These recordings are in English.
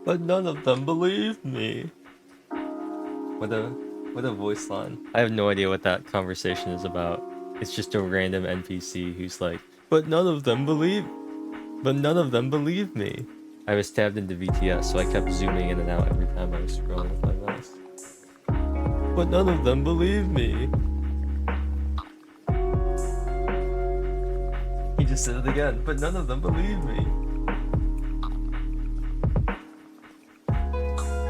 But none of them believe me. What a voice line. I have no idea what that conversation is about. It's just a random NPC who's like, but none of them believe me. I was tabbed into VTS, so I kept zooming in and out every time I was scrolling with my mouse. But none of them believe me. He just said it again, but none of them believe me.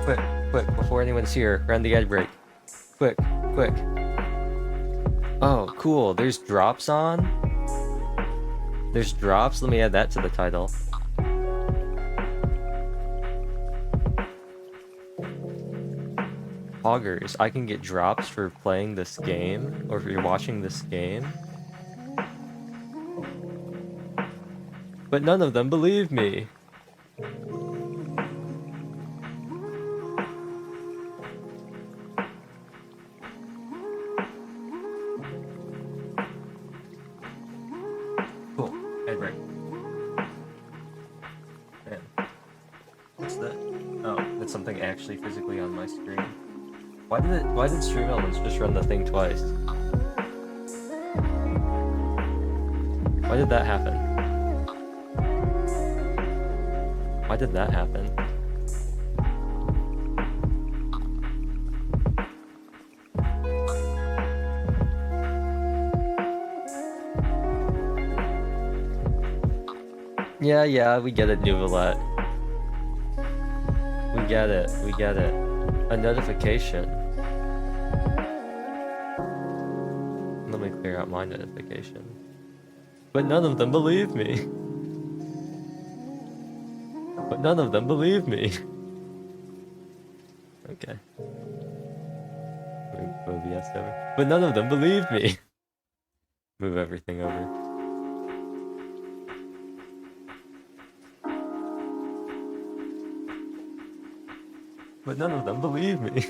Quick, quick, before anyone's here, run the ad break. Quick, quick. Oh, cool, there's drops on? There's drops? Let me add that to the title. Poggers, I can get drops for playing this game, or if you're watching this game. But none of them believe me. Cool. Head break. Man. What's that? Oh, it's something actually physically on my screen. Why did Stream Elements just run the thing twice? Why did that happen? Why did that happen? Yeah, we get it, Nuvalette. We get it. A notification. Let me clear out my notification. But none of them believe me. But none of them believe me. Okay. Move OBS over. But none of them believe me. Move everything over. But none of them believe me.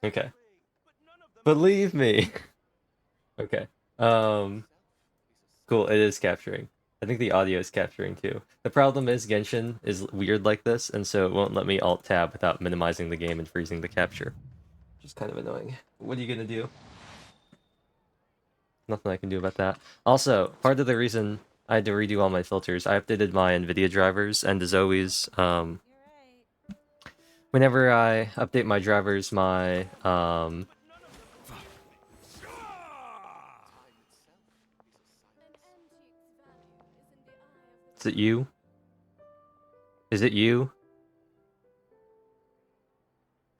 Okay. Believe me. Okay. Cool, it is capturing. I think the audio is capturing too. The problem is Genshin is weird like this, and so it won't let me alt-tab without minimizing the game and freezing the capture. Which is kind of annoying. What are you gonna do? Nothing I can do about that. Also, part of the reason I had to redo all my filters, I updated my NVIDIA drivers, and as always, whenever I update my drivers, my, is it you? Is it you?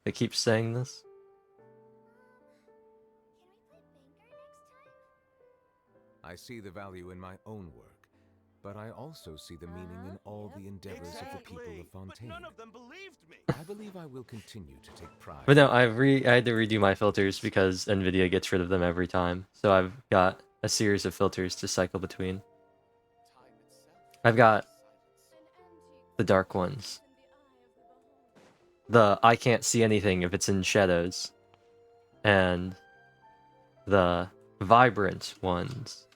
They keep saying this? I see the value in my own work, but I also see the meaning in all the endeavors of the people of Fontaine. But none of them believed me. I believe I will continue to take pride. But no, I had to redo my filters because NVIDIA gets rid of them every time. So I've got a series of filters to cycle between. I've got the dark ones. The I can't see anything if it's in shadows. And the vibrant ones.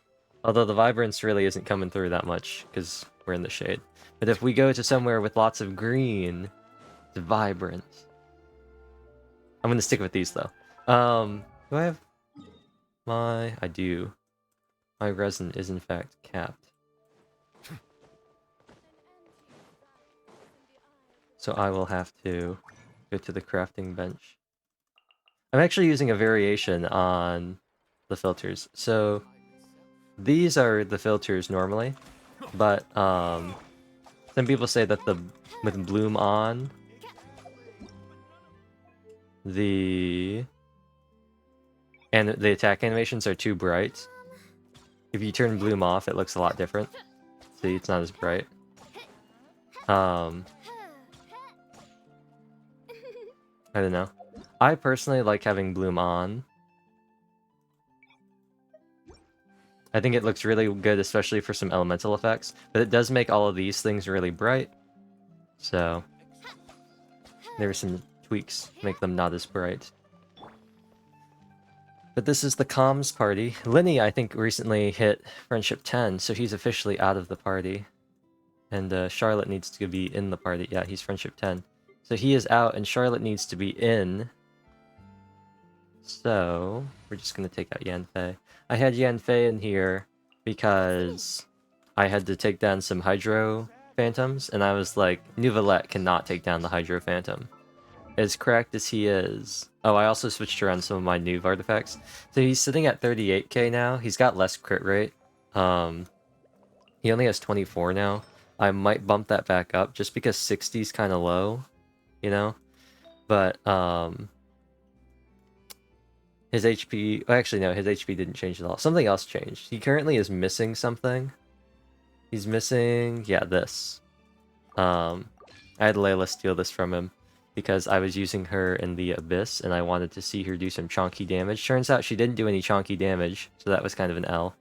Although the vibrance really isn't coming through that much because we're in the shade. But if we go to somewhere with lots of green, it's vibrant. I'm gonna stick with these though. Do I have I do. My resin is in fact capped. So I will have to go to the crafting bench. I'm actually using a variation on the filters. So these are the filters normally, but some people say that with bloom on, the attack animations are too bright. If you turn bloom off, it looks a lot different. See, it's not as bright. I don't know. I personally like having bloom on. I think it looks really good, especially for some elemental effects, but it does make all of these things really bright. So there are some tweaks to make them not as bright. But this is the comms party. Lenny, I think, recently hit Friendship 10, so he's officially out of the party. And Charlotte needs to be in the party. Yeah, he's friendship 10. So he is out, and Charlotte needs to be in. So we're just gonna take out Yanfei. I had Yanfei in here because I had to take down some Hydro Phantoms, and I was like, Neuvillette cannot take down the Hydro Phantom. As correct as he is. Oh, I also switched around some of my new artifacts. So he's sitting at 38k now. He's got less crit rate. He only has 24 now. I might bump that back up just because 60 is kind of low, you know? But, his HP... oh, actually, no, his HP didn't change at all. Something else changed. He currently is missing something. He's missing... yeah, this. I had Layla steal this from him because I was using her in the Abyss, and I wanted to see her do some chonky damage. Turns out she didn't do any chonky damage, so that was kind of an L.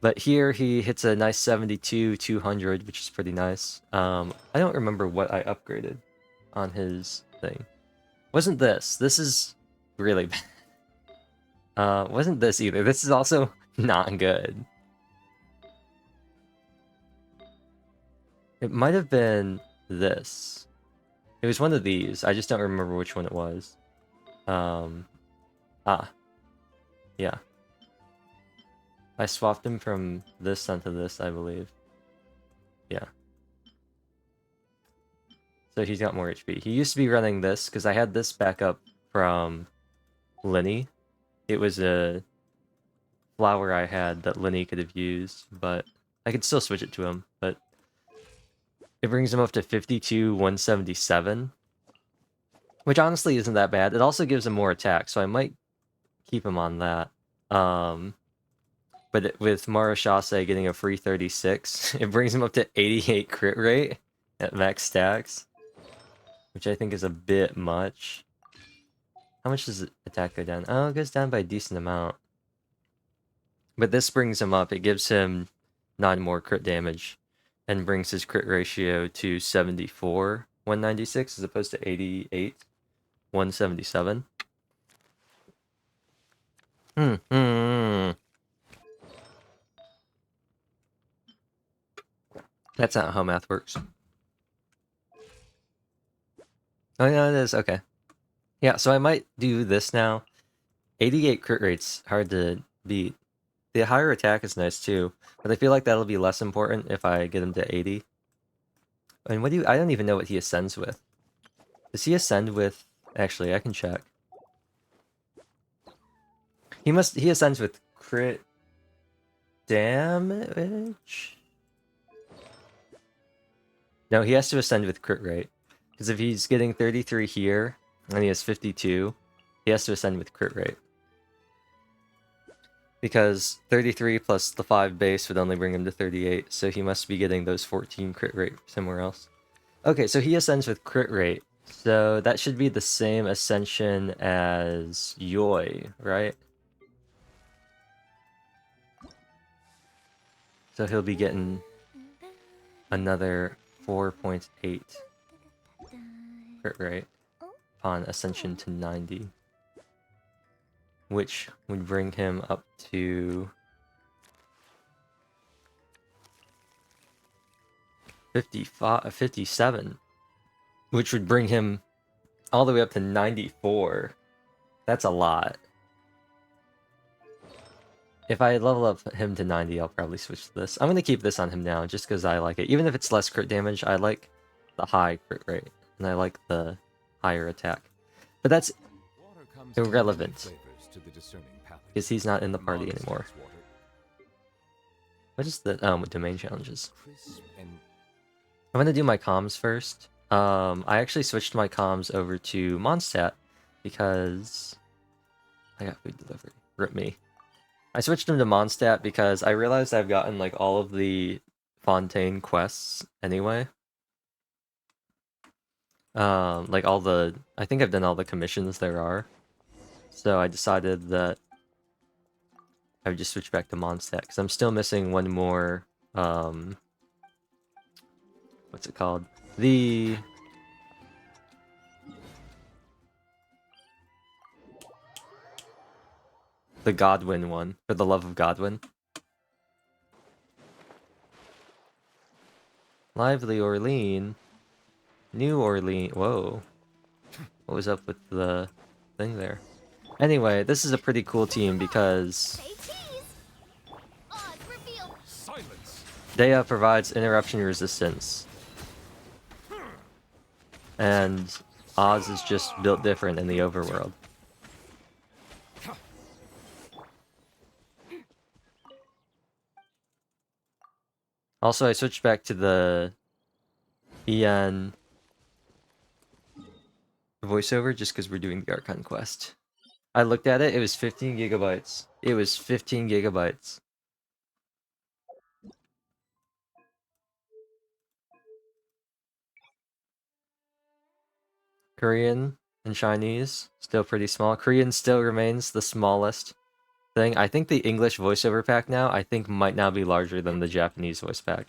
But here he hits a nice 72, 200, which is pretty nice. I don't remember what I upgraded on his thing. Wasn't this. This is really bad. Wasn't this either. This is also not good. It might have been this. It was one of these. I just don't remember which one it was. Yeah. I swapped him from this onto this, I believe. Yeah. So he's got more HP. He used to be running this, because I had this backup from Lenny. It was a flower I had that Lenny could have used, but I could still switch it to him, but it brings him up to 52, 177, which honestly isn't that bad. It also gives him more attack, so I might keep him on that. But with Marashase getting a free 36, it brings him up to 88 crit rate at max stacks, which I think is a bit much. How much does attack go down? Oh, it goes down by a decent amount. But this brings him up. It gives him 9 more crit damage and brings his crit ratio to 74, 196 as opposed to 88, 177. That's not how math works. Oh, yeah, it is. Okay. Yeah, so I might do this now. 88 crit rate's hard to beat. The higher attack is nice too, but I feel like that'll be less important if I get him to 80. And I don't even know what he ascends with. Does he ascend with... actually, I can check. He ascends with crit damage? No, he has to ascend with crit rate. Because if he's getting 33 here, and he has 52, he has to ascend with crit rate. Because 33 plus the 5 base would only bring him to 38, so he must be getting those 14 crit rate somewhere else. Okay, so he ascends with crit rate. So that should be the same ascension as Yoi, right? So he'll be getting another 4.8 crit rate upon ascension to 90. Which would bring him up to 57, which would bring him all the way up to 94. That's a lot. If I level up him to 90, I'll probably switch to this. I'm going to keep this on him now, just because I like it. Even if it's less crit damage, I like the high crit rate, and I like the higher attack. But that's irrelevant, because he's not in the party anymore. What is the domain challenges? I'm gonna do my comms first. I actually switched my comms over to Mondstadt because I got food delivery. Rip me. I switched them to Mondstadt because I realized I've gotten like all of the Fontaine quests anyway. Like all the... I think I've done all the commissions there are. So I decided that I would just switch back to Mondstadt, because I'm still missing one more, what's it called? The Godwin one, for the love of Godwin. Lively Orlean. New Orlean. Whoa. What was up with the thing there? Anyway, this is a pretty cool team because Say cheese. Odds reveal. Silence! Dea provides interruption resistance. And Oz is just built different in the overworld. Also, I switched back to the EN voiceover just because we're doing the Archon quest. I looked at it, it was 15 gigabytes. It was 15 gigabytes. Korean and Chinese, still pretty small. Korean still remains the smallest thing. I think the English voiceover pack now, I think might now be larger than the Japanese voice pack.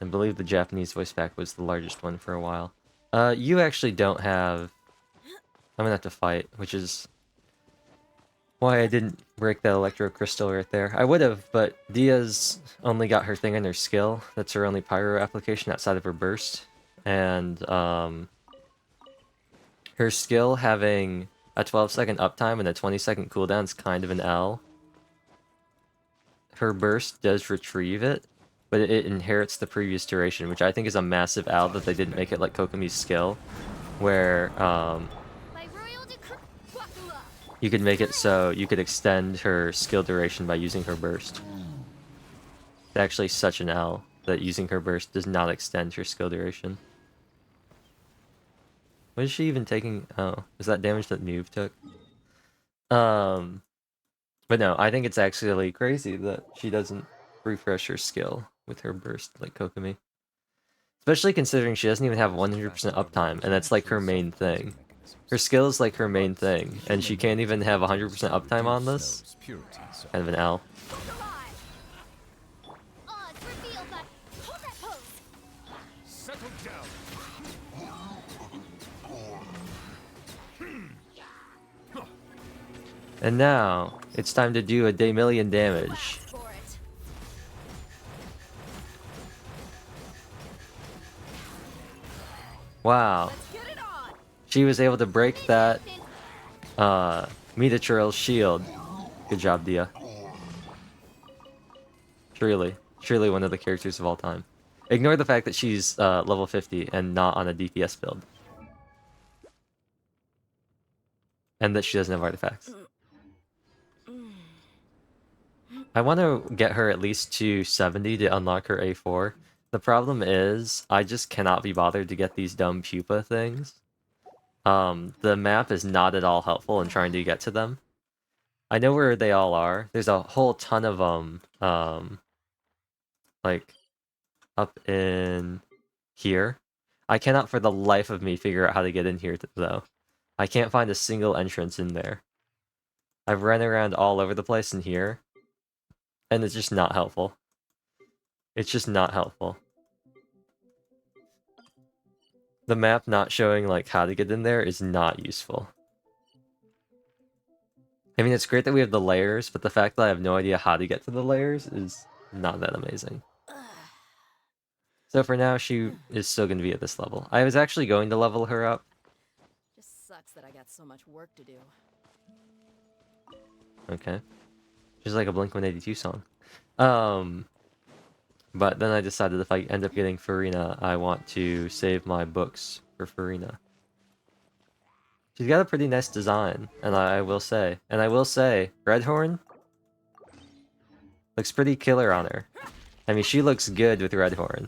I believe the Japanese voice pack was the largest one for a while. You actually don't have... I'm gonna have to fight, which is why I didn't break that electro crystal right there. I would have, but Dia's only got her thing on her skill. That's her only pyro application outside of her burst. And, her skill having a 12-second uptime and a 20-second cooldown is kind of an L. Her burst does retrieve it, but it inherits the previous duration, which I think is a massive L that they didn't make it like Kokomi's skill, where By royal decree. you could make it so you could extend her skill duration by using her burst. It's actually such an L that using her burst does not extend her skill duration. What is she even taking? Oh, is that damage that Noob took? But no, I think it's actually crazy that she doesn't refresh her skill with her burst like Kokomi. Especially considering she doesn't even have 100% uptime, and that's like her main thing. Her skill is like her main thing, and she can't even have 100% uptime on this. Kind of an L. Odds reveal by. Hold that pose. Settle down! And now, it's time to do a day million damage. Blast for it. Wow. Let's get it on. She was able to break that Metatrill's shield. Good job, Dia. Truly one of the characters of all time. Ignore the fact that she's level 50 and not on a DPS build. And that she doesn't have artifacts. I want to get her at least to 70 to unlock her A4. The problem is, I just cannot be bothered to get these dumb pupa things. The map is not at all helpful in trying to get to them. I know where they all are. There's a whole ton of them, like, up in here. I cannot for the life of me figure out how to get in here, though. I can't find a single entrance in there. I've run around all over the place in here, and it's just not helpful. It's just not helpful. The map not showing, like, how to get in there is not useful. I mean, it's great that we have the layers, but the fact that I have no idea how to get to the layers is not that amazing. So for now, she is still going to be at this level. I was actually going to level her up. Just sucks that I got so much work to do. Okay. Just like a Blink-182 song. But then I decided if I end up getting Farina, I want to save my books for Farina. She's got a pretty nice design, and I will say. And I will say, Redhorn looks pretty killer on her. I mean, she looks good with Redhorn.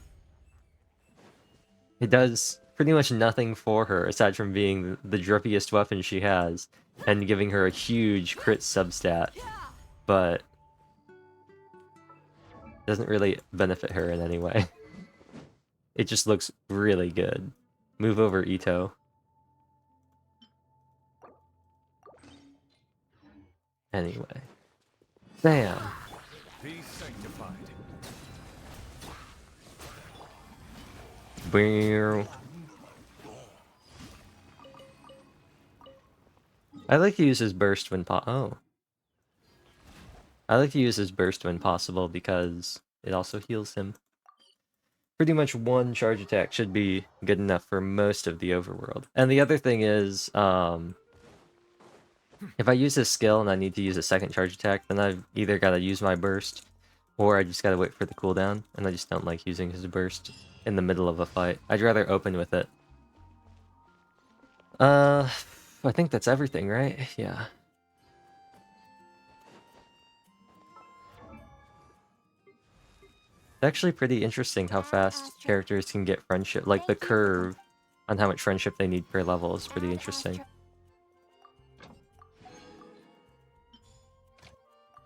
It does pretty much nothing for her, aside from being the drippiest weapon she has, and giving her a huge crit substat. But doesn't really benefit her in any way. It just looks really good. Move over, Ito. Anyway. Bam! Be sanctified. Bow. I like to use his burst when I like to use his burst when possible because it also heals him. pretty much one charge attack should be good enough for most of the overworld. And the other thing is, if I use this skill and I need to use a second charge attack, then I've either got to use my burst, or I just got to wait for the cooldown, and I just don't like using his burst in the middle of a fight. I'd rather open with it. I think that's everything, right? Yeah. It's actually pretty interesting how fast characters can get friendship, like the curve on how much friendship they need per level is pretty interesting.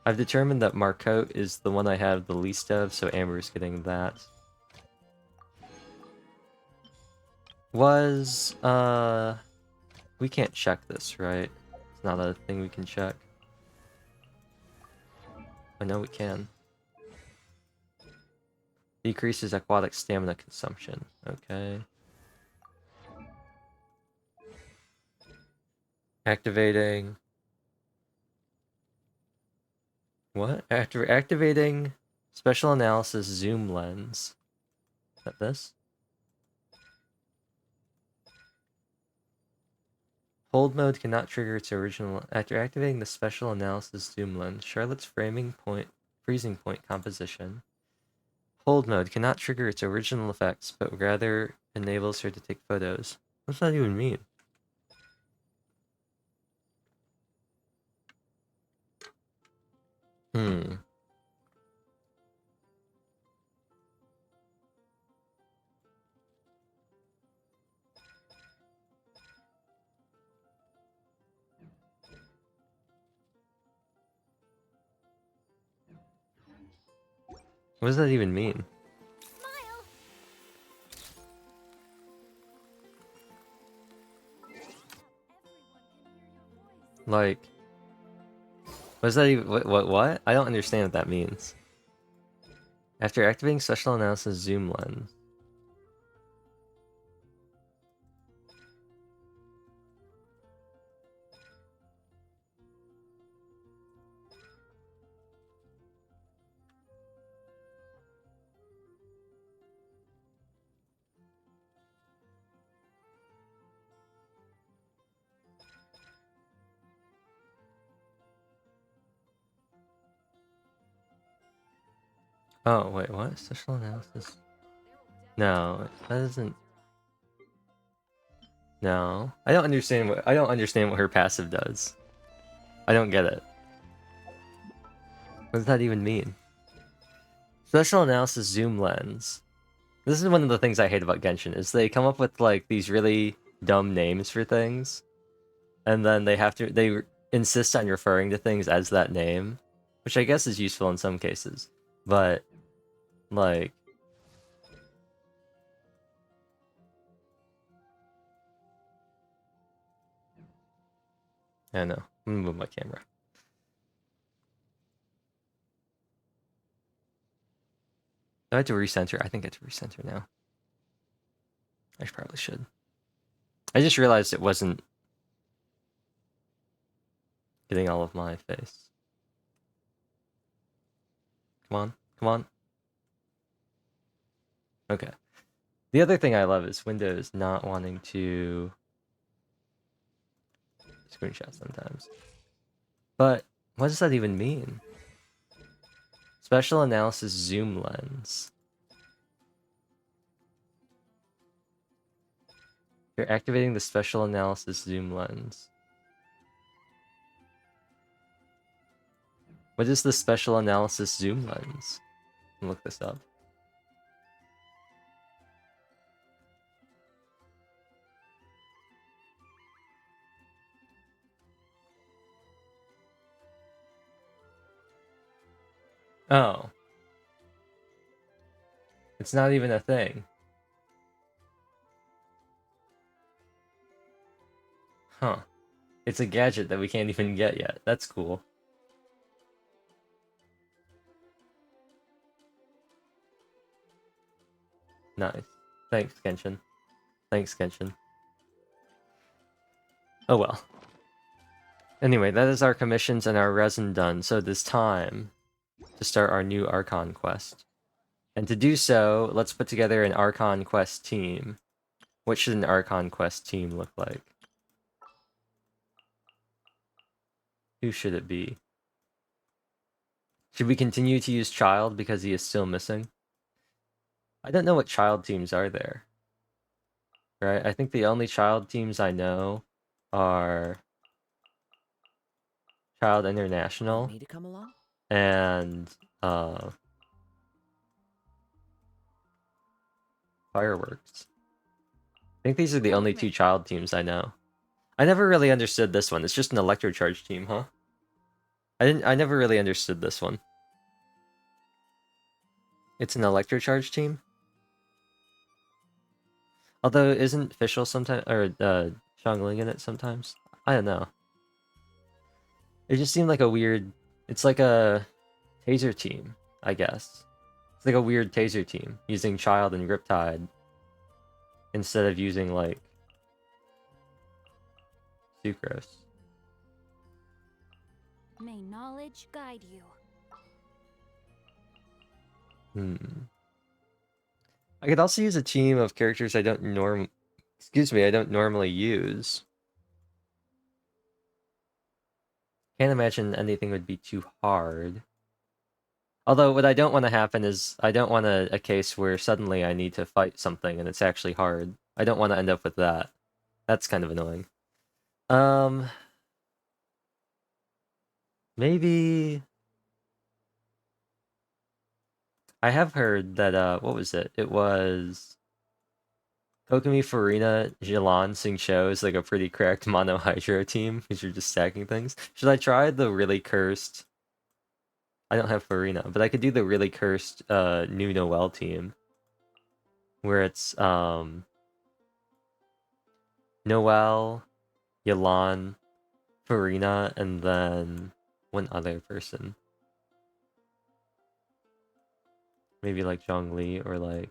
I've determined that Marcotte is the one I have the least of, so Amber's getting that. We can't check this, right? It's not a thing we can check. I know we can. Decreases aquatic stamina consumption. Okay. Activating. What? Activating special analysis zoom lens. Is that this? Hold mode cannot trigger its original. After activating the special analysis zoom lens, Charlotte's freezing point composition. Hold mode cannot trigger its original effects, but rather enables her to take photos. What's that even mean? What does that even mean? Smile. Like, what does that even, what? I don't understand what that means. After activating special analysis zoom lens. Oh, wait, what? Special analysis? No, that doesn't... No. I don't understand what her passive does. I don't get it. What does that even mean? Special analysis zoom lens. This is one of the things I hate about Genshin, is they come up with, like, these really dumb names for things, and then they insist on referring to things as that name, which I guess is useful in some cases, but, like... I don't know. I'm gonna move my camera. Do I have to recenter? I think I have to recenter now. I probably should. I just realized it wasn't getting all of my face. Come on, come on. Okay. The other thing I love is Windows not wanting to screenshot sometimes. But what does that even mean? Special analysis zoom lens. You're activating the special analysis zoom lens. What is the special analysis zoom lens? Look this up. Oh. It's not even a thing. Huh. It's a gadget that we can't even get yet. That's cool. Nice. Thanks, Genshin. Thanks, Genshin. Oh well. Anyway, that is our commissions and our resin done, so it is time to start our new Archon quest. And to do so, let's put together an Archon Quest team. What should an Archon Quest team look like? Who should it be? Should we continue to use Child because he is still missing? I don't know what Child teams are there. Right? I think the only Child teams I know are Child International Me to come along? and Fireworks. I think these are the only two Child teams I know. I never really understood this one. It's just an Electrocharge team, huh? I never really understood this one. It's an Electrocharge team? Although, isn't Fischl sometimes, or Xiangling in it sometimes? I don't know. It just seemed like a weird... It's like a taser team, I guess. It's like a weird taser team, using Child and Riptide instead of using, like, Sucrose. May knowledge guide you. I could also use a team of characters I don't normally use. Can't imagine anything would be too hard. Although what I don't want to happen is I don't want a case where suddenly I need to fight something and it's actually hard. I don't want to end up with that. That's kind of annoying. Maybe I have heard that what was it? It was Kokomi, Farina, Jilan, Xingqiu is like a pretty cracked mono hydro team because you're just stacking things. Should I try the really cursed? I don't have Farina, but I could do the really cursed new Noelle team. Where it's Noelle, Yalan, Farina, and then one other person. Maybe like Zhongli or like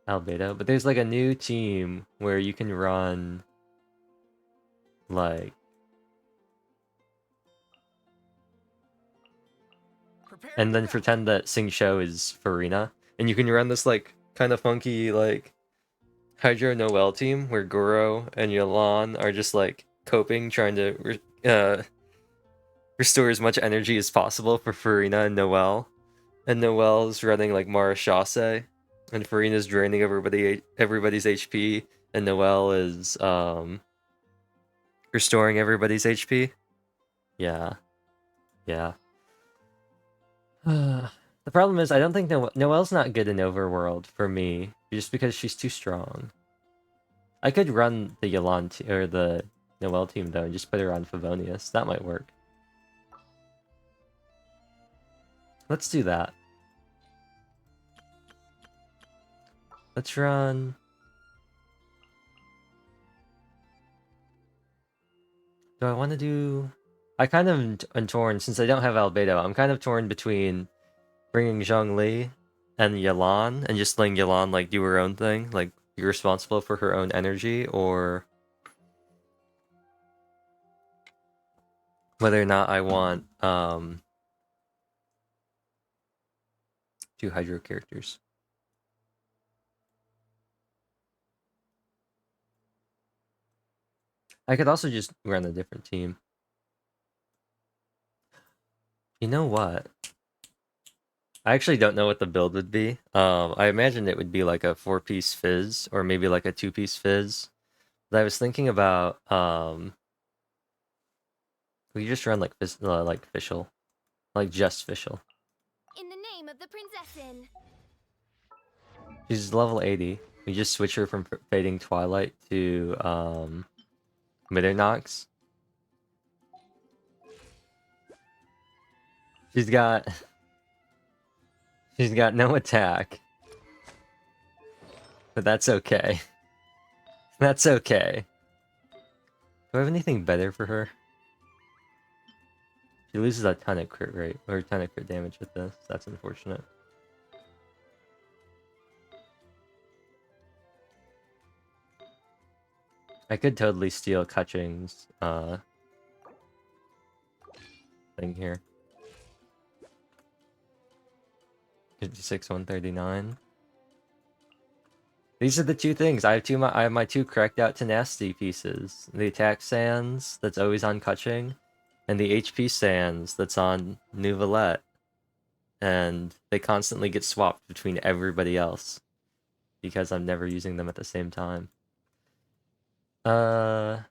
Albedo. But there's like a new team where you can run like and then pretend that Xingqiu is Farina. And you can run this like kind of funky like Hydro Noelle team where Goro and Yalan are just like coping, trying to restore as much energy as possible for Farina and Noelle. And Noelle's running like Marachase, and Farina's draining everybody's HP, and Noelle is restoring everybody's HP. Yeah. The problem is I don't think Noelle's not good in Overworld for me, just because she's too strong. I could run the Yalan or the Noelle team though, and just put her on Favonius. That might work. Let's do that. Let's run... Do I want to do... I kind of am torn, since I don't have Albedo, I'm kind of torn between bringing Zhongli and Yalan, and just letting Yalan, like, do her own thing, like, be responsible for her own energy, or... whether or not I want, 2 Hydro characters. I could also just run a different team. You know what? I actually don't know what the build would be. I imagine it would be like a 4-piece Fizz, or maybe like a 2-piece Fizz. But I was thinking about, we could just run like Fischl. Like just Fischl. In the name of the Princessin. She's level 80. We just switch her from Fading Twilight to, Mitternox. She's got no attack. But that's okay. That's okay. Do I have anything better for her? She loses a ton of crit rate, or a ton of crit damage with this. That's unfortunate. I could totally steal Kaching's thing here. 56, 139. These are the two things. I have my two correct out tenacity pieces. The attack sands that's always on Kutching, and the HP sands that's on Nouvelette. And they constantly get swapped between everybody else because I'm never using them at the same time. The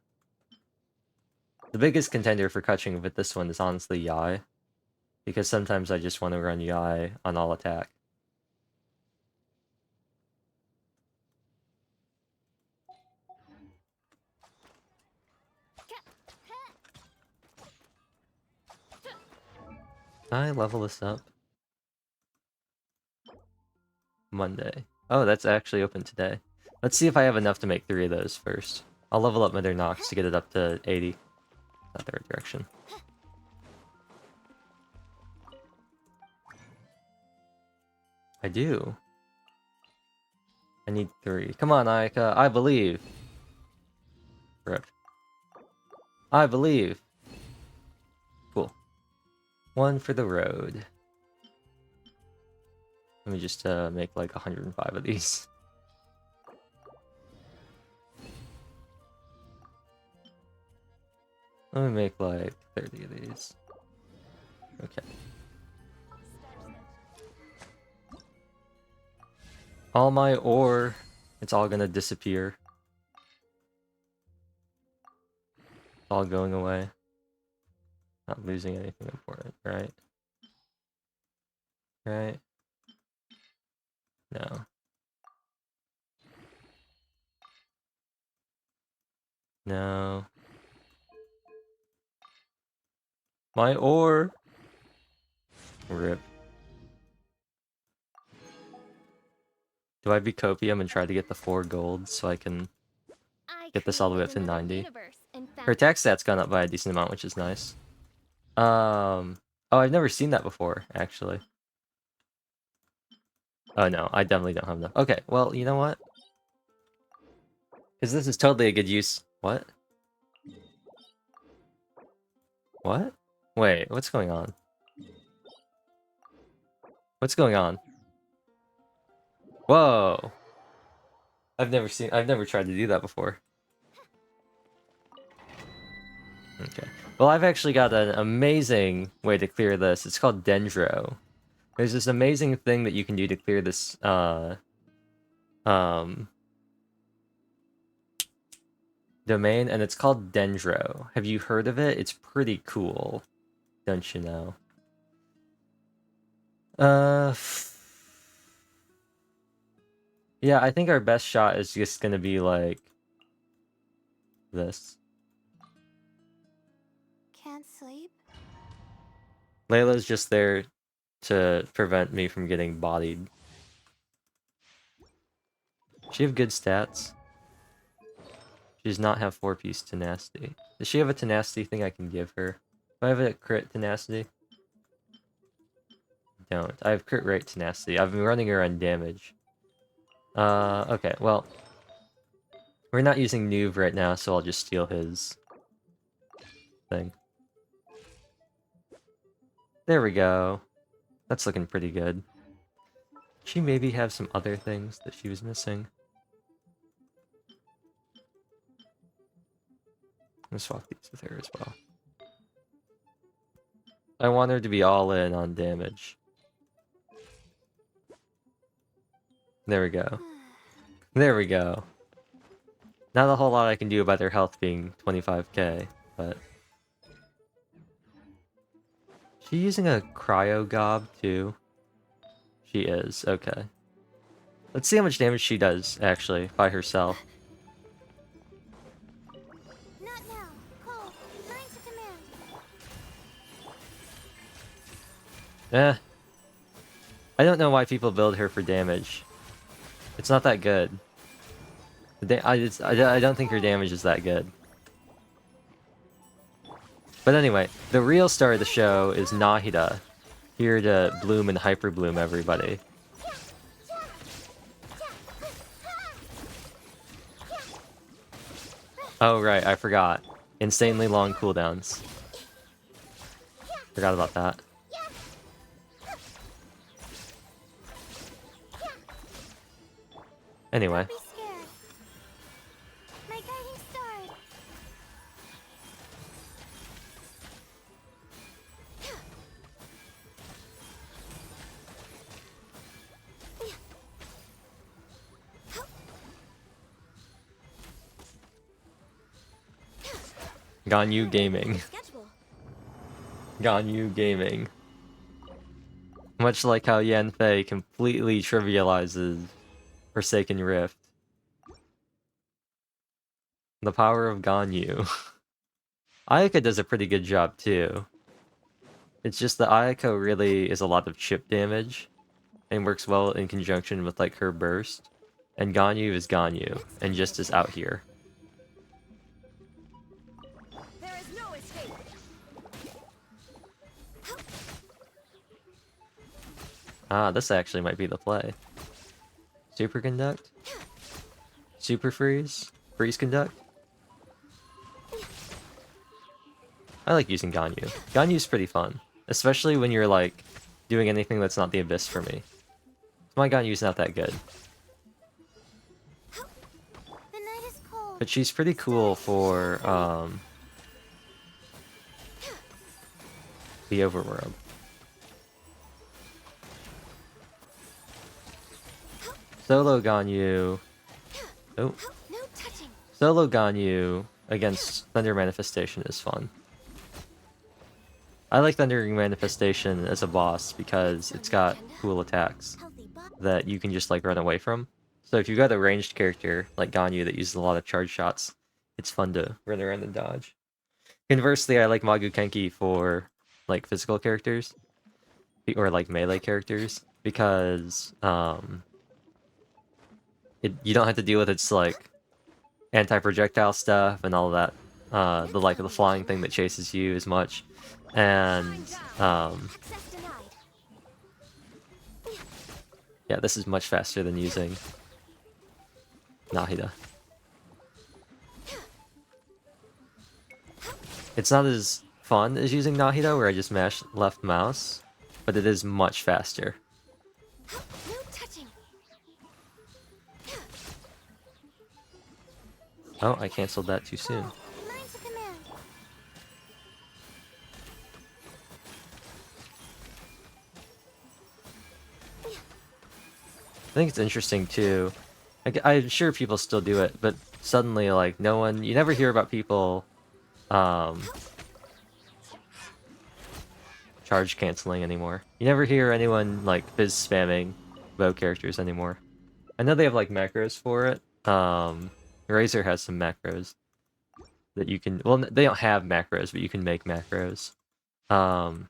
biggest contender for Kutching with this one is honestly Yai, because sometimes I just want to run Yai on all attack. I level this up. Monday. Oh, that's actually open today. Let's see if I have enough to make 3 of those first. I'll level up Mother Nox to get it up to 80. Not the right direction. I do. I need 3. Come on, Ayaka. I believe. Rip. I believe. Cool. 1 for the road. Let me just make like 105 of these. Let me make like 30 of these. Okay. All my ore, it's all gonna disappear. It's all going away. Not losing anything important, right? Right? No. No. My ore! Rip. Do I be copium and try to get the 4 gold so I can get this all the way up to 90? Her attack stat's gone up by a decent amount, which is nice. Oh, I've never seen that before, actually. Oh no, I definitely don't have enough. Okay, well, you know what? Because this is totally a good use. What? What? Wait, what's going on? What's going on? Whoa! I've never tried to do that before. Okay. Well, I've actually got an amazing way to clear this. It's called Dendro. There's this amazing thing that you can do to clear this, domain, and it's called Dendro. Have you heard of it? It's pretty cool. Don't you know? Yeah, I think our best shot is just gonna be like this. Can't sleep? Layla's just there to prevent me from getting bodied. Does she have good stats? She does not have 4-piece tenacity. Does she have a tenacity thing I can give her? Do I have a crit tenacity? Don't. I have crit rate tenacity. I've been running her on damage. Okay, well. We're not using Noob right now, so I'll just steal his thing. There we go. That's looking pretty good. She maybe have some other things that she was missing. I'm gonna swap these with her as well. I want her to be all in on damage. There we go. There we go. Not a whole lot I can do about her health being 25k, but... She using a cryo gob too? She is, okay. Let's see how much damage she does, actually, by herself. Not now. Cole, line to command. Eh. I don't know why people build her for damage. It's not that good. I don't think her damage is that good. But anyway, the real star of the show is Nahida, here to bloom and hyper bloom everybody. Oh right, I forgot. Insanely long cooldowns. Forgot about that. Anyway. Don't be scared. My guiding star. Ganyu Gaming. Schedule. Ganyu Gaming. Much like how Yanfei completely trivializes Forsaken Rift. The power of Ganyu. Ayaka does a pretty good job too. It's just that Ayako really is a lot of chip damage and works well in conjunction with like her burst. And Ganyu is Ganyu and just is out here. There is no escape. Ah, this actually might be the play. Super Conduct? Super Freeze? Freeze Conduct? I like using Ganyu. Ganyu's pretty fun. Especially when you're like doing anything that's not the Abyss for me. My Ganyu's not that good. The night is cold. But she's pretty cool for the overworld. Solo Ganyu. Oh. No touching. Solo Ganyu against Thunder Manifestation is fun. I like Thunder Manifestation as a boss because it's got cool attacks Healthy body. that you can just like run away from. So if you've got a ranged character like Ganyu that uses a lot of charge shots, it's fun to run around and dodge. Conversely, I like Magu Kenki for like physical characters or like melee characters because you don't have to deal with its like anti-projectile stuff and all that, the flying thing that chases you as much, and Access denied. yeah, this is much faster than using Nahida. It's not as fun as using Nahida, where I just mash left mouse, but it is much faster. No touching. Oh, I canceled that too soon. Mine to command. I think it's interesting too. I'm sure people still do it, but suddenly, like, you never hear about people, charge canceling anymore. You never hear anyone, like, fizz spamming bow characters anymore. I know they have, like, macros for it. Razor has some macros that you can, well, they don't have macros, but you can make macros. But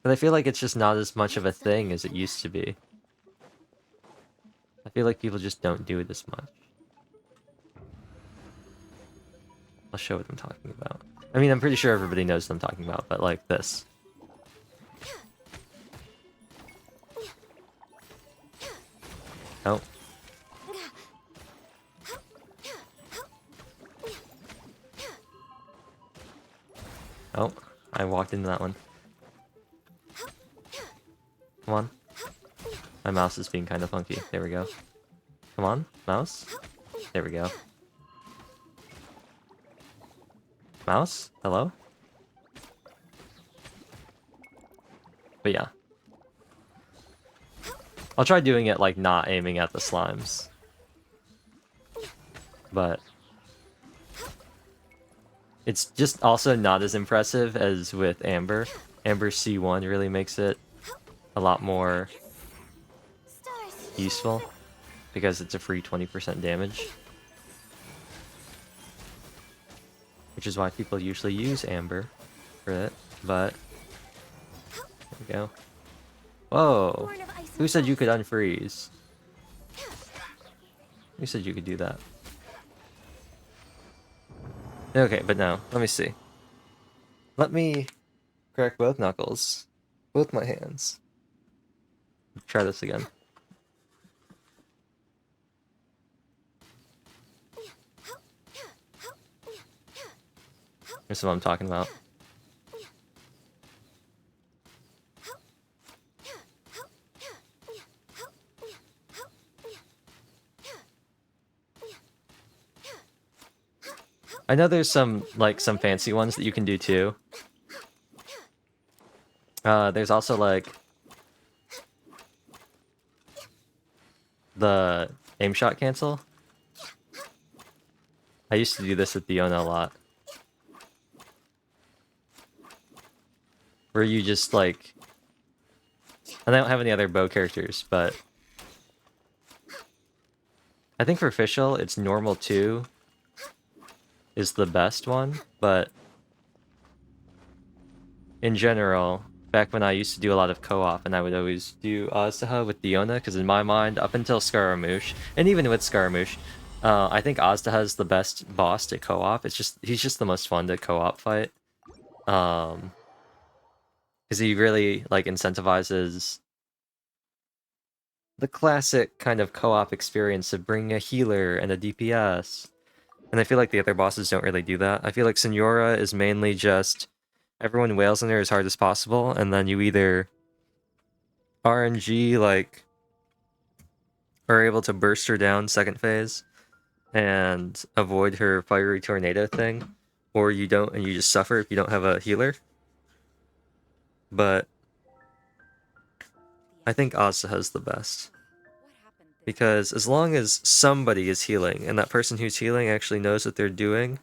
I feel like it's just not as much of a thing as it used to be. I feel like people just don't do it as much. I'll show what I'm talking about. I mean, I'm pretty sure everybody knows what I'm talking about, but like this. Oh. Oh, I walked into that one. Come on. My mouse is being kind of funky. There we go. Come on, mouse. There we go. Mouse? Hello? But yeah. I'll try doing it like not aiming at the slimes. But it's just also not as impressive as with Amber. Amber C1 really makes it a lot more Stars. useful because it's a free 20% damage. Which is why people usually use Amber for it, but there we go. Whoa! Born of ice Who and said you frost. could unfreeze? Who said you could do that? Okay, but no. Let me see. Let me crack both knuckles. Both my hands. Try this again. Here's what I'm talking about. I know there's some fancy ones that you can do too. There's also like the aim shot cancel. I used to do this with Diona a lot. Where you just like... And I don't have any other bow characters, but... I think for official, it's normal 2 is the best one, but... In general, back when I used to do a lot of co-op, and I would always do Aztaha with Diona, because in my mind, up until Scaramouche, and even with Scaramouche, I think Aztaha is the best boss to co-op. He's just the most fun to co-op fight. Because he really, like, incentivizes the classic kind of co-op experience of bringing a healer and a DPS. And I feel like the other bosses don't really do that. I feel like Senora is mainly just... Everyone wails on her as hard as possible, and then you either RNG, like, are able to burst her down second phase and avoid her fiery tornado thing, or you don't and you just suffer if you don't have a healer. But I think Asaha's the best. Because as long as somebody is healing, and that person who's healing actually knows what they're doing,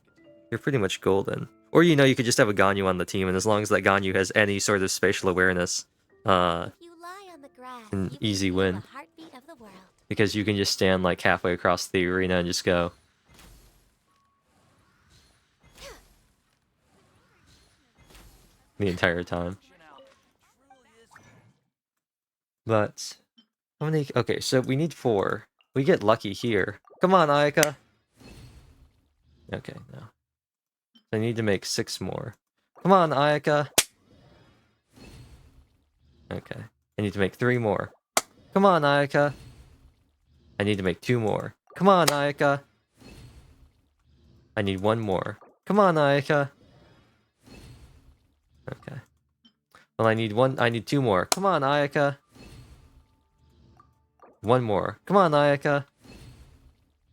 you're pretty much golden. Or, you know, you could just have a Ganyu on the team, and as long as that Ganyu has any sort of spatial awareness, an easy win. Because you can just stand, like, halfway across the arena and just go. The entire time. But, how many... Okay, so we need 4. We get lucky here. Come on, Ayaka! Okay, no. I need to make 6 more. Come on, Ayaka! Okay. I need to make 3 more. Come on, Ayaka! I need to make 2 more. Come on, Ayaka! I need 1 more. Come on, Ayaka! Okay. Well, I need 2 more. Come on, Ayaka! 1 more. Come on, Ayaka!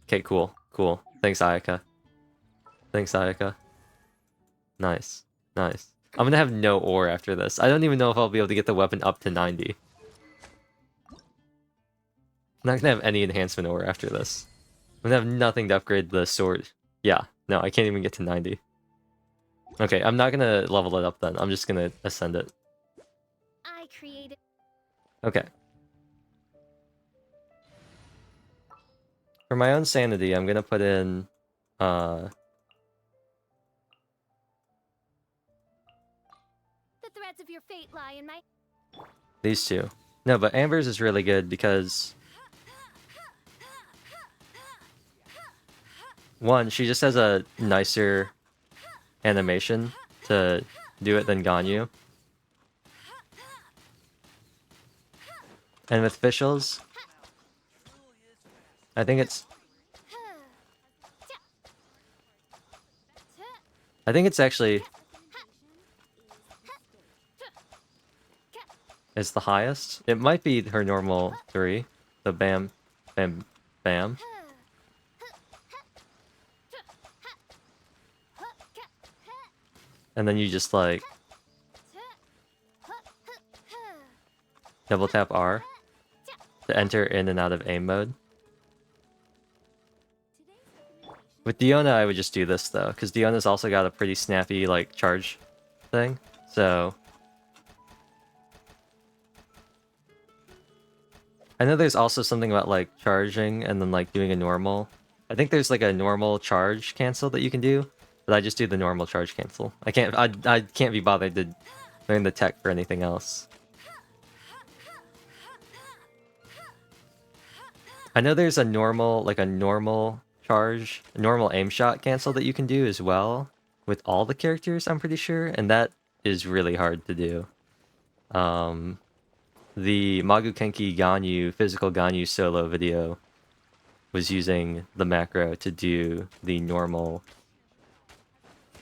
Okay, cool. Cool. Thanks, Ayaka. Thanks, Ayaka. Nice. Nice. I'm gonna have no ore after this. I don't even know if I'll be able to get the weapon up to 90. I'm not gonna have any enhancement ore after this. I'm gonna have nothing to upgrade the sword. Yeah, no, I can't even get to 90. Okay, I'm not gonna level it up then. I'm just gonna ascend it. Okay. For my own sanity, I'm gonna put in, Of your fate lie in my... these 2. No, but Amber's is really good because... 1, she just has a nicer animation to do it than Ganyu. And with officials, I think it's actually... is the highest. It might be her normal 3. The bam, bam, bam. And then you just like double tap R to enter in and out of aim mode. With Diona, I would just do this though, because Diona's also got a pretty snappy like charge thing. So I know there's also something about like charging and then like doing a normal. I think there's like a normal charge cancel that you can do, but I just do the normal charge cancel. I can't be bothered to learn the tech for anything else. I know there's a normal charge, a normal aim shot cancel that you can do as well with all the characters, I'm pretty sure, and that is really hard to do. The Magukenki Ganyu, physical Ganyu solo video was using the macro to do the normal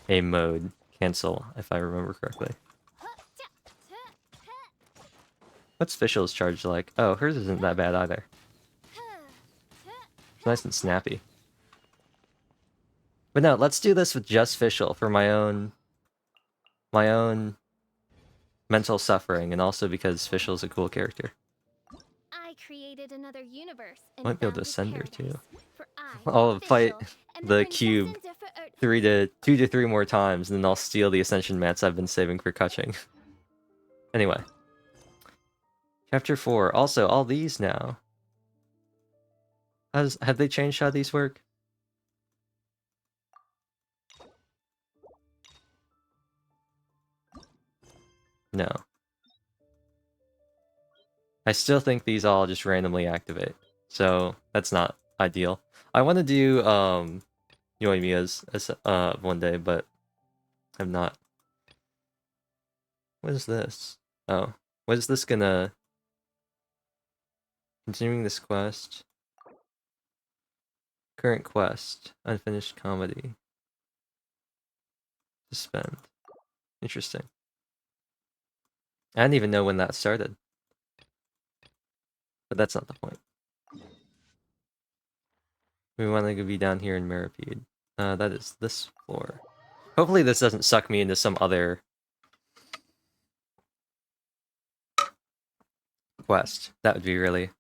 aim mode cancel, if I remember correctly. What's Fischl's charge like? Oh, hers isn't that bad either. It's nice and snappy. But no, let's do this with just Fischl for my own mental suffering, and also because Fischl's a cool character. I created another universe and Might be able to founded send her too. paradise. For I, I'll fight Fischl, am the princess cube in Earth. 2 to 3 more times, and then I'll steal the Ascension mats I've been saving for Kutching. Anyway. Chapter 4. Also, all these now. Have they changed how these work? No. I still think these all just randomly activate. So, that's not ideal. I want to do, Yoimiya's one day, but I'm not. What is this? Oh. What is this gonna... Continuing this quest. Current quest. Unfinished comedy. Suspend. Interesting. I didn't even know when that started. But that's not the point. We want to be down here in Maripede. That is this floor. Hopefully this doesn't suck me into some other quest. That would be really...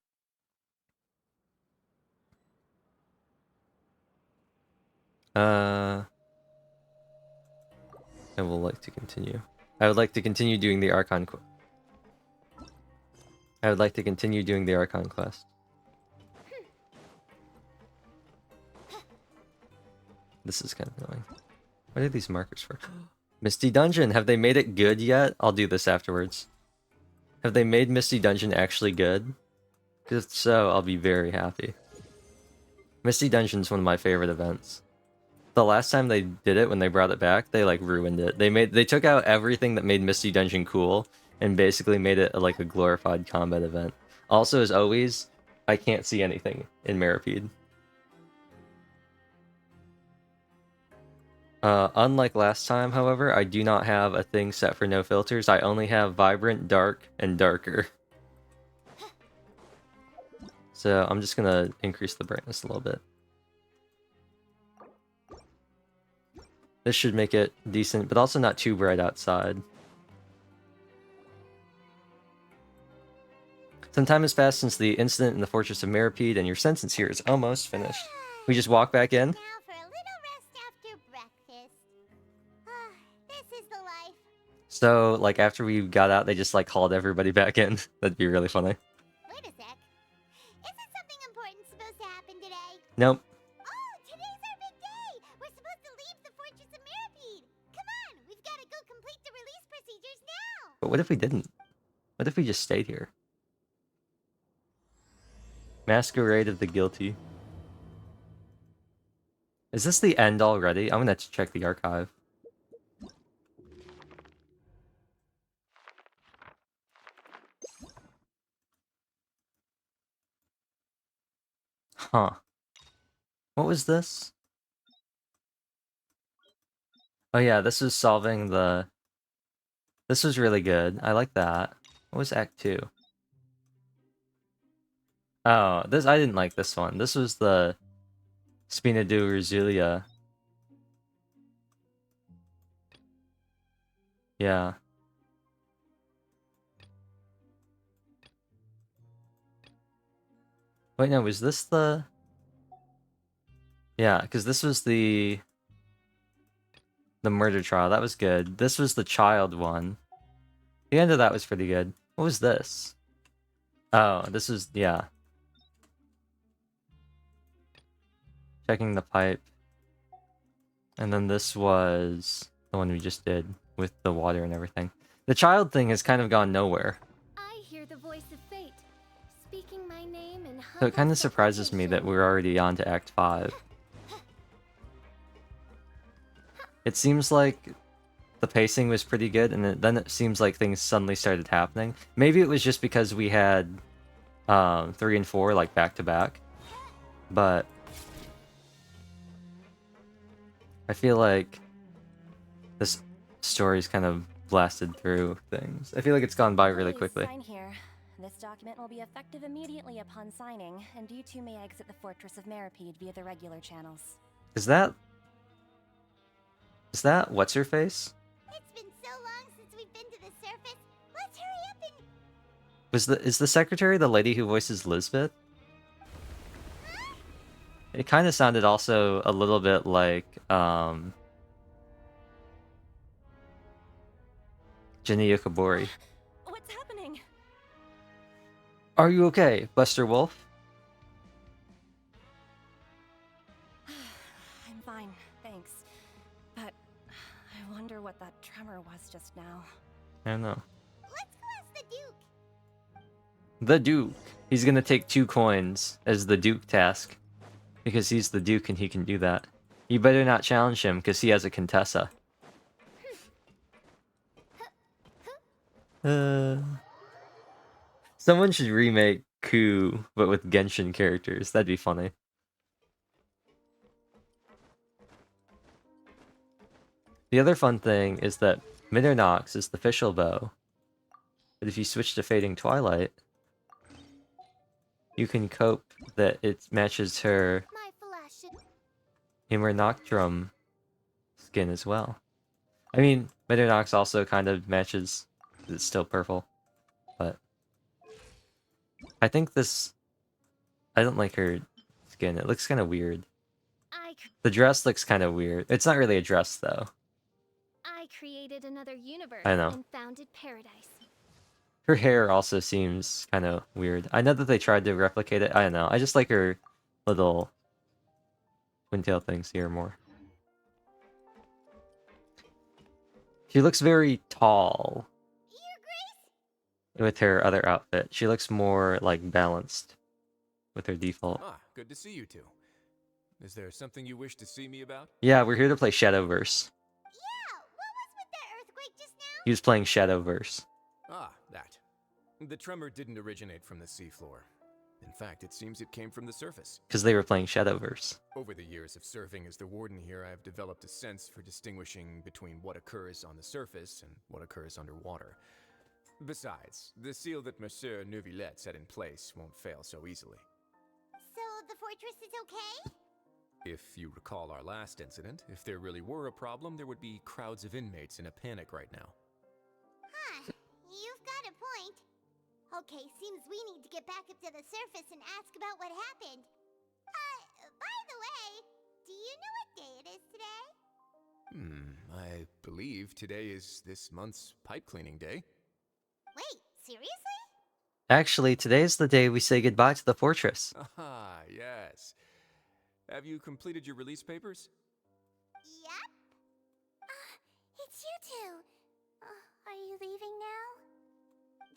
I will like to continue. I would like to continue doing the Archon quest. I would like to continue doing the Archon quest. This is kind of annoying. What are these markers for? Misty Dungeon! Have they made it good yet? I'll do this afterwards. Have they made Misty Dungeon actually good? Because if so, I'll be very happy. Misty Dungeon's one of my favorite events. The last time they did it, when they brought it back, they like ruined it. They took out everything that made Misty Dungeon cool and basically made it like a glorified combat event. Also, as always, I can't see anything in Maripede. Unlike last time, however, I do not have a thing set for no filters. I only have vibrant, dark, and darker. So I'm just gonna increase the brightness a little bit. This should make it decent, but also not too bright outside. Some time has passed since the incident in the Fortress of Maripede, and your sentence here is almost finished. We just walk back in. Now for a little rest after breakfast. This is the life. So, like, after we got out, they just, like, called everybody back in. That'd be really funny. Wait a sec. Isn't something important supposed to happen today? Nope. Oh, today's our big day! We're supposed to leave the Fortress of Maripede! Come on, we've got to go complete the release procedures now! But what if we didn't? What if we just stayed here? Masquerade of the Guilty. Is this the end already? I'm gonna have to check the archive. Huh. What was this? Oh yeah, this was solving the... This was really good. I like that. What was Act 2? Oh, this I didn't like this one. This was the Spina di Rosilia. Yeah. Wait, no, was this the... Yeah, because this was the murder trial. That was good. This was the child one. The end of that was pretty good. What was this? Oh, this was... Yeah. Checking the pipe. And then this was the one we just did with the water and everything. The child thing has kind of gone nowhere. I hear the voice of fate, speaking my name in So it kind of surprises me that we're already on to Act 5. It seems like the pacing was pretty good, and then it seems like things suddenly started happening. Maybe it was just because we had 3 and 4 like back to back, but I feel like this story's kind of blasted through things. I feel like it's gone by really Please quickly. sign here. This document will be effective immediately upon signing, and you two may exit the Fortress of Maripede via the regular channels. Is that Is that what's her face? It's been so long since we've been to the surface. Let's hurry up and... Is the secretary the lady who voices Lisbeth? It kind of sounded also a little bit like Jenny Yokobori. What's happening? Are you okay, Buster Wolf? I'm fine, thanks. But I wonder what that tremor was just now. I don't know. Let's go ask the Duke. The Duke. He's gonna take 2 coins as the Duke task. Because he's the Duke and he can do that. You better not challenge him because he has a Contessa. Someone should remake Coup, but with Genshin characters. That'd be funny. The other fun thing is that Mitternox is the official bow. But if you switch to Fading Twilight, you can cope that it matches her My flash. Immer Noctrum skin as well. I mean, Mitternox also kind of matches. It's still purple, but I think this. I don't like her skin. It looks kind of weird. The dress looks kind of weird. It's not really a dress though. I created another universe I know. and founded paradise. Her hair also seems kind of weird. I know that they tried to replicate it. I don't know. I just like her little twin-tail things here more. She looks very tall Your Grace? with her other outfit. She looks more like balanced with her default. Ah, good to see you two. Is there something you wish to see me about? Yeah, we're here to play Shadowverse. Yeah, what was with that earthquake just now? He was playing Shadowverse. Ah, that. The tremor didn't originate from the seafloor. In fact, it seems it came from the surface. Because they were playing Shadowverse. Over the years of serving as the warden here, I have developed a sense for distinguishing between what occurs on the surface and what occurs underwater. Besides, the seal that Monsieur Neuvillette set in place won't fail so easily. So the fortress is okay? If you recall our last incident, if there really were a problem, there would be crowds of inmates in a panic right now. Huh, you've got a point. Okay, seems we need to get back up to the surface and ask about what happened. By the way, do you know what day it is today? I believe today is this month's pipe cleaning day. Wait, seriously? Actually, today's the day we say goodbye to the fortress. Ah, yes. Have you completed your release papers? Yep. It's you two. Are you leaving now?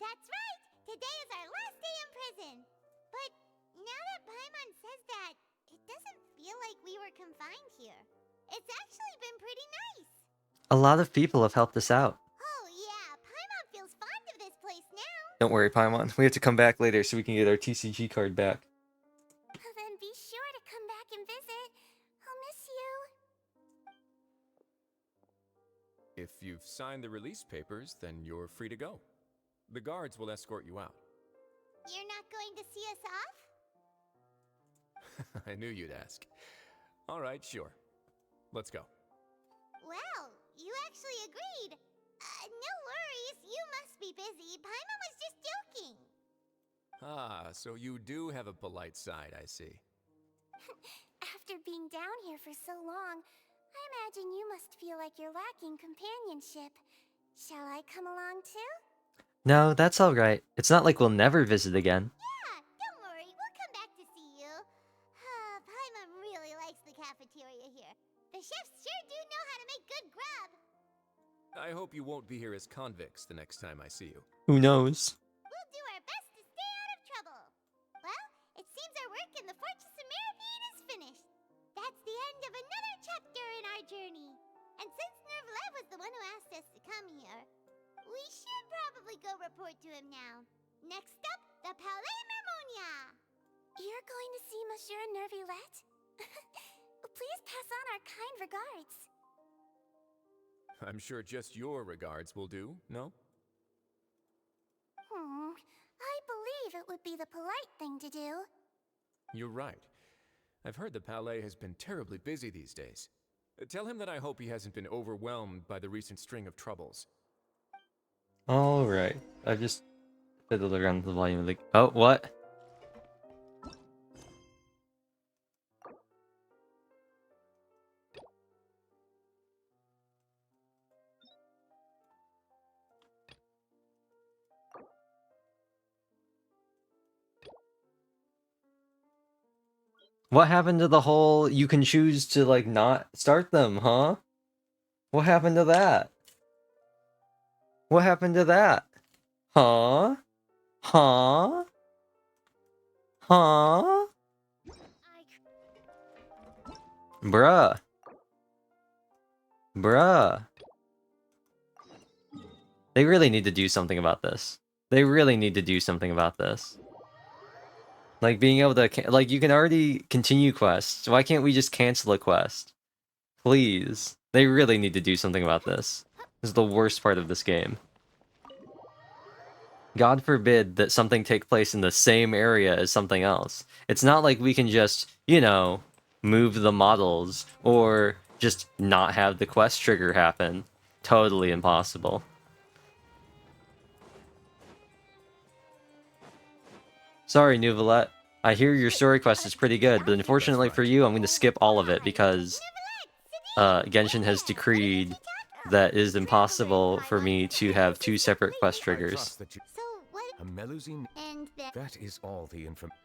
That's right. Today is our last day in prison. But now that Paimon says that, it doesn't feel like we were confined here. It's actually been pretty nice. A lot of people have helped us out. Oh yeah, Paimon feels fond of this place now. Don't worry, Paimon. We have to come back later so we can get our TCG card back. Then be sure to come back and visit. I'll miss you. If you've signed the release papers, then you're free to go. The guards will escort you out. You're not going to see us off? I knew you'd ask. All right, sure. Let's go. Well, you actually agreed. No worries, you must be busy. Paimon was just joking. Ah, so you do have a polite side, I see. After being down here for so long, I imagine you must feel like you're lacking companionship. Shall I come along too? No, that's alright. It's not like we'll never visit again. Yeah, don't worry, we'll come back to see you. Paimon really likes the cafeteria here. The chefs sure do know how to make good grub. I hope you won't be here as convicts the next time I see you. Who knows? We'll do our best to stay out of trouble. Well, it seems our work in the Fortress of Mirapede is finished. That's the end of another chapter in our journey. And since Neuvillette was the one who asked us to come here, we should probably go report to him now. Next up, the Palais Mermonia. You're going to see Monsieur Neuvillette? Please pass on our kind regards. I'm sure just your regards will do, no? I believe it would be the polite thing to do. You're right. I've heard the Palais has been terribly busy these days. Tell him that I hope he hasn't been overwhelmed by the recent string of troubles. Alright. I just fiddled around the volume of the... Oh, what? What happened to the whole you can choose to, like, not start them, huh? What happened to that? What happened to that? Huh? Huh? Huh? Bruh. Bruh. They really need to do something about this. They really need to do something about this. Like, being able to... Like, you can already continue quests. Why can't we just cancel a quest? Please. They really need to do something about this. This is the worst part of this game. God forbid that something take place in the same area as something else. It's not like we can just, you know, move the models or just not have the quest trigger happen. Totally impossible. Sorry, Nuvolette. I hear your story quest is pretty good, but unfortunately for you, I'm going to skip all of it because Genshin has decreed that it is impossible for me to have 2 separate quest triggers. So what? A Melusine? And the... That is all the information.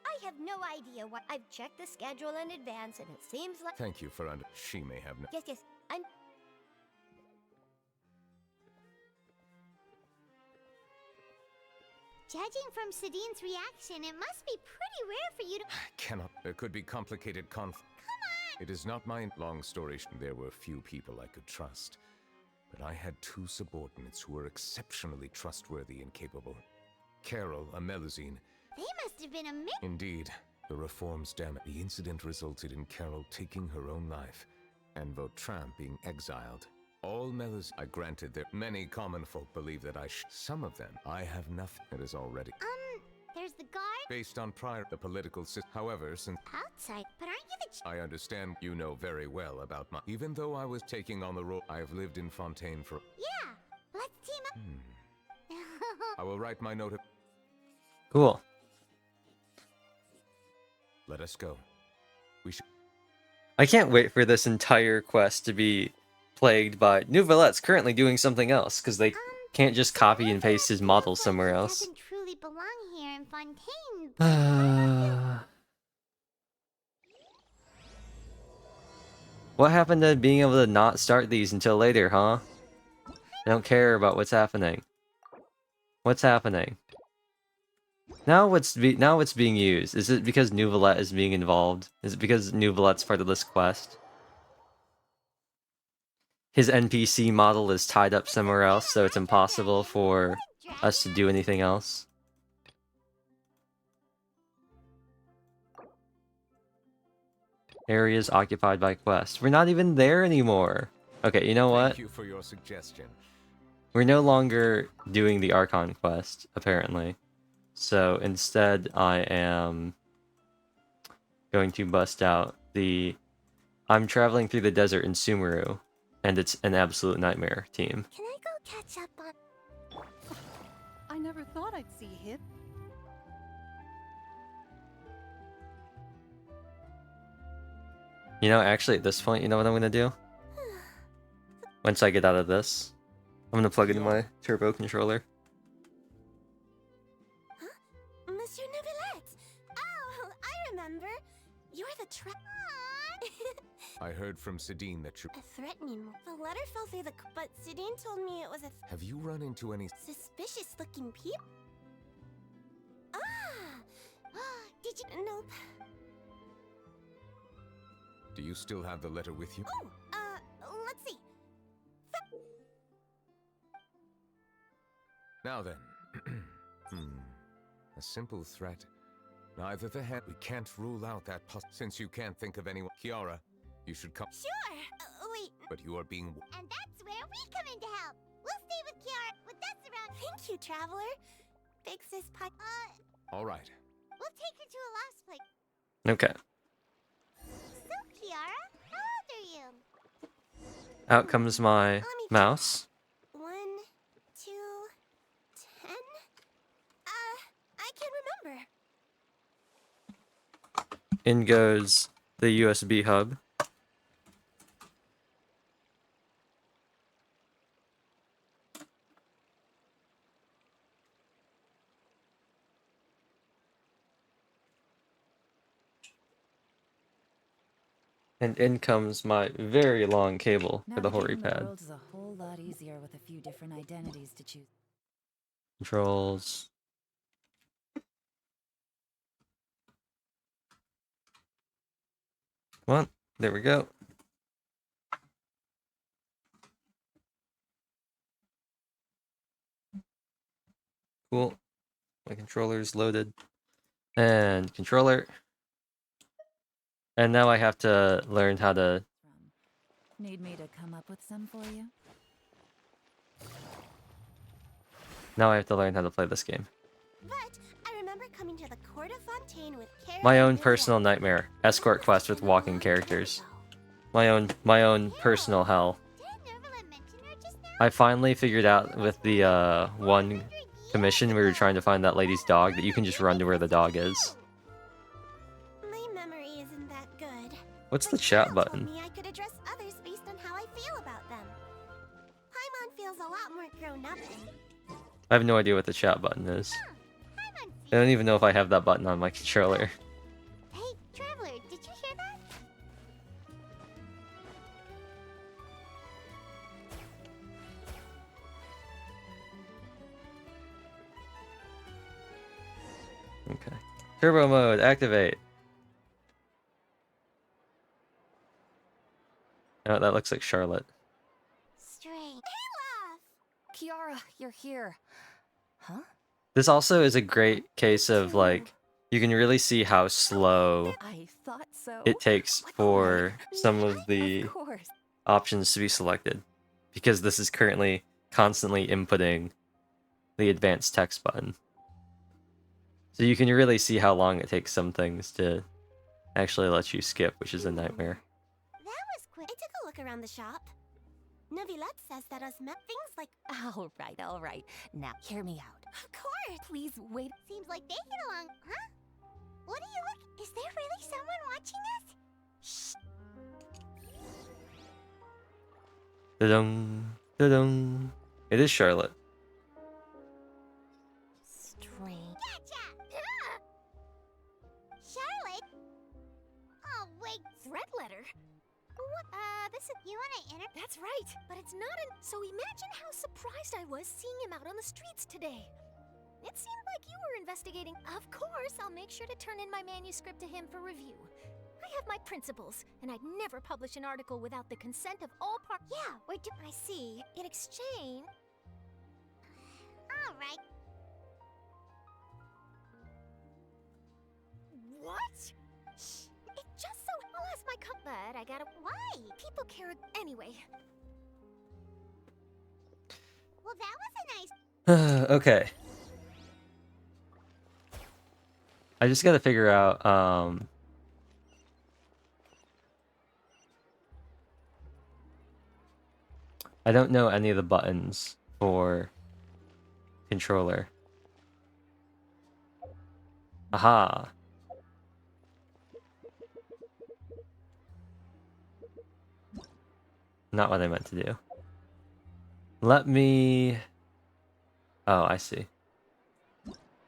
I have no idea what. I've checked the schedule in advance, and it seems like. Thank you for under. She may have no. Yes, I'm. Judging from Sadine's reaction, it must be pretty rare for you to... Cannot. There could be complicated conflict. It is not my long story. There were few people I could trust, but I had 2 subordinates who were exceptionally trustworthy and capable. Carol, a Melusine. They must have been a mix... Indeed, the reforms damaged. The incident resulted in Carol taking her own life, and Vautrin being exiled. All Melus... I granted that many common folk believe that some of them. I have nothing that is already... There's the guard... Based on prior... The political system. However, since... outside, but aren't you the... I understand you know very well about my... Even though I was taking on the role, I have lived in Fontaine for... Yeah, let's team up... I will write my note... Cool. Let us go. We should... I can't wait for this entire quest to be plagued by... Nouvelette's currently doing something else, because they can't just copy and paste his model somewhere else. Doesn't truly belong here in Fontaine. What happened to being able to not start these until later, huh? I don't care about what's happening. What's happening? Now what's being used? Is it because Nouvelette is being involved? Is it because Nouvelette's part of this quest? His NPC model is tied up somewhere else, so it's impossible for us to do anything else. Areas occupied by quest. We're not even there anymore. Okay, you know what? Thank you for your suggestion. We're no longer doing the Archon quest, apparently. So instead, I am going to bust out the... I'm traveling through the desert in Sumeru, and it's an absolute nightmare team. Can I go catch up on... I never thought I'd see him. You know, actually, at this point, you know what I'm gonna do? Once I get out of this, I'm gonna plug in my turbo controller. Monsieur Neuvillette! Oh, I remember. You're the I heard from Sidine that you... A threatening one. The letter fell through the... But Sidine told me it was a Have you run into any... suspicious-looking people. Ah! Did you... Nope. Do you still have the letter with you? Oh, let's see. Now then. A simple threat. Neither the head... We can't rule out that since you can't think of anyone. Kiara, you should come... Sure! Wait. But you are being... And that's where we come in to help. We'll stay with Kiara, with us around... Thank you, Traveler. Fix this pipe. All right. We'll take her to a lost place. Okay. So, Kiara, Out comes my Let me mouse. 1, 2, 10. I can remember. In goes the USB hub. And in comes my very long cable for the Hori Navigating the pad. world is a whole lot easier with a few different identities to choose. Controls. Come on, there we go. Cool. My controller's loaded. And controller. And now I have to learn how to... Need me to come up with some for you? But I remember coming to the Court of Fontaine with Kara My and own Bill personal White. nightmare. Escort That quest must with have been a walking long time characters. ago. My own personal hell. Did Nervala mention her just now? I finally figured out with the one 400 commission we were years trying to ago. find that lady's dog that you can just run to where the dog is. My memory isn't that good. What's But the chat Cheryl button? told me I could address others based on how I feel about them. Paimon feels a lot more grown up than I have no idea what the chat button is. Paimon I don't feels. even know if I have that button on my controller. Hey, Traveler, did you hear that? Okay. Turbo mode, activate. Oh, that looks like Charlotte. Strange. Hey, Kiara, you're here. Huh? This also is a great case of, like, you can really see how slow I thought so. it takes What? for some of the Of course. options to be selected. Because this is currently constantly inputting the advanced text button. So you can really see how long it takes some things to actually let you skip, which is a nightmare. That was quick. I took a look around the shop. Neuvillette says that us met things like. All right. Now, hear me out. Of course. Please wait. Seems like they get along, huh? What do you look? Is there really someone watching us? Shh. Da-dum, da-dum. It is Charlotte. Strange. Gotcha. Charlotte. Oh wait, Threat letter? what? This is you want to enter? That's right. But it's not an. So imagine how surprised I was seeing him out on the streets today. It seemed like you were investigating. Of course, I'll make sure to turn in my manuscript to him for review. I have my principles, and I'd never publish an article without the consent of all parties. Yeah, we're do. I see. In exchange. All right. What? Shh. It just so. I'll ask my but I gotta. Why? People care. Anyway. Well, that was a nice. Okay. I just gotta figure out, I don't know any of the buttons for controller. Aha. Not what I meant to do. Let me... Oh, I see.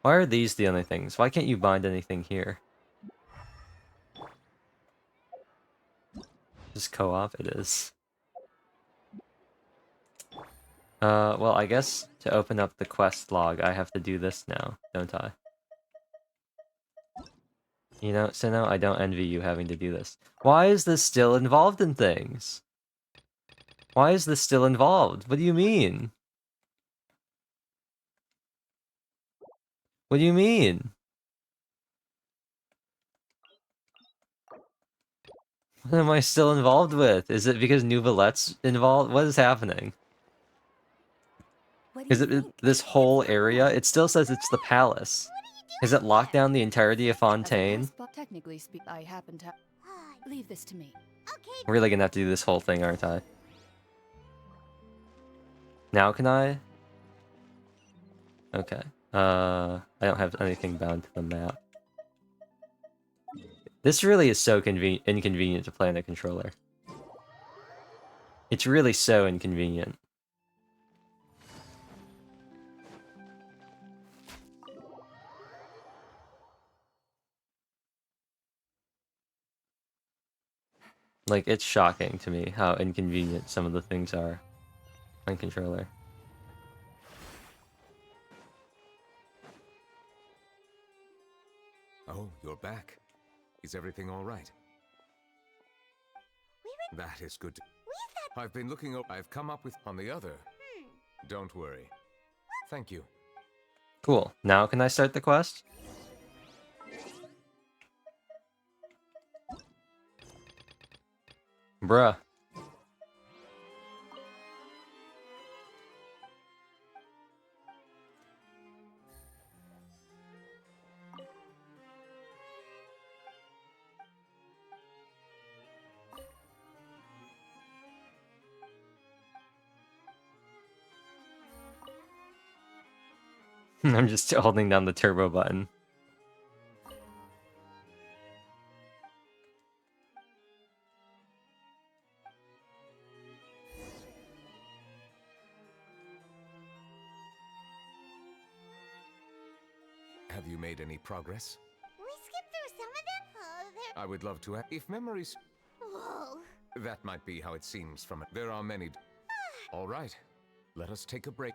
Why are these the only things? Why can't you bind anything here? Just co-op? It is. Well, I guess to open up the quest log, I have to do this now, don't I? You know, so now I don't envy you having to do this. Why is this still involved in things? Why is this still involved? What do you mean? What do you mean? What am I still involved with? Is it because Nouvelette's involved? What is happening? What do Is you it think? this whole area? It still says it's the palace. Is it locked down the entirety of As a Fontaine? house, but technically I happen to leave this to me. Okay. I'm really gonna have to do this whole thing, aren't I? Now can I? Okay. I don't have anything bound to the map. This really is so inconvenient to play on a controller. It's really so inconvenient. Like, it's shocking to me how inconvenient some of the things are on controller. Oh, you're back. Is everything all right? That is good. I've been looking up. I've come up with on the other. Don't worry. Thank you. Cool. Now can I start the quest? Bruh. I'm just holding down the turbo button. Have you made any progress? We skipped through some of them? Oh, I would love to. If memories. Whoa. That might be how it seems from it. There are many. All right. Let us take a break.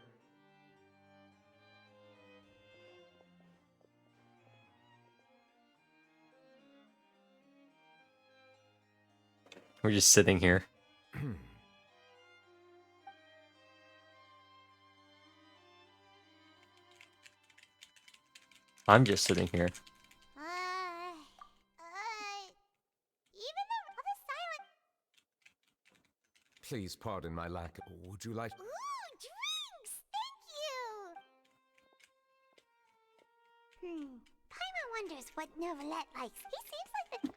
We're just sitting here. I'm just sitting here. Even though all the silent. Please pardon my lack. Would you like? Ooh, drinks! Thank you! Paimon wonders what Novelette likes. He seems like the...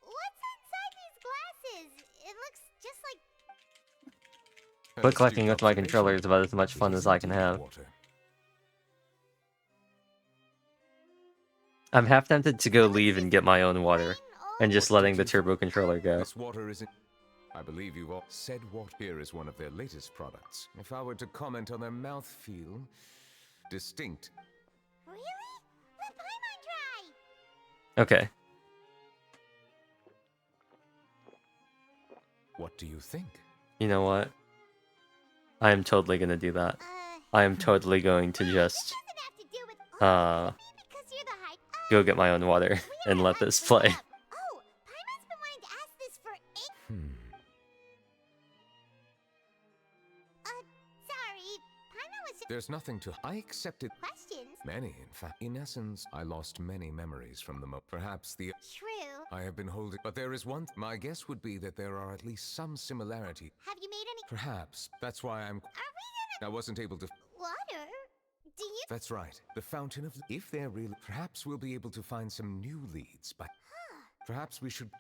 what's inside these glasses? It looks just like... Book collecting with my controller is about as much fun as I can have. I'm half tempted to go leave and get my own water, and just letting the turbo controller go. This water isn't. I believe you've all said water here is one of their latest products. If I were to comment on their mouthfeel, distinct. Really? Let Paimon try! Okay. What do you think? You know what? I am totally gonna do that. I am totally going to just, go get my own water and let this play. Oh, Paimon's been wanting to ask this for sorry. Paimon was just... There's nothing to. I accepted questions. many, in fact. In essence, I lost many memories from the Perhaps the. True. I have been holding. But there is one. My guess would be that there are at least some similarity. Have you made any... Perhaps. That's why I'm. Are we I wasn't able to. water? Do you... That's right. The fountain of. If they're really. Perhaps we'll be able to find some new leads, but. Perhaps we should.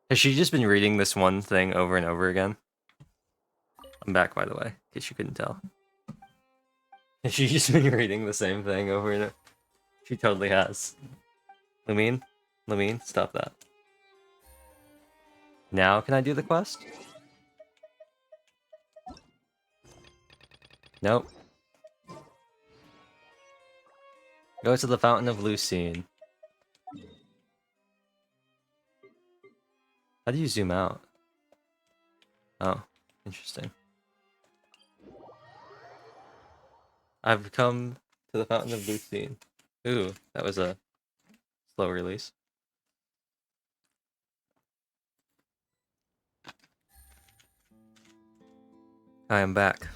Has she just been reading this one thing over and over again? I'm back, by the way, in case you couldn't tell. Has she just been reading the same thing over and over? She totally has. Lumine? Lumine, stop that. Now can I do the quest? Nope. Go to the Fountain of Lucine. How do you zoom out? Oh, interesting. I've come to the Fountain of Lucine. Ooh, that was a slow release. I am back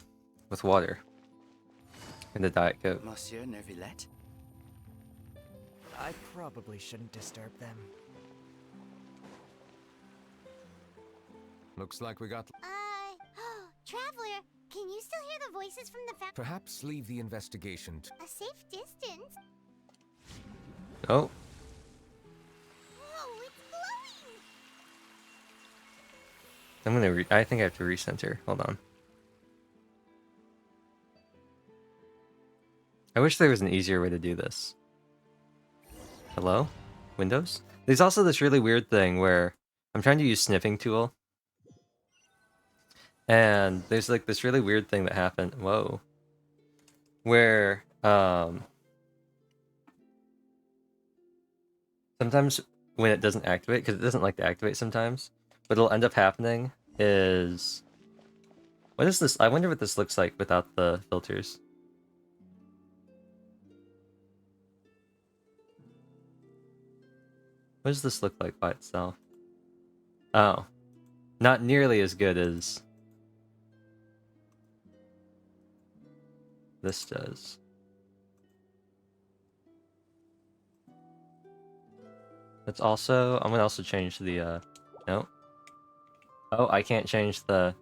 with water and a Diet Coke. Monsieur Neuvillette? I probably shouldn't disturb them. Looks like we got... Traveler, can you still hear the voices from the fountain? Perhaps leave the investigation A safe distance? Oh, Oh, it's glowing! I'm gonna. I think I have to recenter. Hold on. I wish there was an easier way to do this. Hello? Windows? There's also this really weird thing where I'm trying to use sniffing tool. And there's like this really weird thing that happened. Whoa. Where, sometimes when it doesn't activate, because it doesn't like to activate sometimes, what will end up happening is... What is this? I wonder what this looks like without the filters. What does this look like by itself? Oh. Not nearly as good as this does. It's also... I'm gonna also change the, no. Oh, I can't change the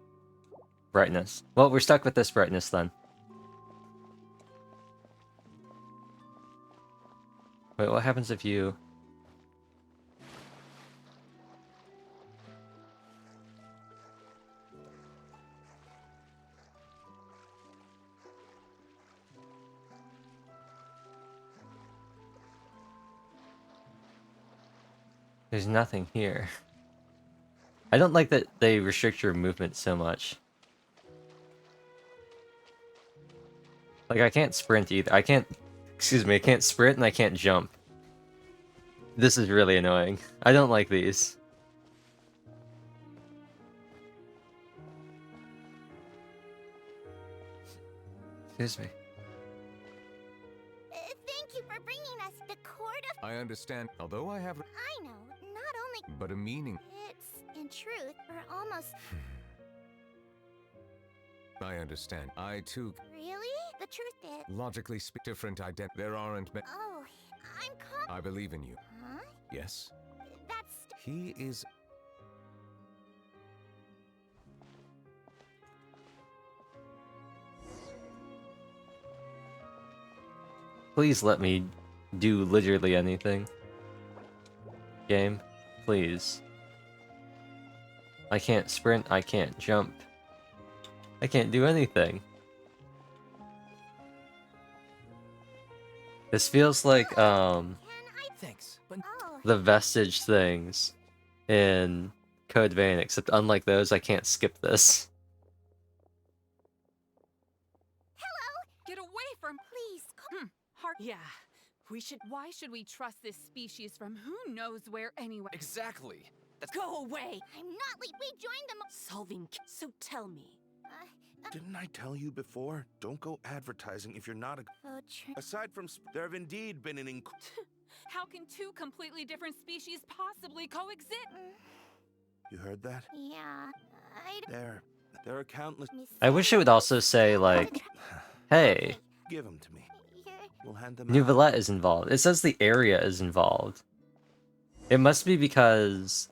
brightness. Well, we're stuck with this brightness then. Wait, what happens if you... There's nothing here. I don't like that they restrict your movement so much. Like, I can't sprint either. I can't... Excuse me, I can't sprint and I can't jump. This is really annoying. I don't like these. Excuse me. Thank you for bringing us the court of... I understand, although I have... I know, not only... But a meaning. It's, in truth, we're almost... I understand. I too... Really? The truth is... Logically speak different ident... There aren't... Oh, I'm I believe in you. Huh? Yes? That's... He is... Please let me do literally anything. Game, please. I can't sprint, I can't jump. I can't do anything. This feels like, Thanks, but Oh, the vestige things in Code Vein, except unlike those, I can't skip this. Get away from... please, Yeah. Why should we trust this species from who knows where anyway? Exactly. Go away! I'm not late. We joined them... Solving... So tell me. Didn't I tell you before? Don't go advertising if you're not a... Aside from... there have indeed been an How can two completely different species possibly coexist? You heard that? Yeah, There are countless... I wish it would also say, like, hey, Give them to me. We'll hand them New out. Villette is involved. It says the area is involved. It must be because,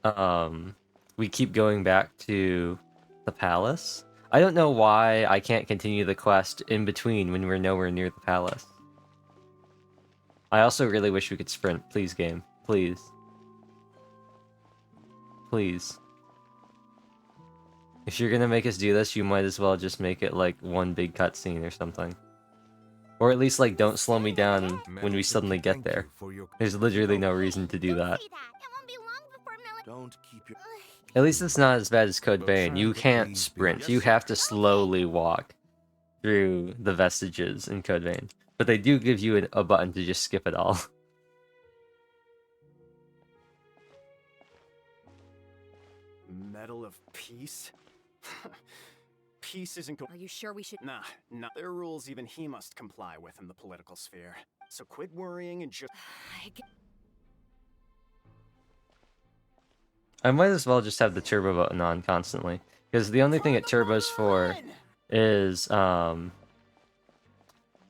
we keep going back to the palace. I don't know why I can't continue the quest in between when we're nowhere near the palace. I also really wish we could sprint. Please, game. Please. Please. If you're gonna make us do this, you might as well just make it like one big cutscene or something. Or at least like don't slow me down when we suddenly get there. There's literally no reason to do that. Don't keep your. At least it's not as bad as Code Vein. You can't sprint. You have to slowly walk through the vestiges in Code Vein. But they do give you a button to just skip it all. Medal of Peace? Peace isn't Are you sure we should? Nah, there are rules even he must comply with in the political sphere. So quit worrying and just... I might as well just have the turbo button on constantly. Because the only thing it turbos for is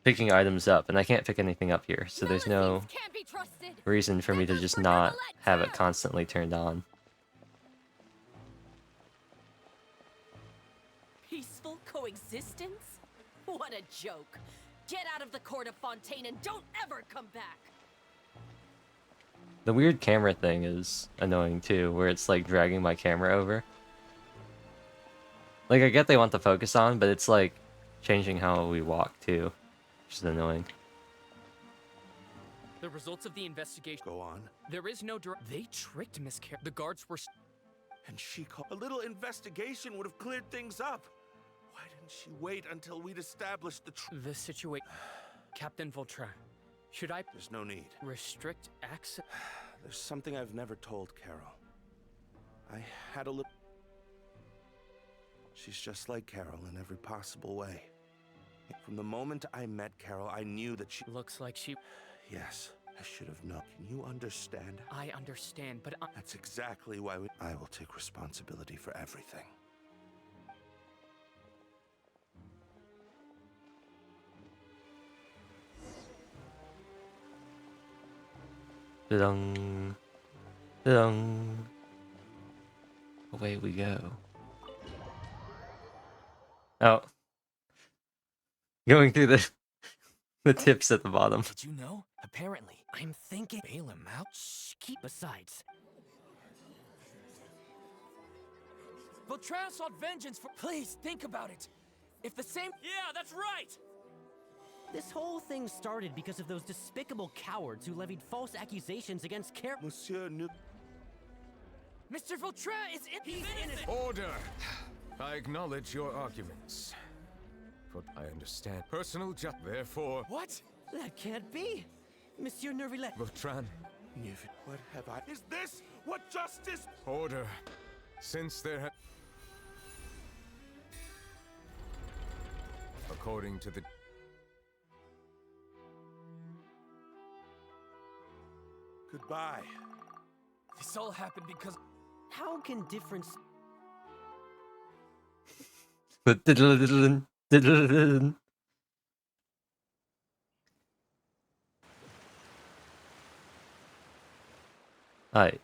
picking items up. And I can't pick anything up here. So there's no reason for me to just not have it constantly turned on. Peaceful coexistence? What a joke. Get out of the court of Fontaine and don't ever come back. The weird camera thing is annoying too, where it's like dragging my camera over. Like, I get they want the focus on, but it's like changing how we walk too, which is annoying. The results of the investigation. Go on. There is no They tricked Miss Car. The guards were. And she called. A little investigation would have cleared things up. Why didn't she wait until we'd established the situation? Captain Vautrin. Should I? There's no need. Restrict access? There's something I've never told Carol. I had a little... She's just like Carol in every possible way. From the moment I met Carol, I knew that she... Looks like she... Yes, I should have known. Can you understand? I understand, but That's exactly why I will take responsibility for everything. Da-dum. Da-dum. Away we go. Oh. Going through the tips at the bottom. Did you know? Apparently, I'm thinking... Bail him out? Shh, keep... Besides... Vautrin sought vengeance for... Please, think about it. If the same... Yeah, that's right! This whole thing started because of those despicable cowards who levied false accusations against Monsieur Mr. Vautrin is innocent! Order! I acknowledge your arguments. But I understand. Personal therefore... What? That can't be! Monsieur Nervillet. Vautrin. What have I... Is this what justice... Order. Since there have... According to the... Goodbye. This all happened because... How can difference... Hi. Hey,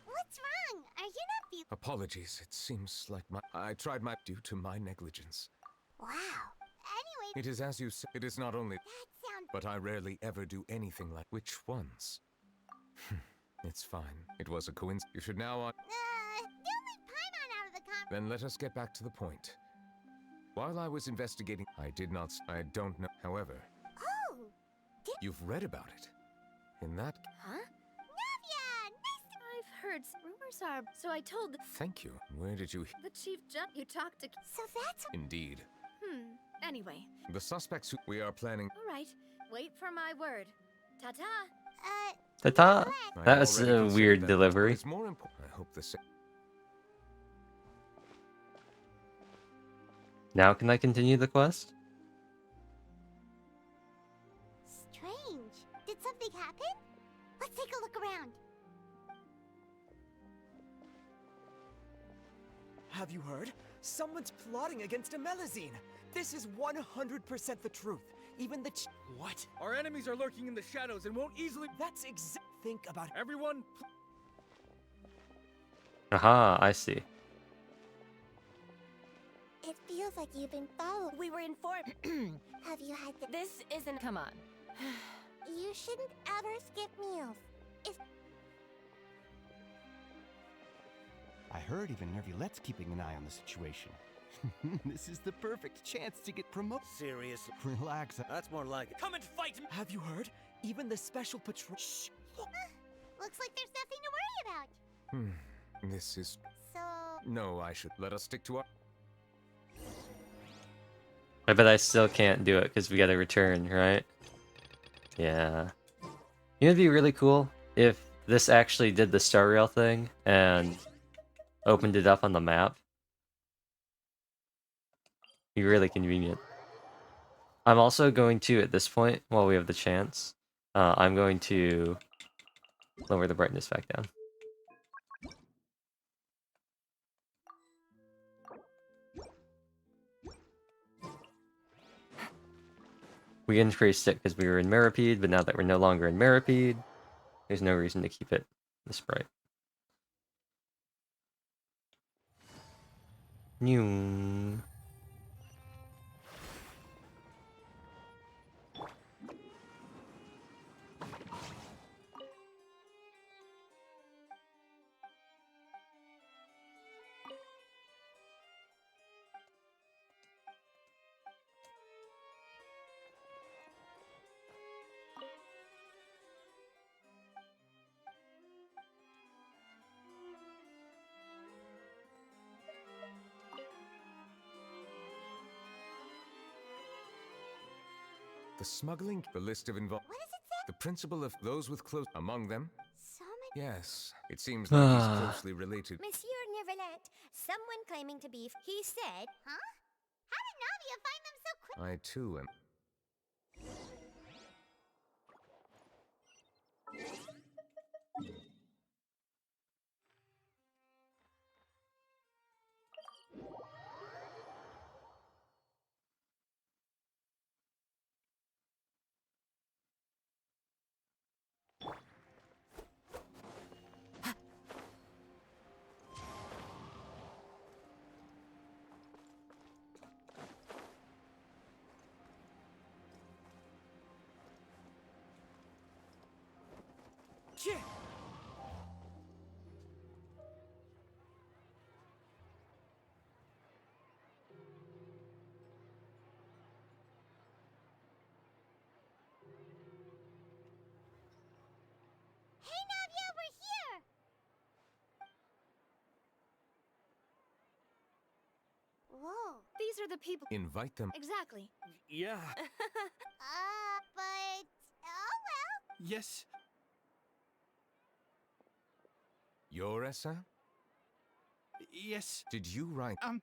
what's wrong? Are you not feeling... Apologies, it seems like I tried my... due to my negligence. Wow. Anyway... It is as you say, it is not only... That sounds... But I rarely ever do anything like... Which ones? It's fine. It was a coincidence. You should now on... don't leave Paimon out of the conversation. Then let us get back to the point. While I was investigating, I don't know. However... Oh! You've read about it. In that... Huh? Navia! Nice to... I've heard rumors are... So I told Thank you. Where did you... the Chief Judge you talked to... So that's... Indeed. Anyway. The suspects who we are planning... All right. Wait for my word. Ta-ta. Ta-ta! I That was already a considered weird that, delivery. but it's more important. I hope the same... Now can I continue the quest? Strange. Did something happen? Let's take a look around. Have you heard? Someone's plotting against Amelazine. This is 100% the truth. Even the What? Our enemies are lurking in the shadows and won't easily... That's Think about it. Everyone... Aha, I see. It feels like you've been followed. We were informed. Have you had the... This isn't... Come on. You shouldn't ever skip meals. If... I heard even Nervulette's keeping an eye on the situation. This is the perfect chance to get promoted. Seriously? Relax. That's more like it. Come and fight me! Have you heard? Even the special patrol. Looks like there's nothing to worry about. This is... So, No, I should... Let us stick to our... I bet I still can't do it because we gotta return, right? Yeah. You know, it'd be really cool if this actually did the Star Rail thing and opened it up on the map. Be really convenient. I'm also going to, at this point, while we have the chance, I'm going to lower the brightness back down. We increased it because we were in Meripede, but now that we're no longer in Meripede, there's no reason to keep it this bright. New. The smuggling... The list of involved... what does it say? The principle of those with close... Among them? So many. Yes. It seems like he's closely related. Monsieur Nervalette, someone claiming to be. He said, huh? How did Navia find them so quick? I too am... Yeah. Hey Navia, we're here! Whoa. These are the people. Invite them. Exactly. Yeah. But. Oh well. Yes. Your Essa? Yes. Did you write I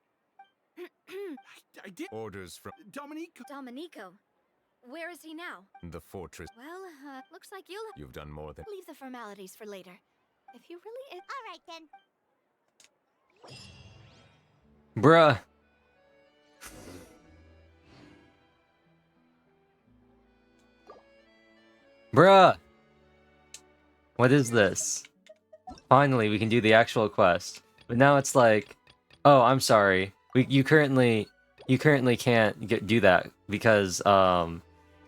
did. orders from Domenico. Where is he now? the fortress? Well, looks like you'll You've done more than... leave the formalities for later. If you really... Alright then. Bruh. Bruh. What is this? Finally, we can do the actual quest. But now it's like, oh, I'm sorry. You currently can't do that because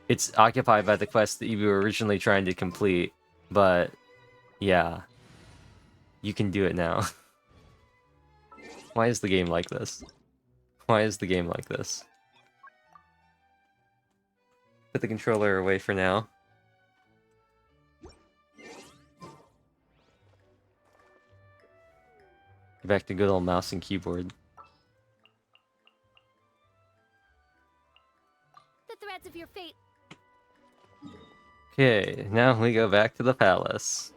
it's occupied by the quest that you were originally trying to complete. But yeah, you can do it now. Why is the game like this? Why is the game like this? Put the controller away for now. Back to good old mouse and keyboard. The threads of your fate. Okay, now we go back to the palace.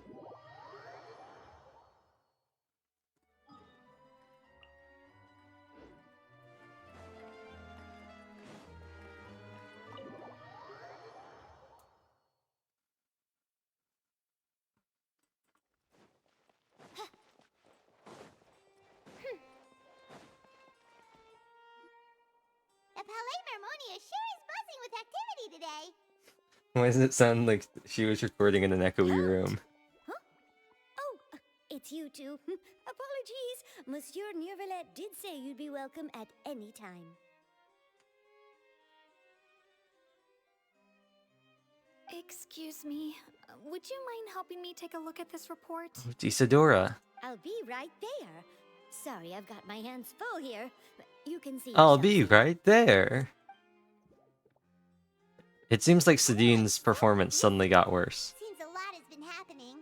The Palais Mermonia sure is buzzing with activity today. Why does it sound like she was recording in an echoey room? Oh, it's you two. Apologies. Monsieur Nervalette did say you'd be welcome at any time. Excuse me. Would you mind helping me take a look at this report? It's Isadora. I'll be right there. Sorry, I've got my hands full here. But you can see. I'll yourself. be right there. It seems like Sadine's performance suddenly got worse. Seems a lot has been happening.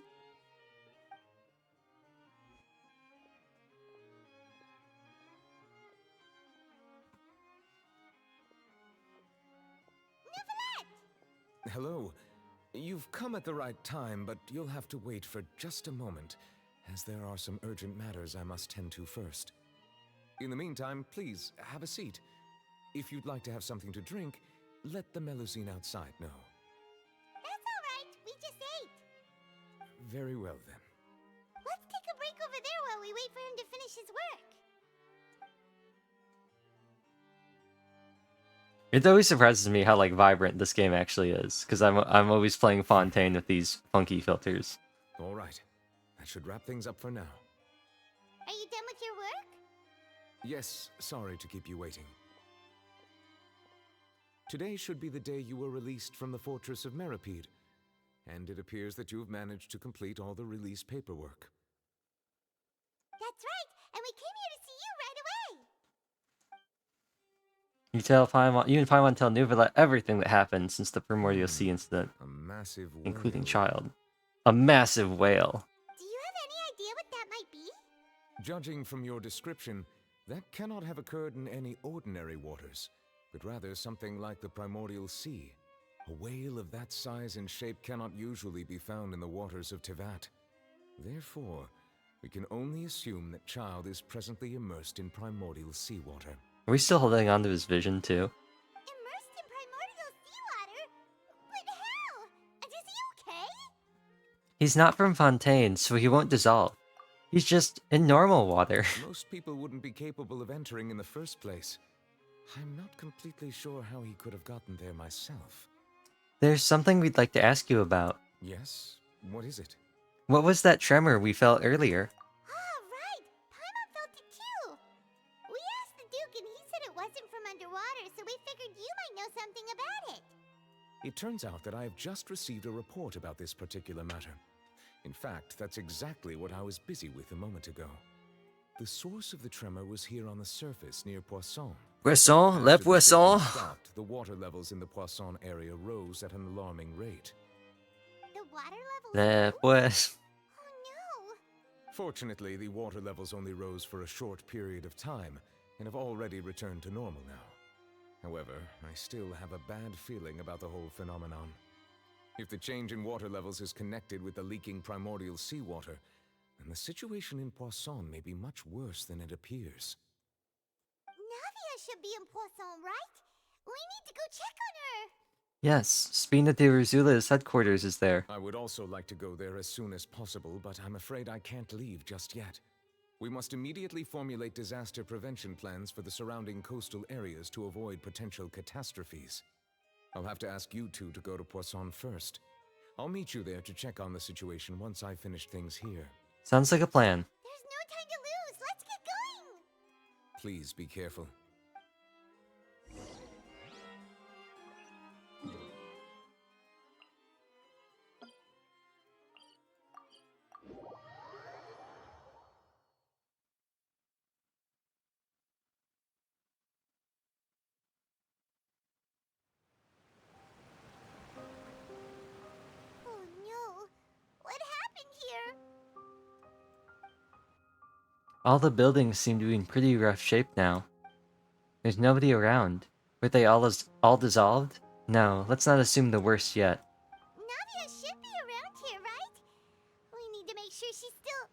Hello. You've come at the right time, but you'll have to wait for just a moment, as there are some urgent matters I must tend to first. In the meantime, please, have a seat. If you'd like to have something to drink, let the Melusine outside know. That's all right. We just ate. Very well, then. Let's take a break over there while we wait for him to finish his work. It always surprises me how like vibrant this game actually is, because I'm always playing Fontaine with these funky filters. All right. That should wrap things up for now. Are you done with your work? Yes, sorry to keep you waiting. Today should be the day you were released from the Fortress of Meripede, and it appears that you've managed to complete all the release paperwork. That's right, and we came here to see you right away. You and Paimon tell Neuvillette everything that happened since the Primordial Sea incident, A massive including whale. Child. A massive whale. Do you have any idea what that might be? Judging from your description, that cannot have occurred in any ordinary waters, but rather something like the Primordial Sea. A whale of that size and shape cannot usually be found in the waters of Tevat. Therefore, we can only assume that Child is presently immersed in primordial seawater. Are we still holding on to his vision too? Immersed in primordial seawater? But how? And is he okay? He's not from Fontaine, so he won't dissolve. He's just in normal water. Most people wouldn't be capable of entering in the first place. I'm not completely sure how he could have gotten there myself. There's something we'd like to ask you about. Yes? What is it? What was that tremor we felt earlier? Ah, right. Paimon felt it too. We asked the Duke and he said it wasn't from underwater, so we figured you might know something about it. It turns out that I have just received a report about this particular matter. In fact, that's exactly what I was busy with a moment ago. The source of the tremor was here on the surface near Poisson. Poisson? Le After the Poisson? shaking stopped, the water levels in the Poisson area rose at an alarming rate. The water level? Le Poisson. Oh no. Fortunately, the water levels only rose for a short period of time and have already returned to normal now. However, I still have a bad feeling about the whole phenomenon. If the change in water levels is connected with the leaking primordial seawater, then the situation in Poisson may be much worse than it appears. Navia should be in Poisson, right? We need to go check on her. Yes, Spina de Ursula's headquarters is there. I would also like to go there as soon as possible, but I'm afraid I can't leave just yet. We must immediately formulate disaster prevention plans for the surrounding coastal areas to avoid potential catastrophes. I'll have to ask you two to go to Poisson first. I'll meet you there to check on the situation once I've finished things here. Sounds like a plan. There's no time to lose. Let's get going. Please be careful. Oh no. What happened here? All the buildings seem to be in pretty rough shape now. There's nobody around. Were they all dissolved? No, let's not assume the worst yet. Navia should be around here, right? We need to make sure she's still...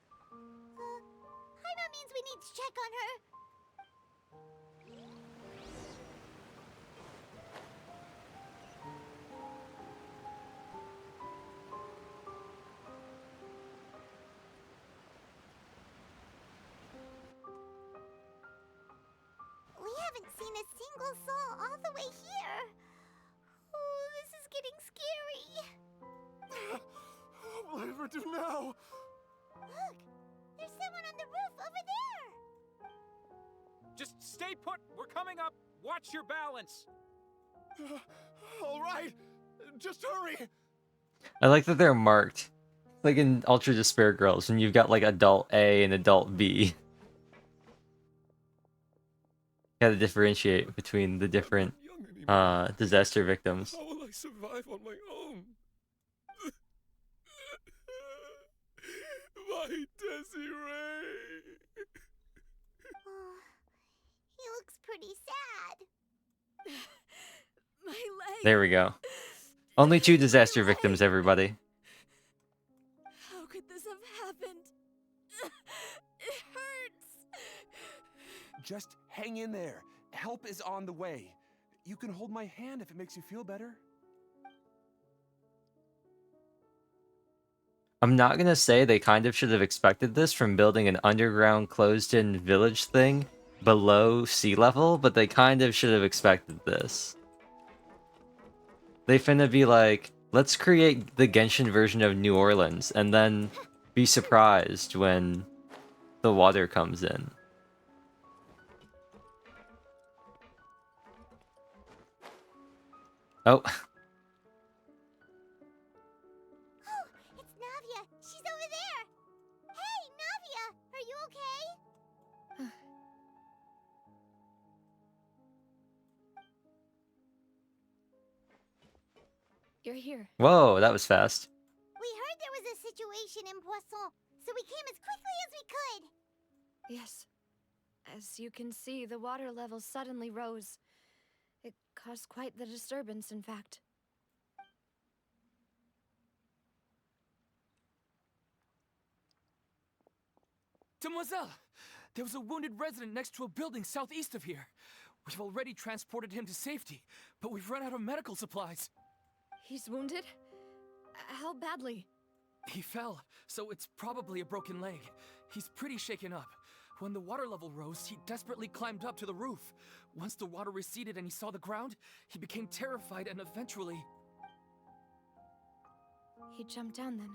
Paimon means we need to check on her. We haven't seen a single soul all the way here. Oh, this is getting scary. What will I ever do now? Look, there's someone on the roof over there. Just stay put. We're coming up. Watch your balance. All right, just hurry. I like that they're marked. Like in Ultra Despair Girls, when you've got like adult A and adult B. Gotta differentiate between the different disaster victims. How will I survive on my own? My Desiree! He looks pretty sad. My leg. There we go. Only 2 disaster victims, everybody. How could this have happened? It hurts. Just hang in there. Help is on the way. You can hold my hand if it makes you feel better. I'm not gonna say they kind of should have expected this from building an underground closed-in village thing below sea level, but they kind of should have expected this. They finna be like, let's create the Genshin version of New Orleans, and then be surprised when the water comes in. Oh. Oh, it's Navia. She's over there. Hey, Navia, are you okay? You're here. Whoa, that was fast. We heard there was a situation in Poisson, so we came as quickly as we could. Yes. As you can see, the water level suddenly rose. It caused quite the disturbance, in fact. Demoiselle! There was a wounded resident next to a building southeast of here. We've already transported him to safety, but we've run out of medical supplies. He's wounded? How badly? He fell, so it's probably a broken leg. He's pretty shaken up. When the water level rose, he desperately climbed up to the roof. Once the water receded and he saw the ground, he became terrified and eventually... He jumped down then.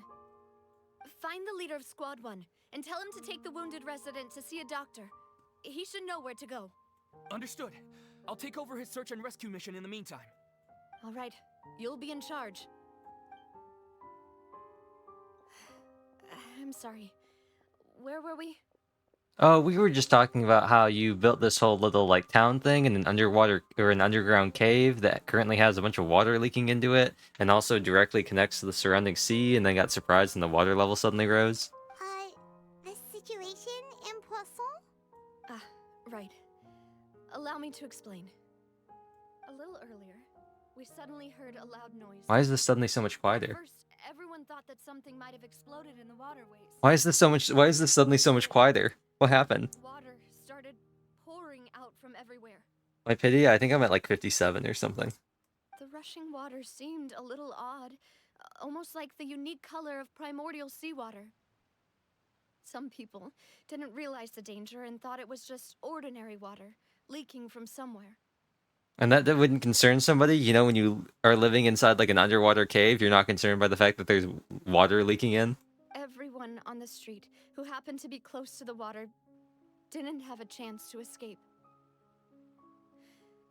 Find the leader of Squad 1 and tell him to take the wounded resident to see a doctor. He should know where to go. Understood. I'll take over his search and rescue mission in the meantime. All right. You'll be in charge. I'm sorry. Where were we? Oh, we were just talking about how you built this whole little like town thing in an underwater or an underground cave that currently has a bunch of water leaking into it and also directly connects to the surrounding sea, and then got surprised and the water level suddenly rose. The situation in Poisson? Ah, right. Allow me to explain. A little earlier, we suddenly heard a loud noise. Why is this suddenly so much quieter? At first, everyone thought that something might have exploded in the waterways. Why is this suddenly so much quieter? What happened? Water started pouring out from everywhere. My pity? I think I'm at like 57 or something. The rushing water seemed a little odd, almost like the unique color of primordial seawater. Some people didn't realize the danger and thought it was just ordinary water, leaking from somewhere. And that wouldn't concern somebody? You know, when you are living inside like an underwater cave, you're not concerned by the fact that there's water leaking in? Everyone on the street who happened to be close to the water didn't have a chance to escape.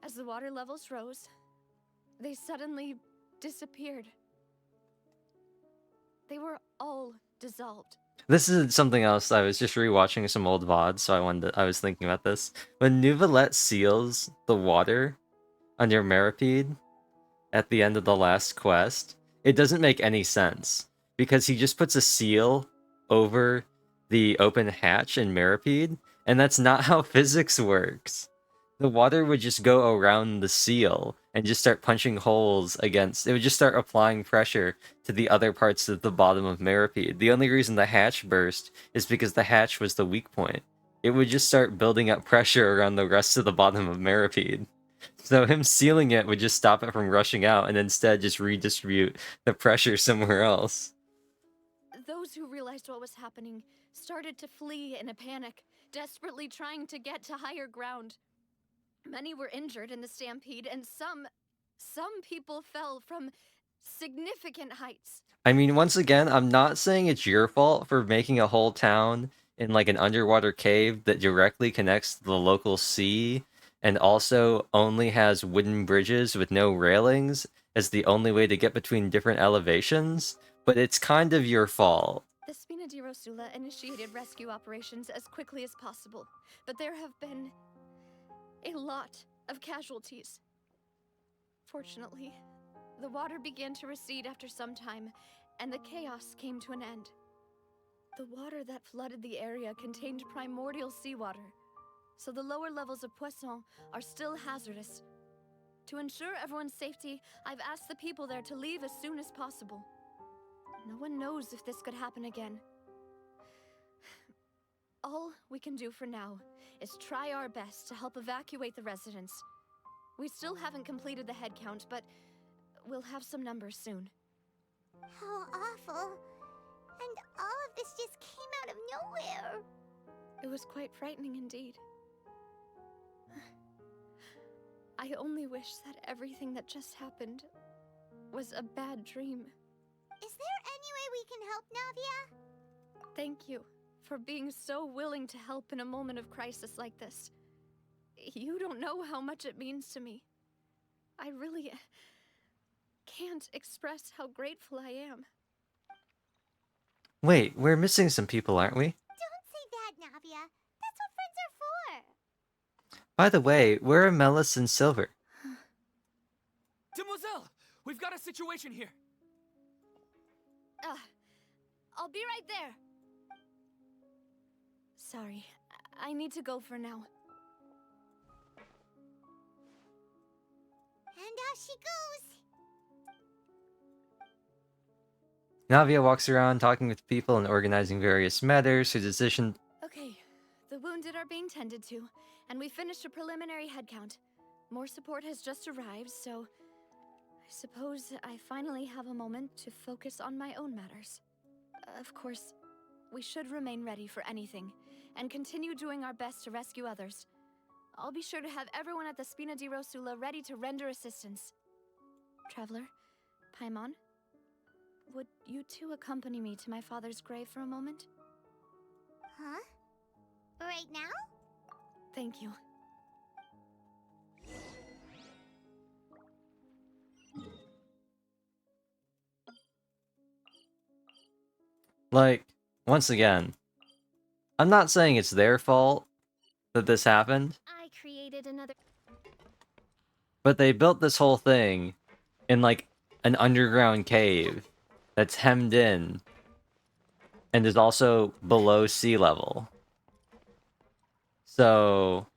As the water levels rose, they suddenly disappeared. They were all dissolved. This is something else. I was just rewatching some old VODs, so I was thinking about this. When Neuvillette seals the water under Meripede at the end of the last quest, it doesn't make any sense. Because he just puts a seal over the open hatch in Meripede, and that's not how physics works. The water would just go around the seal and just start punching holes against... It would just start applying pressure to the other parts of the bottom of Meripede. The only reason the hatch burst is because the hatch was the weak point. It would just start building up pressure around the rest of the bottom of Meripede. So him sealing it would just stop it from rushing out and instead just redistribute the pressure somewhere else. Those who realized what was happening started to flee in a panic, desperately trying to get to higher ground. Many were injured in the stampede, and some people fell from significant heights. I mean, once again, I'm not saying it's your fault for making a whole town in like an underwater cave that directly connects to the local sea and also only has wooden bridges with no railings as the only way to get between different elevations, but it's kind of your fault. The Spina di Rosula initiated rescue operations as quickly as possible, but there have been a lot of casualties. Fortunately, the water began to recede after some time, and the chaos came to an end. The water that flooded the area contained primordial seawater, so the lower levels of Poisson are still hazardous. To ensure everyone's safety, I've asked the people there to leave as soon as possible. No one knows if this could happen again. All we can do for now is try our best to help evacuate the residents. We still haven't completed the head count, but we'll have some numbers soon. How awful. And all of this just came out of nowhere. It was quite frightening indeed. I only wish that everything that just happened was a bad dream. Is there any way we can help, Navia? Thank you for being so willing to help in a moment of crisis like this. You don't know how much it means to me. I really can't express how grateful I am. Wait, we're missing some people, aren't we? Don't say that, Navia. That's what friends are for. By the way, where are Melis and Silver? Demoiselle! We've got a situation here! I'll be right there. Sorry, I need to go for now. And off she goes. Navia walks around talking with people and organizing various matters. Her decision... Okay, the wounded are being tended to, and we finished a preliminary head count. More support has just arrived, so I suppose I finally have a moment to focus on my own matters. Of course, we should remain ready for anything, and continue doing our best to rescue others. I'll be sure to have everyone at the Spina di Rosula ready to render assistance. Traveler, Paimon, would you two accompany me to my father's grave for a moment? Huh? Right now? Thank you. Like, once again, I'm not saying it's their fault that this happened, I created another... but they built this whole thing in, like, an underground cave that's hemmed in and is also below sea level. So...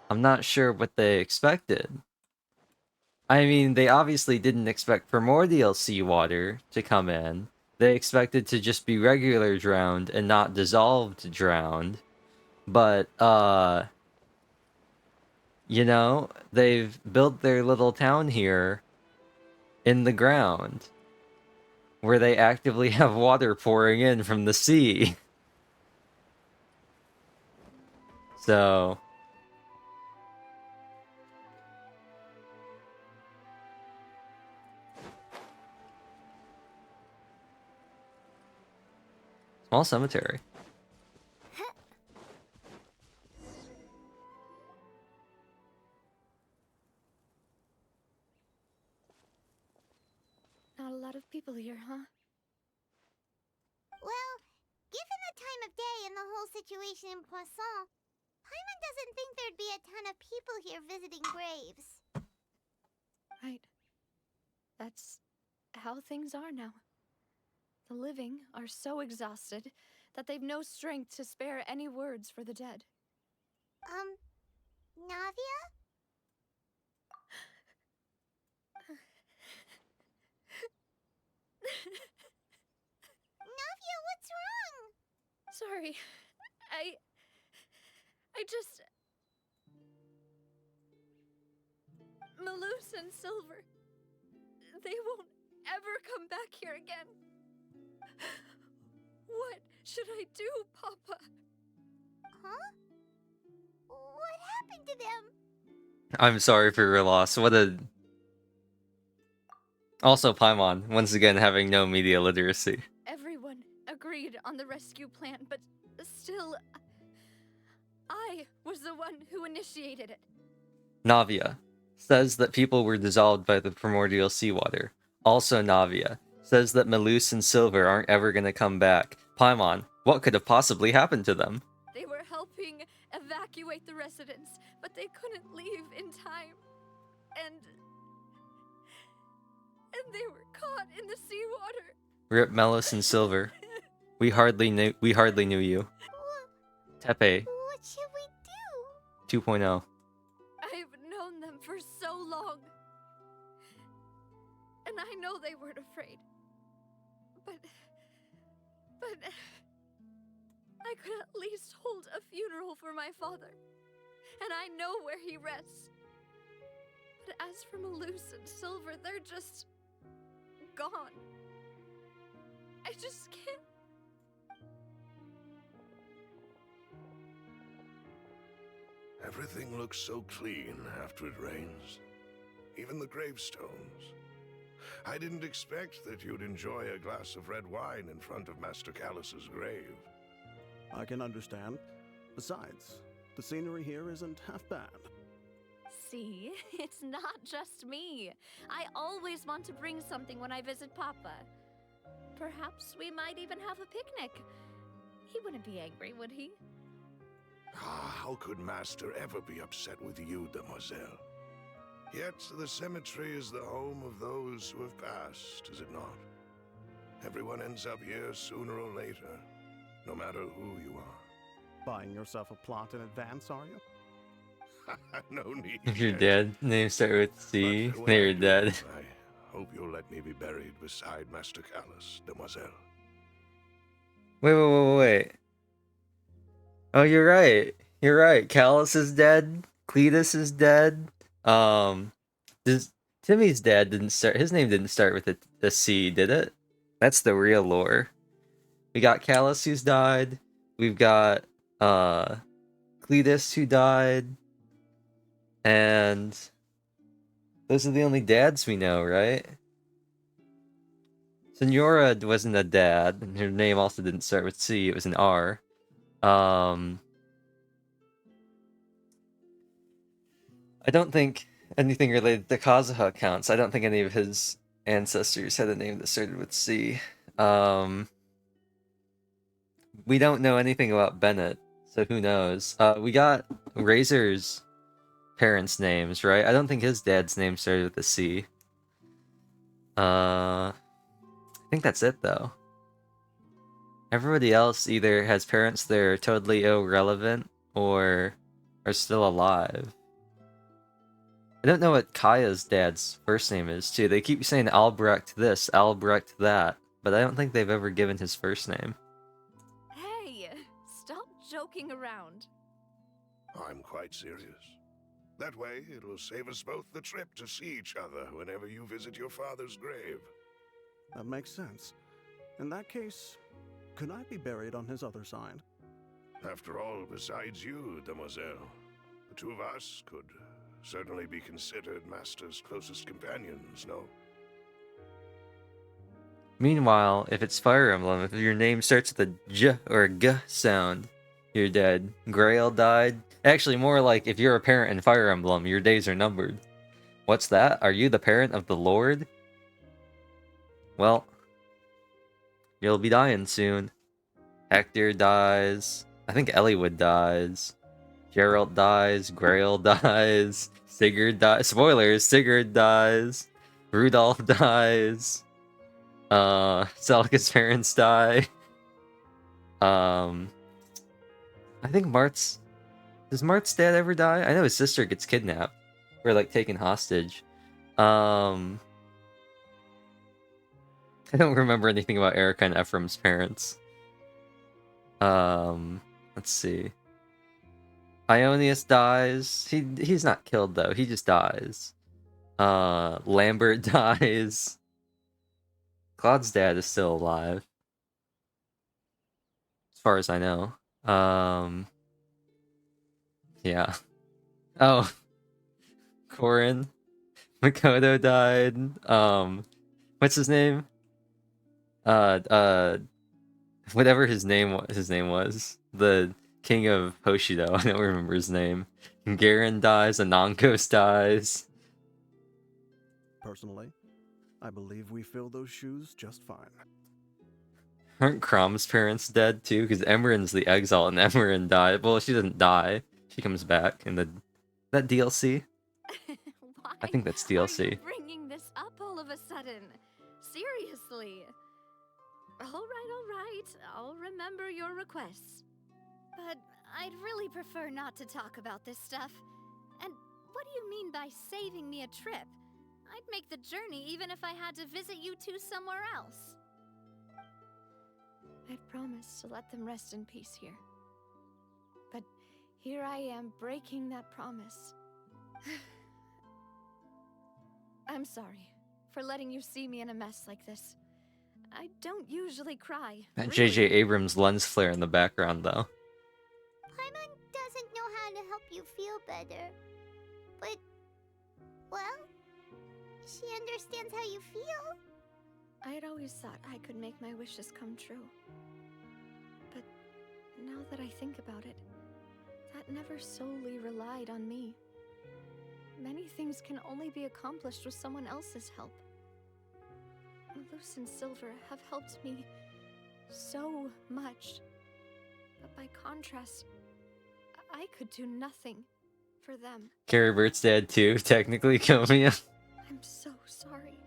I'm not sure what they expected. I mean, they obviously didn't expect primordial seawater to come in. They expected to just be regular drowned and not dissolved drowned. But, you know, they've built their little town here in the ground, where they actively have water pouring in from the sea. So... small cemetery. Not a lot of people here, huh? Well, given the time of day and the whole situation in Poisson, Paimon doesn't think there'd be a ton of people here visiting graves. Right. That's how things are now. The living are so exhausted that they've no strength to spare any words for the dead. Navia? Navia, what's wrong? Sorry. I just... Malus and Silver. They won't ever come back here again. What should I do, Papa? Huh? What happened to them? I'm sorry for your loss. What a... Also, Paimon, once again having no media literacy. Everyone agreed on the rescue plan, but still... I was the one who initiated it. Navia says that people were dissolved by the primordial seawater. Also, Navia says that Malus and Silver aren't ever gonna come back. Paimon, what could have possibly happened to them? They were helping evacuate the residents, but they couldn't leave in time. And they were caught in the seawater. Rip Melis and Silver. We hardly knew you. Tepe What should we do? 2.0. I've known them for so long. And I know they weren't afraid. But I could at least hold a funeral for my father. And I know where he rests. But as for Malus and Silver, they're just gone. I just can't. Everything looks so clean after it rains. Even the gravestones. I didn't expect that you'd enjoy a glass of red wine in front of Master Callus's grave. I can understand. Besides, the scenery here isn't half bad. See, it's not just me. I always want to bring something when I visit Papa. Perhaps we might even have a picnic. He wouldn't be angry, would he? How could Master ever be upset with you, Demoiselle? Yet the cemetery is the home of those who have passed, is it not? Everyone ends up here sooner or later, no matter who you are. Buying yourself a plot in advance, are you? No need. If you're dead, name start with C. But when Then I you're do, dead. I hope you'll let me be buried beside Master Callus, Demoiselle. Wait. Oh, you're right. You're right. Callus is dead. Cletus is dead. Timmy's dad didn't start. His name didn't start with a C, did it? That's the real lore. We got Callus who's died. We've got Cletus who died. And those are the only dads we know, right? Senora wasn't a dad, and her name also didn't start with C, it was an R. I don't think anything related to Kazuha counts. I don't think any of his ancestors had a name that started with C. We don't know anything about Bennett, so who knows? We got Razor's parents' names, right? I don't think his dad's name started with a C. I think that's it, though. Everybody else either has parents that are totally irrelevant or are still alive. I don't know what Kaya's dad's first name is, too. They keep saying Albrecht this, Albrecht that, but I don't think they've ever given his first name. Hey, stop joking around. I'm quite serious. That way, it'll save us both the trip to see each other whenever you visit your father's grave. That makes sense. In that case, could I be buried on his other side? After all, besides you, Demoiselle, the two of us could certainly be considered Master's closest companions, no? Meanwhile, if it's Fire Emblem, if your name starts with a J or a G sound, you're dead. Grail died. Actually, more like if you're a parent in Fire Emblem, your days are numbered. What's that? Are you the parent of the Lord? Well, you'll be dying soon. Hector dies. I think Eliwood dies. Geralt dies. Grail dies. Sigurd dies. Spoilers, Sigurd dies. Rudolph dies. Celica's parents die. I think Mart's... Does Mart's dad ever die? I know his sister gets kidnapped. Or, like, taken hostage. I don't remember anything about Erica and Ephraim's parents. Let's see. Ionius dies. He's not killed, though. He just dies. Lambert dies. Claude's dad is still alive. As far as I know. Yeah. Oh. Corin. Makoto died. What's his name? Whatever his name was. The king of Hoshido. I don't remember his name. Garen dies. Anankos dies. Personally, I believe we fill those shoes just fine. Aren't Crom's parents dead too? Because Emeren's the exile and Emeren died. Well, she doesn't die. She comes back in that DLC. I think that's Are you DLC. bringing this up all of a sudden? Seriously? All right. I'll remember your requests. But I'd really prefer not to talk about this stuff. And what do you mean by saving me a trip? I'd make the journey even if I had to visit you two somewhere else. I'd promised to let them rest in peace here. But here I am breaking that promise. I'm sorry for letting you see me in a mess like this. I don't usually cry. That really. J.J. Abrams lens flare in the background, though. Paimon doesn't know how to help you feel better. But, well, she understands how you feel. I'd always thought I could make my wishes come true. But now that I think about it, that never solely relied on me. Many things can only be accomplished with someone else's help. Malus and Silver have helped me so much. But by contrast, I could do nothing for them. Carrie Bert's dead too, technically, Comia. I'm so sorry.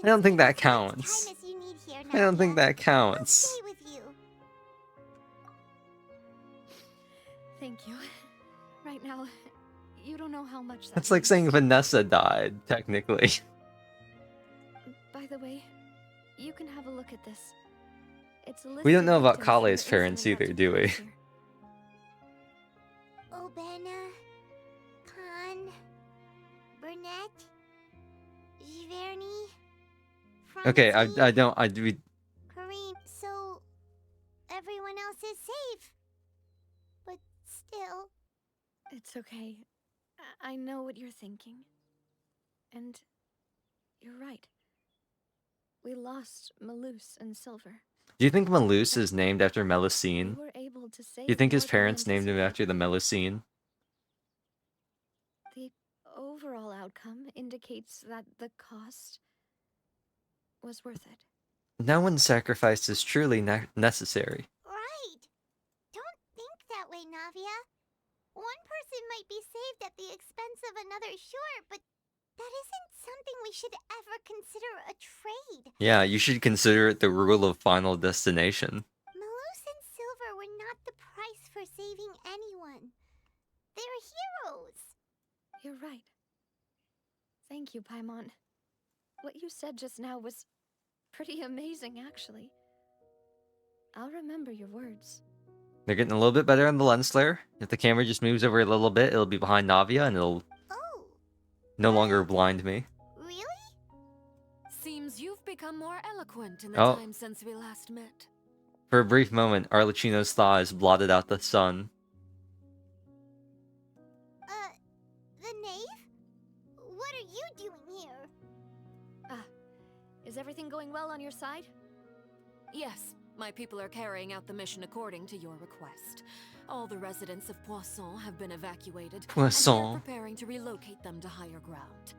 I don't think that counts. I don't think that counts. Stay with you. Thank you. Right now, you don't know how much That's like saying Vanessa died, technically. By the way, you can have a look at this. It's a list We don't of know about victims from Kale's the parents incident either, that do took we? place here. Obena, Khan, Burnett, Giverny, Okay, I don't, we, Kareem, so everyone else is safe. But still, It's okay. I know what you're thinking. And you're right. We lost Malus and Silver. do you think Malus is named after Melusine? We were able to Do you save think his more than we parents named him anticipated. after the Melusine? The overall outcome indicates that the cost was worth it. No one's sacrifice is truly necessary. right. Don't think that way, Navia. One person might be saved at the expense of another, sure, but that isn't something we should ever consider a trade. Yeah, you should consider it the rule of final destination. Malus and Silver were not the price for saving anyone. They're heroes. You're right. Thank you, Paimon. What you said just now was pretty amazing, actually. I'll remember your words. They're getting a little bit better on the lens flare. If the camera just moves over a little bit, it'll be behind Navia and it'll no longer blind me. Seems you've become more eloquent in the Oh. time since we last met. For a brief moment, Arlecchino's thighs blotted out the sun. The knave? What are you doing here? Is everything going well on your side? Yes, my people are carrying out the mission according to your request. All the residents of Poisson have been evacuated, and Poisson. we are preparing to relocate them to higher ground.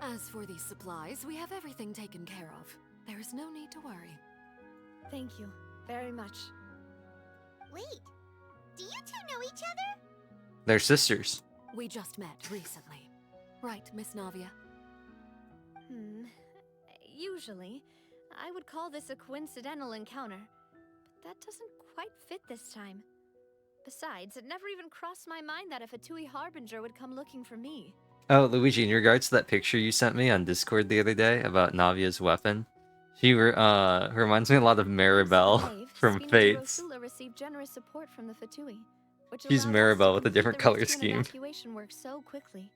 As for these supplies, we have everything taken care of. There is no need to worry. Thank you very much. Wait, do you two know each other? They're sisters. We just met recently. Right, Miss Navia? Usually, I would call this a coincidental encounter, but that doesn't quite fit this time. Besides, it never even crossed my mind that a Fatui Harbinger would come looking for me. Oh, Luigi, in regards to that picture you sent me on Discord the other day about Navia's weapon, she reminds me a lot of Maribel from Fates. Rosula received generous support from the Fatui, which She's allowed us Maribel to with a complete different the color rescue and scheme. evacuation work so quickly.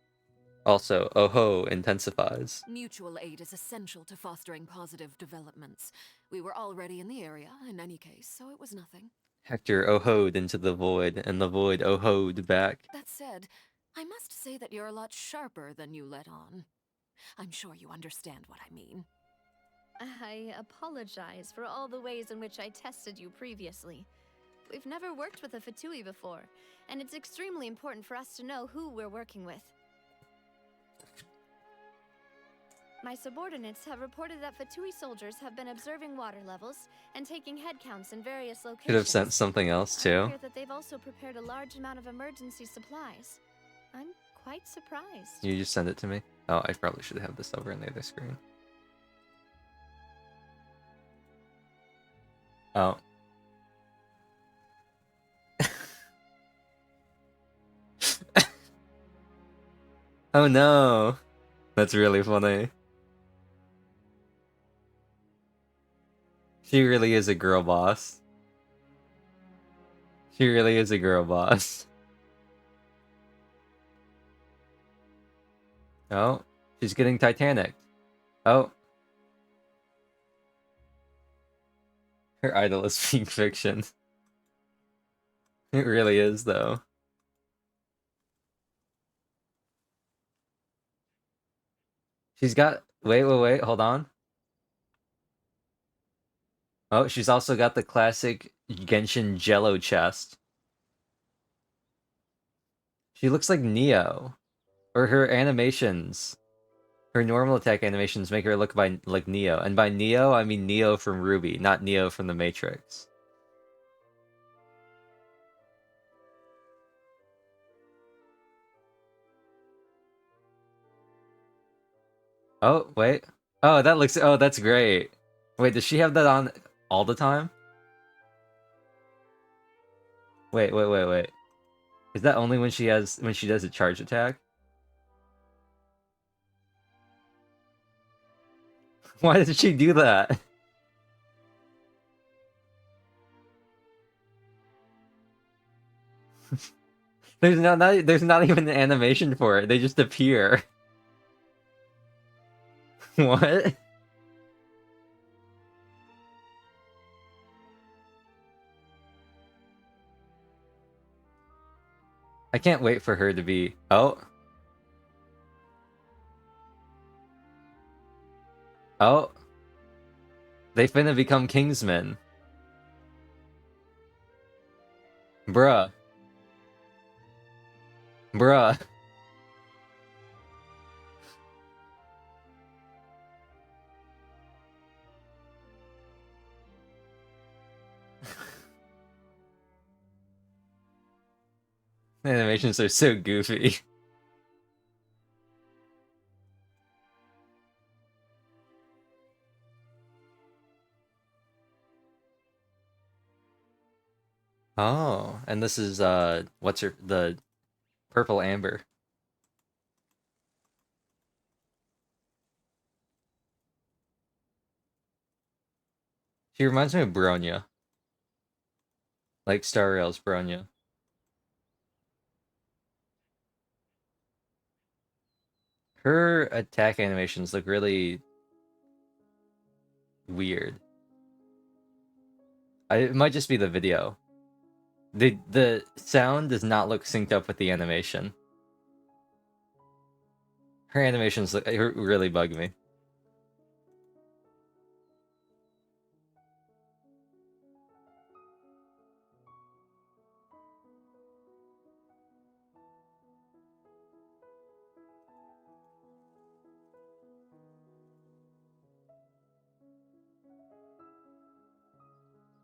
Also, Oho intensifies. Mutual aid is essential to fostering positive developments. We were already in the area, in any case, so it was nothing. Hector Oho'd into the void, and the void Oho'd back. That said, I must say that you're a lot sharper than you let on. I'm sure you understand what I mean. I apologize for all the ways in which I tested you previously. We've never worked with a Fatui before, and it's extremely important for us to know who we're working with. My subordinates have reported that Fatui soldiers have been observing water levels and taking head counts in various locations. Could have sent something else I too. hear that they've also prepared a large amount of emergency supplies. I'm quite surprised. You just send it to me? Oh, I probably should have this over on the other screen. Oh. Oh no! That's really funny. She really is a girl boss. She really is a girl boss. Oh, she's getting Titanic. Oh. Her idol is being fiction. It really is, though. She's got... Wait, hold on. Oh, she's also got the classic Genshin Jello chest. She looks like Neo. Or her animations. Her normal attack animations make her look like Neo. And by Neo, I mean Neo from Ruby, not Neo from the Matrix. Oh, wait. Oh, that looks... Oh, that's great. Wait, does she have that on all the time? Wait. Is that only when she does a charge attack? Why did she do that? There's not even an animation for it. They just appear. What? I can't wait for her to be... Oh. Oh. They finna become Kingsmen. Bruh. Bruh. The animations are so goofy. Oh, and this is what's the purple amber. She reminds me of Bronya. Like Star Rail's Bronya. Her attack animations look really weird. It might just be the video. The sound does not look synced up with the animation. Her animations really bug me.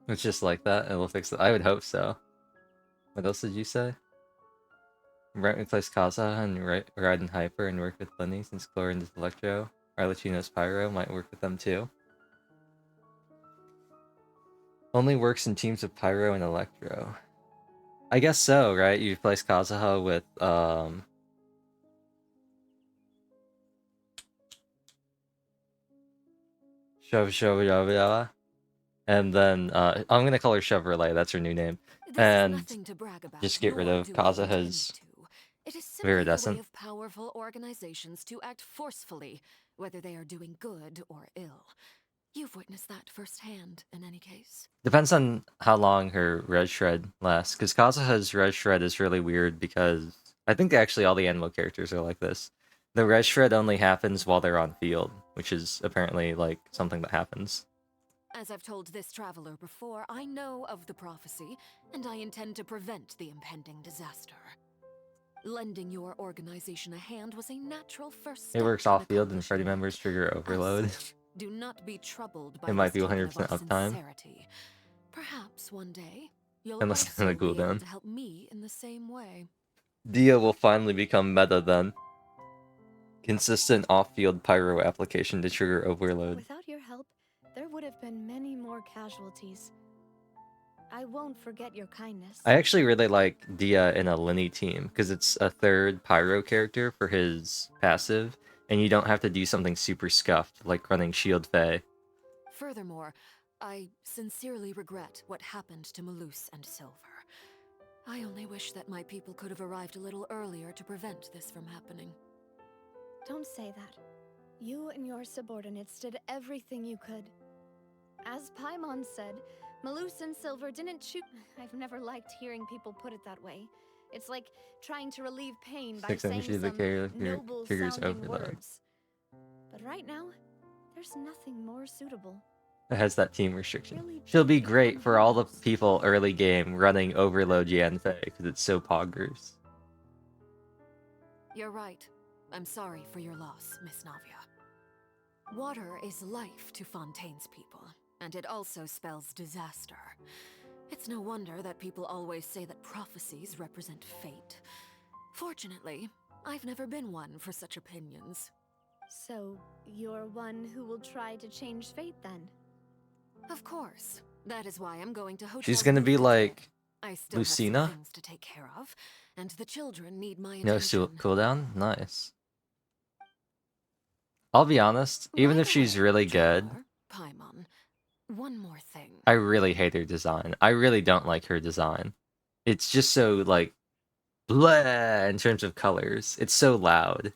It's just like that. It'll fix it. I would hope so. What else did you say? Replace Kaza and ride in Hyper and work with Lenny since Chlorine is Electro. Arlecchino's Pyro might work with them too. Only works in teams of Pyro and Electro. I guess so, right? You replace Kazuha with Shove, and then I'm gonna call her Chevrolet, that's her new name. And just get rid of Kazuha's It is simply the way Viridescent. of powerful organizations to act forcefully, whether they are doing good or ill. You've witnessed that firsthand, in any case. Depends on how long her red shred lasts, because Kazuha's red shred is really weird because I think actually all the Anemo characters are like this. The red shred only happens while they're on field, which is apparently like something that happens. As I've told this traveler before, I know of the prophecy, and I intend to prevent the impending disaster. Lending your organization a hand was a natural first It step. works in off field and accomplishing Freddy members trigger overload. Do not be troubled by It might this be token 100% of our uptime. sincerity. Perhaps one day you'll Unless it's on also the be able cooldown. to help me in the same way. Dia will finally become meta then. Consistent off-field pyro application to trigger overload. Without your help, there would have been many more casualties. I won't forget your kindness. I actually really like Dia in a Lenny team because it's a third pyro character for his passive, and you don't have to do something super scuffed like running Shield Fae. Furthermore, I sincerely regret what happened to Malus and Silver. I only wish that my people could have arrived a little earlier to prevent this from happening. Don't say that. You and your subordinates did everything you could. As Paimon said, Malus and Silver didn't choose. I've never liked hearing people put it that way. It's like trying to relieve pain by 6 saying energy the some character noble triggers sounding overload. words. But right now, there's nothing more suitable. It has that team restriction. She'll be great for all the people early game running overload Yanfei because it's so poggers. You're right. I'm sorry for your loss, Miss Navia. Water is life to Fontaine's people, and it also spells disaster. It's no wonder that people always say that prophecies represent fate. Fortunately, I've never been one for such opinions. So, you're one who will try to change fate then? Of course. That is why I'm going to Hotel She's gonna be like I still Lucina? have some things to take care of, and the children need my No attention. cooldown? Nice. I'll be honest, even if she's really good, Paimon, one more thing. I really hate her design. I really don't like her design. It's just so, like, bleh in terms of colors. It's so loud.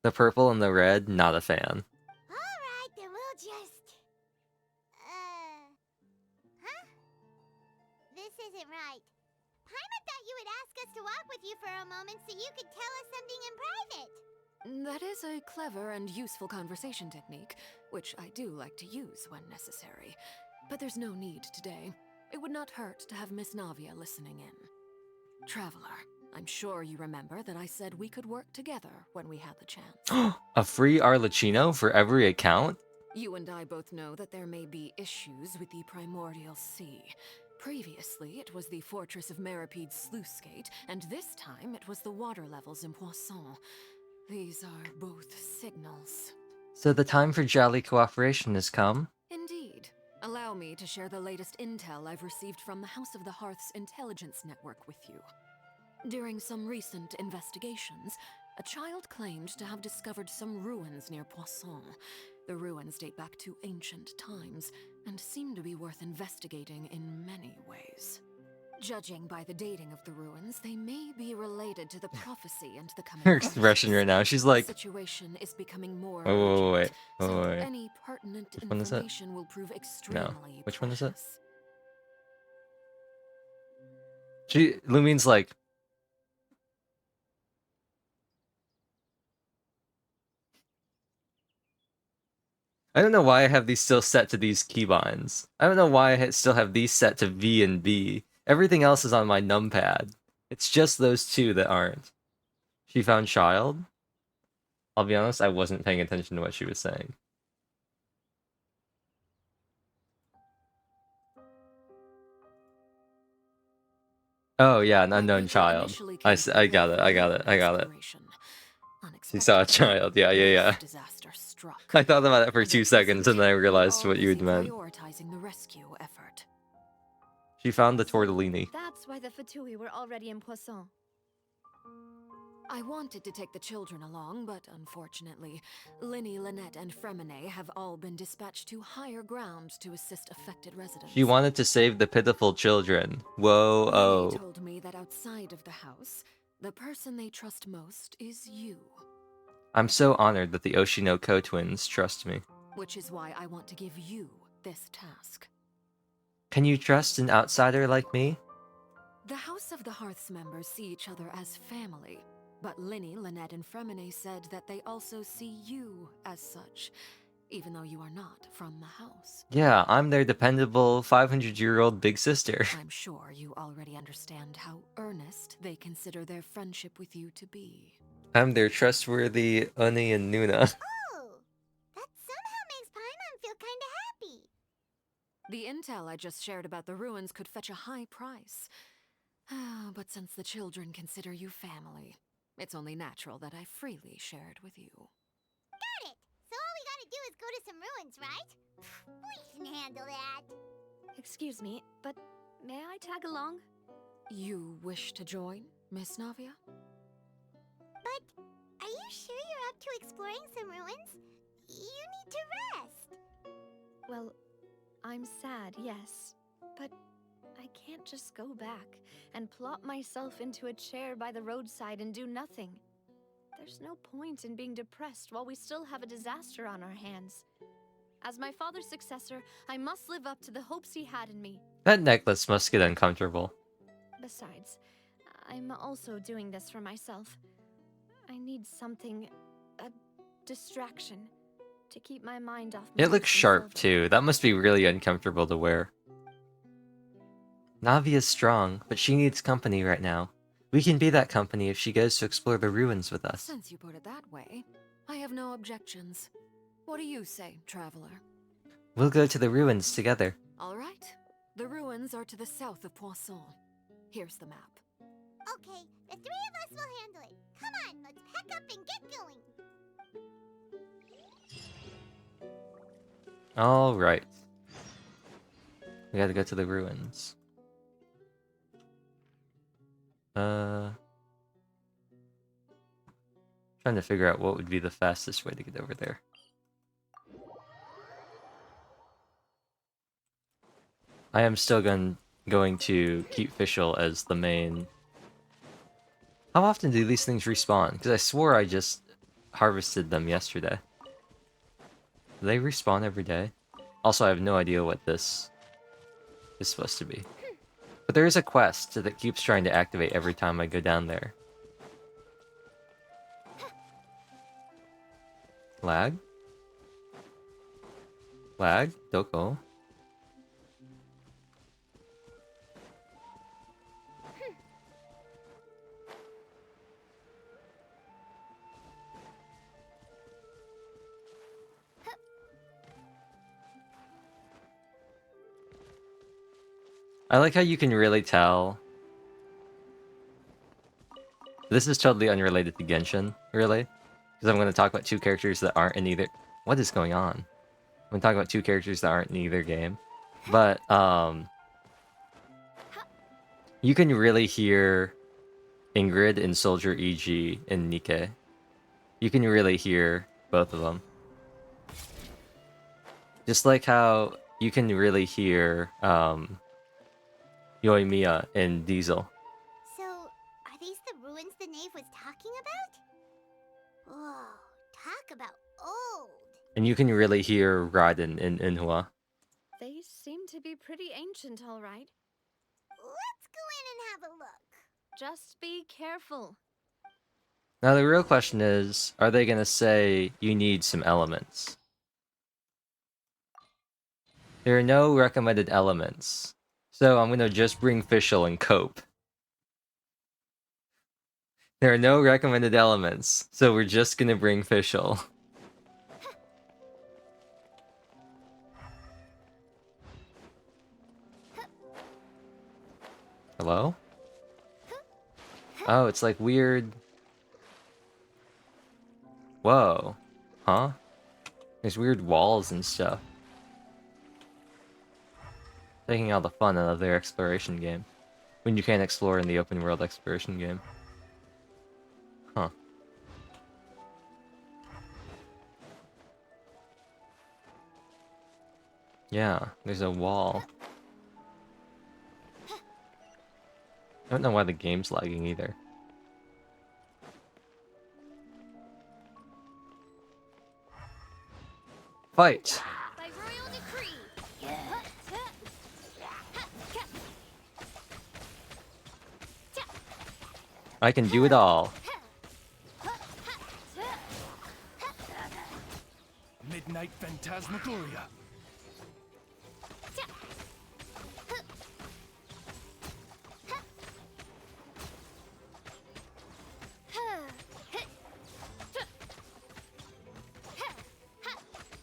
The purple and the red, not a fan. Alright, then we'll just... Huh? This isn't right. Paimon thought you would ask us to walk with you for a moment so you could tell us something in private. That is a clever and useful conversation technique, which I do like to use when necessary. But there's no need today. It would not hurt to have Miss Navia listening in. Traveler, I'm sure you remember that I said we could work together when we had the chance. A free Arlecchino for every account? You and I both know that there may be issues with the Primordial Sea. Previously, it was the Fortress of Maripede's sluice gate, and this time it was the water levels in Poisson. These are both signals. So the time for jolly cooperation has come? Indeed. Allow me to share the latest intel I've received from the House of the Hearth's intelligence network with you. During some recent investigations, a child claimed to have discovered some ruins near Poisson. The ruins date back to ancient times, and seem to be worth investigating in many ways. Judging by the dating of the ruins, they may be related to the prophecy and the coming Her expression right now, she's like... The situation is becoming more Oh, wait, so wait. any pertinent Which one is it? information will prove extremely No. Which one is it? Lumine's like... I don't know why I have these still set to these keybinds. I don't know why I still have these set to V and B. Everything else is on my numpad. It's just those two that aren't. She found child? I'll be honest, I wasn't paying attention to what she was saying. Oh yeah, an unknown child. I got it. She saw a child, yeah. I thought about it for 2 seconds and then I realized what you had meant. Prioritizing the rescue effort. She found the tortellini. That's why the Fatui were already in Poisson. I wanted to take the children along, but unfortunately, Linny, Lynette, and Fremine have all been dispatched to higher ground to assist affected residents. She wanted to save the pitiful children. Whoa, oh. They told me that outside of the house, the person they trust most is you. I'm so honored that the Oshinoko twins trust me. Which is why I want to give you this task. Can you trust an outsider like me? The House of the Hearth's members see each other as family, but Linny, Lynette, and Fremine said that they also see you as such. even though you are not from the house. Yeah, I'm their dependable 500-year-old big sister. I'm sure you already understand how earnest they consider their friendship with you to be. I'm their trustworthy Oni and Nuna. Oh, that somehow makes Paimon feel kinda happy. The intel I just shared about the ruins could fetch a high price. But since the children consider you family, it's only natural that I freely share it with you. Got it! So all we gotta do is go to some ruins, right? We can handle that. Excuse me, but may I tag along? You wish to join, Miss Navia? But are you sure you're up to exploring some ruins? You need to rest. Well, I'm sad, yes, but I can't just go back and plop myself into a chair by the roadside and do nothing. There's no point in being depressed while we still have a disaster on our hands. As my father's successor, I must live up to the hopes he had in me. That necklace must get uncomfortable. Besides, I'm also doing this for myself. I need something, a distraction, to keep my mind off It looks Melis and sharp Silver. too. That must be really uncomfortable to wear. Navi is strong, but she needs company right now. We can be that company if she goes to explore the ruins with us. Since you put it that way, I have no objections. What do you say, traveler? We'll go to the ruins together. All right. The ruins are to the south of Poisson. Here's the map. Okay, the three of us will handle it. Come on, let's pack up and get going. Alright. We gotta go to the ruins. Trying to figure out what would be the fastest way to get over there. I am still going to keep Fischl as the main. How often do these things respawn? Because I swore I just harvested them yesterday. Do they respawn every day? Also, I have no idea what this is supposed to be. But there is a quest that keeps trying to activate every time I go down there. Lag? Lag? Doko? I like how you can really tell. This is totally unrelated to Genshin, really. Because I'm going to talk about two characters that aren't in either... What is going on? I'm going to talk about two characters that aren't in either game. But, you can really hear Ingrid in Soldier EG and Nikke. You can really hear both of them. Just like how you can really hear, Yoimiya and Diesel. So, are these the ruins the knave was talking about? Whoa, talk about old. And you can really hear Raiden and Inhua. They seem to be pretty ancient, all right. Let's go in and have a look. Just be careful. Now the real question is, are they gonna say you need some elements? There are no recommended elements. So I'm gonna just bring Fischl and cope. There are no recommended elements, so we're just gonna bring Fischl. Hello? Oh, it's like weird... Whoa. Huh? There's weird walls and stuff. Taking all the fun out of their exploration game. When you can't explore in the open world exploration game. Huh. Yeah, there's a wall. I don't know why the game's lagging either. Fight! By royal decree. I can do it all. Mid Ignite Phantasmagoria.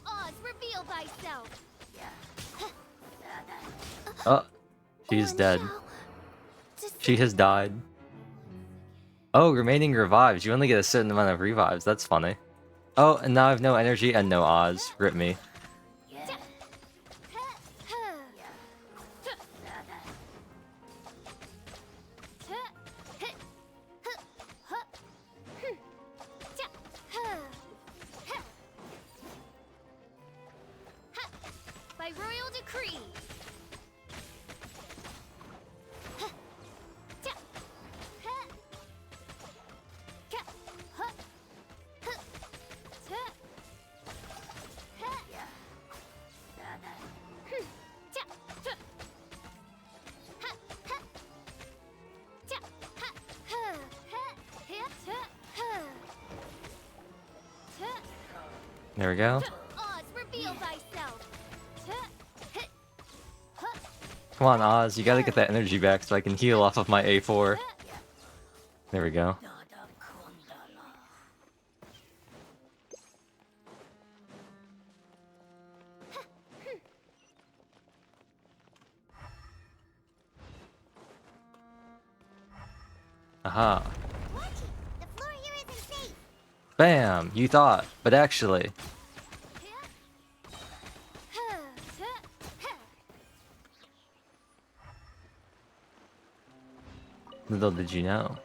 Oz, reveal thyself. Oh, she's dead. She has died. Oh, remaining revives. You only get a certain amount of revives. That's funny. Oh, and now I have no energy and no Oz. Rip me. By royal decree. There we go. Oz, reveal thyself. Come on, Oz. You gotta get that energy back so I can heal off of my A4. There we go. Aha. The floor here isn't safe. Bam! You thought, but actually. Little did you know.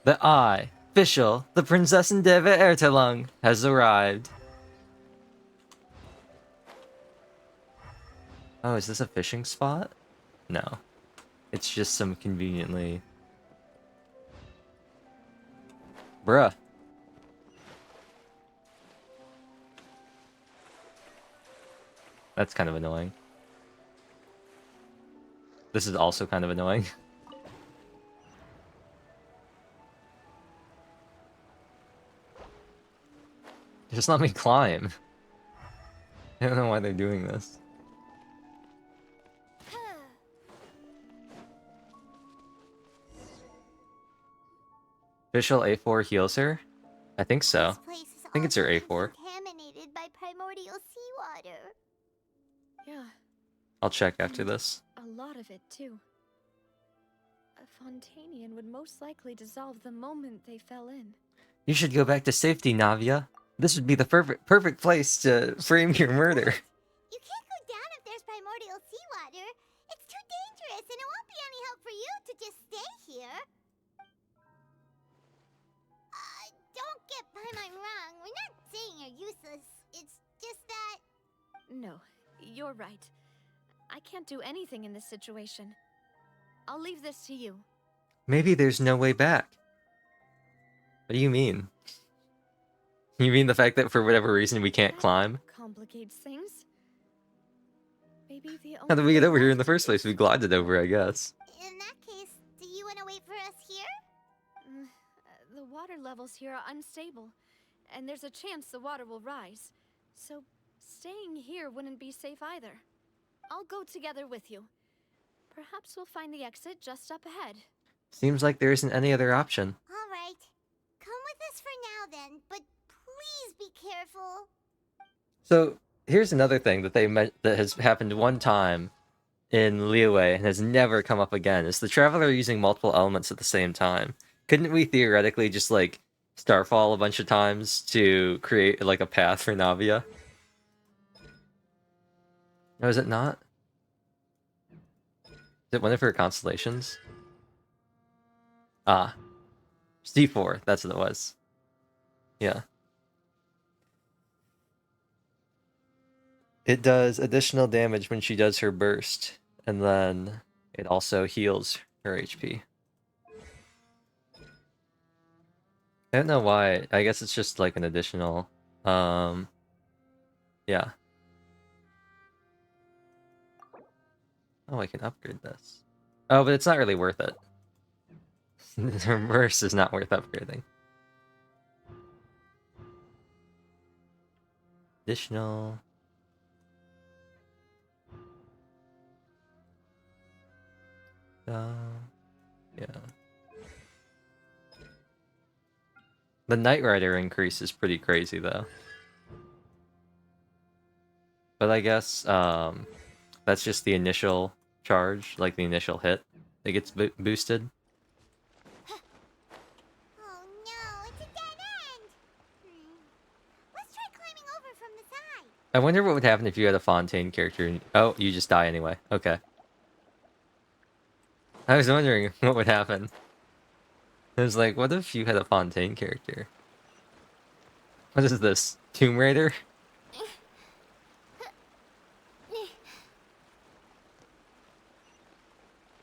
The I, official, the Princess Endeavor Ertelung, has arrived. Oh, is this a fishing spot? No. It's just some conveniently... Bruh. That's kind of annoying. This is also kind of annoying. Just let me climb. I don't know why they're doing this. Official A4 heals her? I think so. I think it's her A4. Contaminated by primordial seawater. Yeah, I'll check after this. a lot of it too. A Fontanian would most likely dissolve the moment they fell in. You should go back to safety, Navia. This would be the perfect place to frame your murder. You can't go down if there's primordial seawater. It's too dangerous, and it won't be any help for you to just stay here. Don't get my mind wrong. We're not saying you're useless. It's just that... No, you're right. I can't do anything in this situation. I'll leave this to you. Maybe there's no way back. What do you mean? You mean the fact that for whatever reason we can't climb? Complicates things. Maybe the How did we get over here in the first place? We glided over, I guess. In that case, do you want to wait for us here? The water levels here are unstable, and there's a chance the water will rise. So staying here wouldn't be safe either. I'll go together with you. Perhaps we'll find the exit just up ahead. Seems like there isn't any other option. All right. Come with us for now then, but please be careful. So here's another thing that that has happened one time in Liyue and has never come up again. Is the Traveler using multiple elements at the same time? Couldn't we theoretically just like starfall a bunch of times to create like a path for Navia? No, is it not? Is it one of her constellations? Ah. C4, that's what it was. Yeah. It does additional damage when she does her burst, and then it also heals her HP. I don't know why. I guess it's just like an additional, yeah. Oh, I can upgrade this. Oh, but it's not really worth it. Her burst is not worth upgrading. Additional. Yeah. The Knight Rider increase is pretty crazy though. But I guess that's just the initial charge, like the initial hit that gets boosted. Oh no, it's a dead end! Let's try climbing over from the side. I wonder what would happen if you had a Fontaine character. Oh, you just die anyway. Okay. I was wondering what would happen. I was like, what if you had a Fontaine character? What is this? Tomb Raider?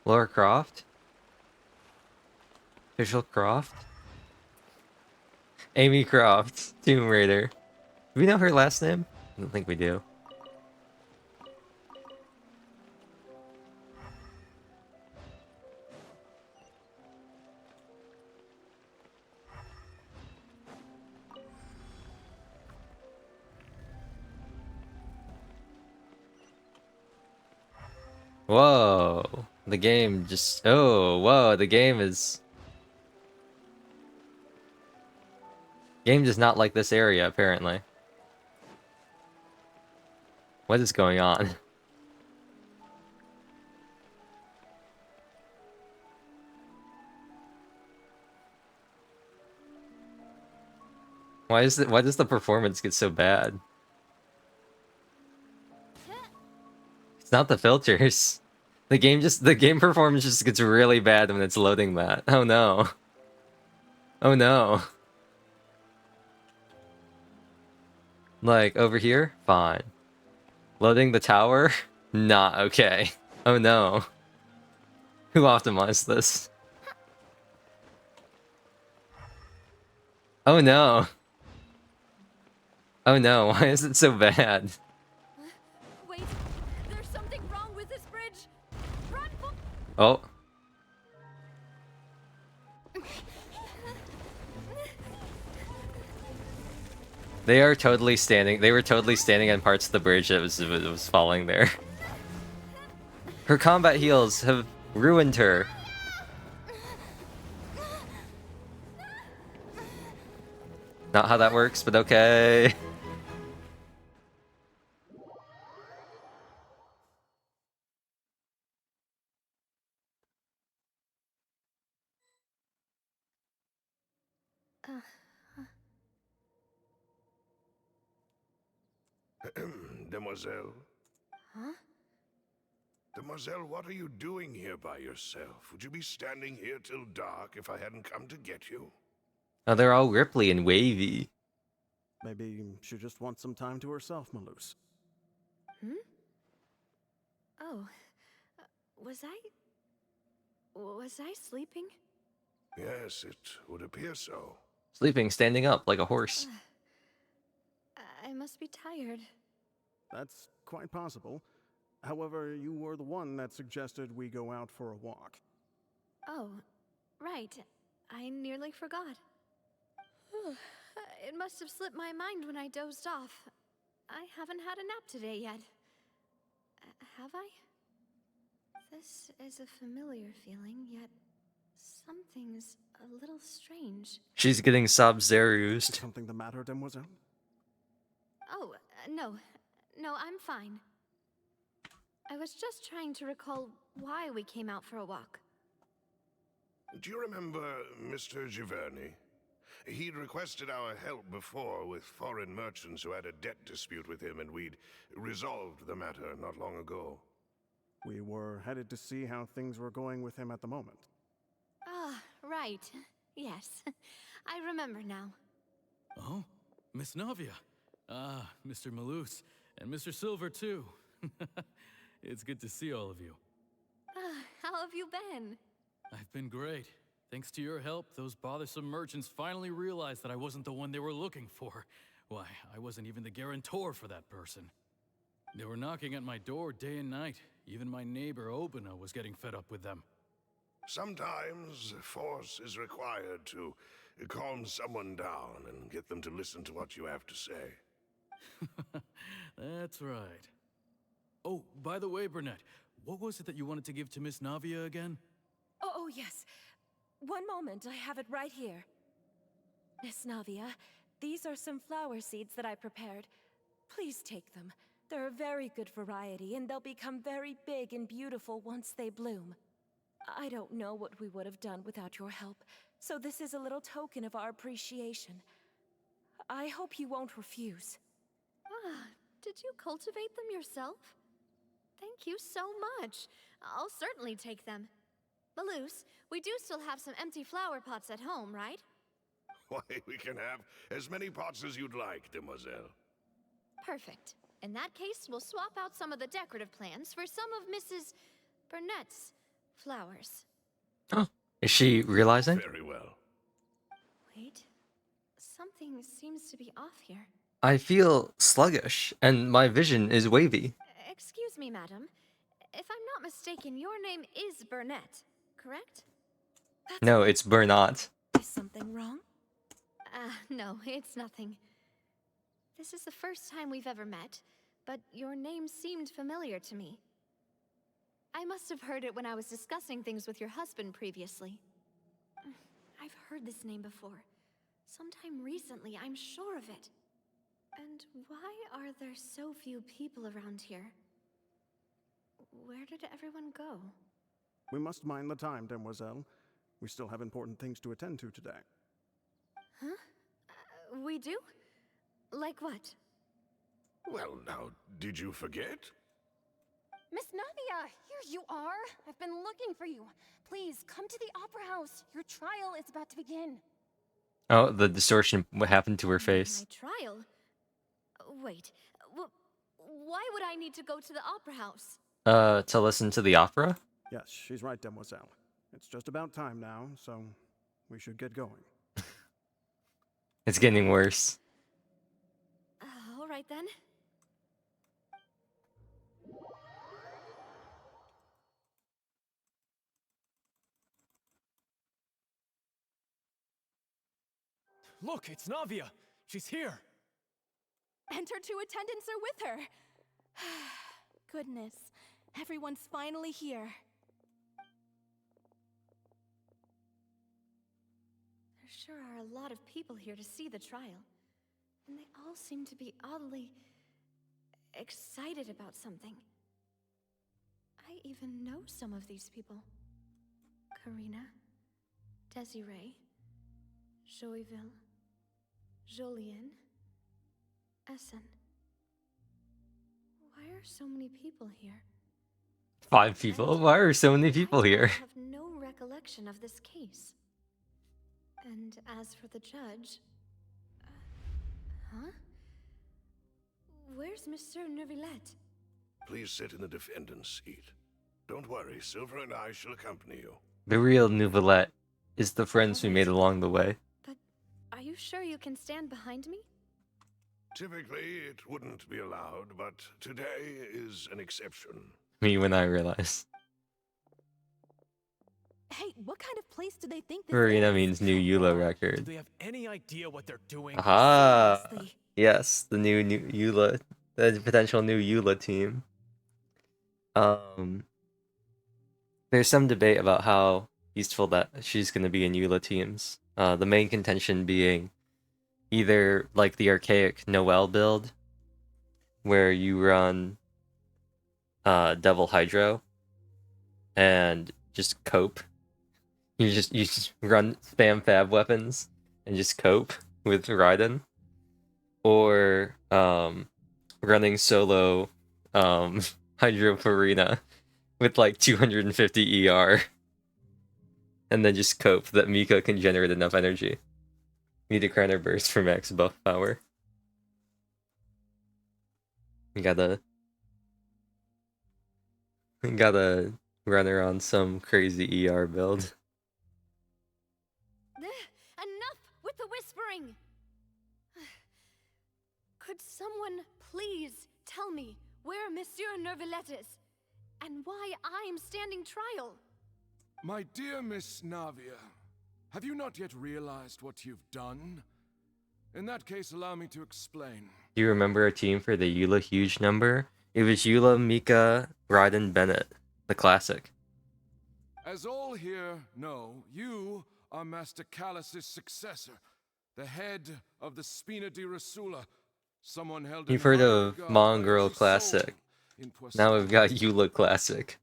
Laura Croft? Official Croft? Amy Croft, Tomb Raider. Do we know her last name? I don't think we do. Whoa. The game just... Oh, whoa. The game is... Game does not like this area, apparently. What is going on? Why does the performance get so bad? It's not the filters. The game performance just gets really bad when it's loading that. Oh no. Oh no. Like over here? Fine. Loading the tower? Not okay. Oh no. Who optimized this? Oh no. Oh no, why is it so bad? Wait, there's something wrong with this bridge. Run for— Oh. They were totally standing on parts of the bridge that was falling there. Her combat heals have ruined her. Not how that works, but okay. Demoiselle? Huh? Demoiselle, what are you doing here by yourself? Would you be standing here till dark if I hadn't come to get you? Oh, they're all ripply and wavy. Maybe she just wants some time to herself, Maloose. Hmm? Oh. Was I sleeping? Yes, it would appear so. Sleeping, standing up like a horse. I must be tired. That's quite possible. However, you were the one that suggested we go out for a walk. Oh, right. I nearly forgot. It must have slipped my mind when I dozed off. I haven't had a nap today yet. Have I? This is a familiar feeling, yet something's a little strange. She's getting Sub-Zero'd. Is something the matter, Demoiselle? Oh, no. No, I'm fine. I was just trying to recall why we came out for a walk. Do you remember Mr. Giverny? He'd requested our help before with foreign merchants who had a debt dispute with him, and we'd resolved the matter not long ago. We were headed to see how things were going with him at the moment. Ah, right. Yes. I remember now. Oh, Miss Navia. Ah, Mr. Maloose. And Mr. Silver, too. It's good to see all of you. How have you been? I've been great. Thanks to your help, those bothersome merchants finally realized that I wasn't the one they were looking for. Why, I wasn't even the guarantor for that person. They were knocking at my door day and night. Even my neighbor, Obina, was getting fed up with them. Sometimes force is required to calm someone down and get them to listen to what you have to say. That's right. Oh, by the way, Burnett, what was it that you wanted to give to Miss Navia again? Oh, yes. One moment, I have it right here. Miss Navia, these are some flower seeds that I prepared. Please take them. They're a very good variety, and they'll become very big and beautiful once they bloom. I don't know what we would have done without your help, so this is a little token of our appreciation. I hope you won't refuse. Ah, did you cultivate them yourself? Thank you so much. I'll certainly take them. Balloose, we do still have some empty flower pots at home, right? Why, we can have as many pots as you'd like, demoiselle. Perfect. In that case, we'll swap out some of the decorative plants for some of Mrs. Burnett's flowers. Oh, is she realizing? Very well. Wait, something seems to be off here. I feel sluggish, and my vision is wavy. Excuse me, madam. If I'm not mistaken, your name is Burnett, correct? No, it's Bernat. Is something wrong? No, it's nothing. This is the first time we've ever met, but your name seemed familiar to me. I must have heard it when I was discussing things with your husband previously. I've heard this name before. Sometime recently, I'm sure of it. And why are there so few people around here? Where did everyone go? We must mind the time, demoiselle. We still have important things to attend to today. Huh? We do? Like what? Well, now, did you forget? Miss Navia, here you are. I've been looking for you. Please, come to the Opera House. Your trial is about to begin. Oh, the distortion, what happened to her face. My trial? Wait, why would I need to go to the Opera House? To listen to the opera? Yes, she's right, demoiselle. It's just about time now, so we should get going. It's getting worse. All right then. Look, it's Navia. She's here. And her two attendants are with her. Goodness, everyone's finally here. There sure are a lot of people here to see the trial. And they all seem to be oddly excited about something. I even know some of these people. Karina, Desiree, Joyville, Jolien, Essen. Why are so many people here? 5 people? Why are so many people here? I have no recollection of this case. And as for the judge... huh? Where's Monsieur Neuvillette? Please sit in the defendant's seat. Don't worry, Silver and I shall accompany you. The real Nouvellette is the friends we made along the way. But are you sure you can stand behind me? Typically, it wouldn't be allowed, but today is an exception. Me when I realized. Hey, what kind of place do they think this Verena is? means new EULA record. Do they have any idea what they're doing? Aha! Yes, the new EULA, the potential new EULA team. There's some debate about how useful that she's going to be in EULA teams. The main contention being either like the archaic Noelle build, where you run Devil Hydro and just cope. You just run spam fab weapons and just cope with Raiden, or running solo Hydro Farina with like 250 ER, and then just cope that Mika can generate enough energy. Need a Crowner Burst for max buff power. You gotta run her on some crazy ER build. Enough with the whispering! Could someone please tell me where Monsieur Neuvillette is? And why I'm standing trial? My dear Miss Navia, have you not yet realized what you've done? In that case, allow me to explain. Do you remember a team for the Eula huge number? It was Eula, Mika, Raiden, Bennett. The classic. As all here know, you are Master Callus's successor, the head of the Spina di Rasula, someone held in You've heard high of regard by Mongrel every Classic. soul in Now Poisson. we've got Eula Classic.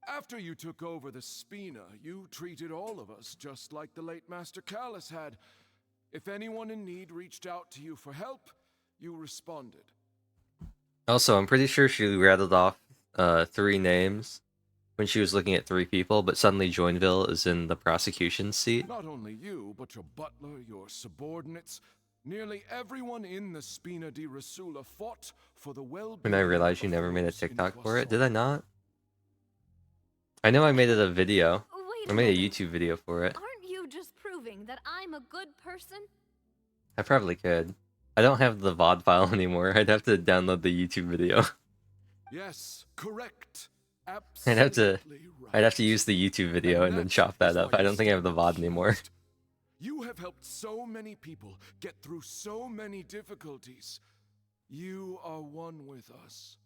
After you took over the Spina, you treated all of us just like the late Master Callus had. If anyone in need reached out to you for help, you responded. Also, I'm pretty sure she rattled off 3 names when she was looking at 3 people, but suddenly Joinville is in the prosecution seat. Not only you, but your butler, your subordinates, nearly everyone in the Spina di Rasula fought for the well-being. And I realized you never made a TikTok for it. Did I not? I know I made it a video. Wait I a made a moment. YouTube video for it. Aren't you just proving that I'm a good person? I probably could. I don't have the VOD file anymore. I'd have to download the YouTube video. Yes, correct. I'd have to use the YouTube video and then chop that up. I don't think I have the VOD anymore. You have helped so many people get through so many difficulties. You are one with us.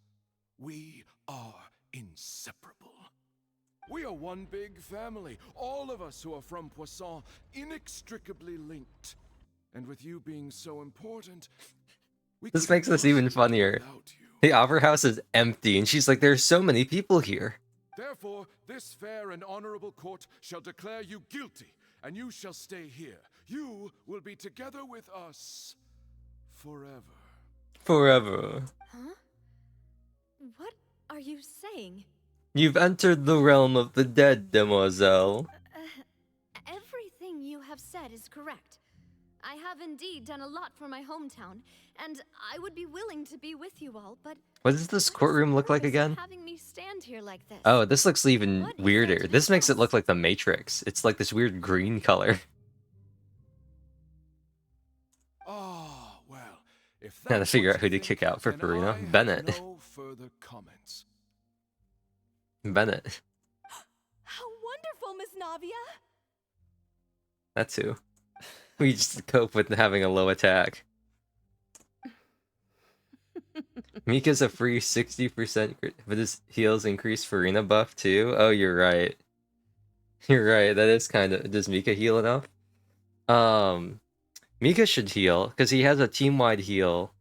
We are inseparable. We are one big family, all of us who are from Poisson, inextricably linked. And with you being so important, This makes this even funnier. The Opera House is empty, and she's like, there's so many people here. Therefore, this fair and honorable court shall declare you guilty, and you shall stay here. You will be together with us forever. Forever. Huh? What are you saying? You've entered the realm of the dead, demoiselle. Everything you have said is correct. I have indeed done a lot for my hometown, and I would be willing to be with you all, but What does this courtroom look like again? having me stand here like this. Oh, this looks even weirder. This makes it look like the Matrix. It's like this weird green color. Ah, well, if Gotta figure out who to kick out for Farina. Bennett. no further comments. Bennett. How wonderful, Miss Navia! That's who. We just cope with having a low attack. Mika's a free 60%, but his heals increase Farina buff too? Oh, you're right. You're right, that is kind of... Does Mika heal enough? Mika should heal, because he has a team-wide heal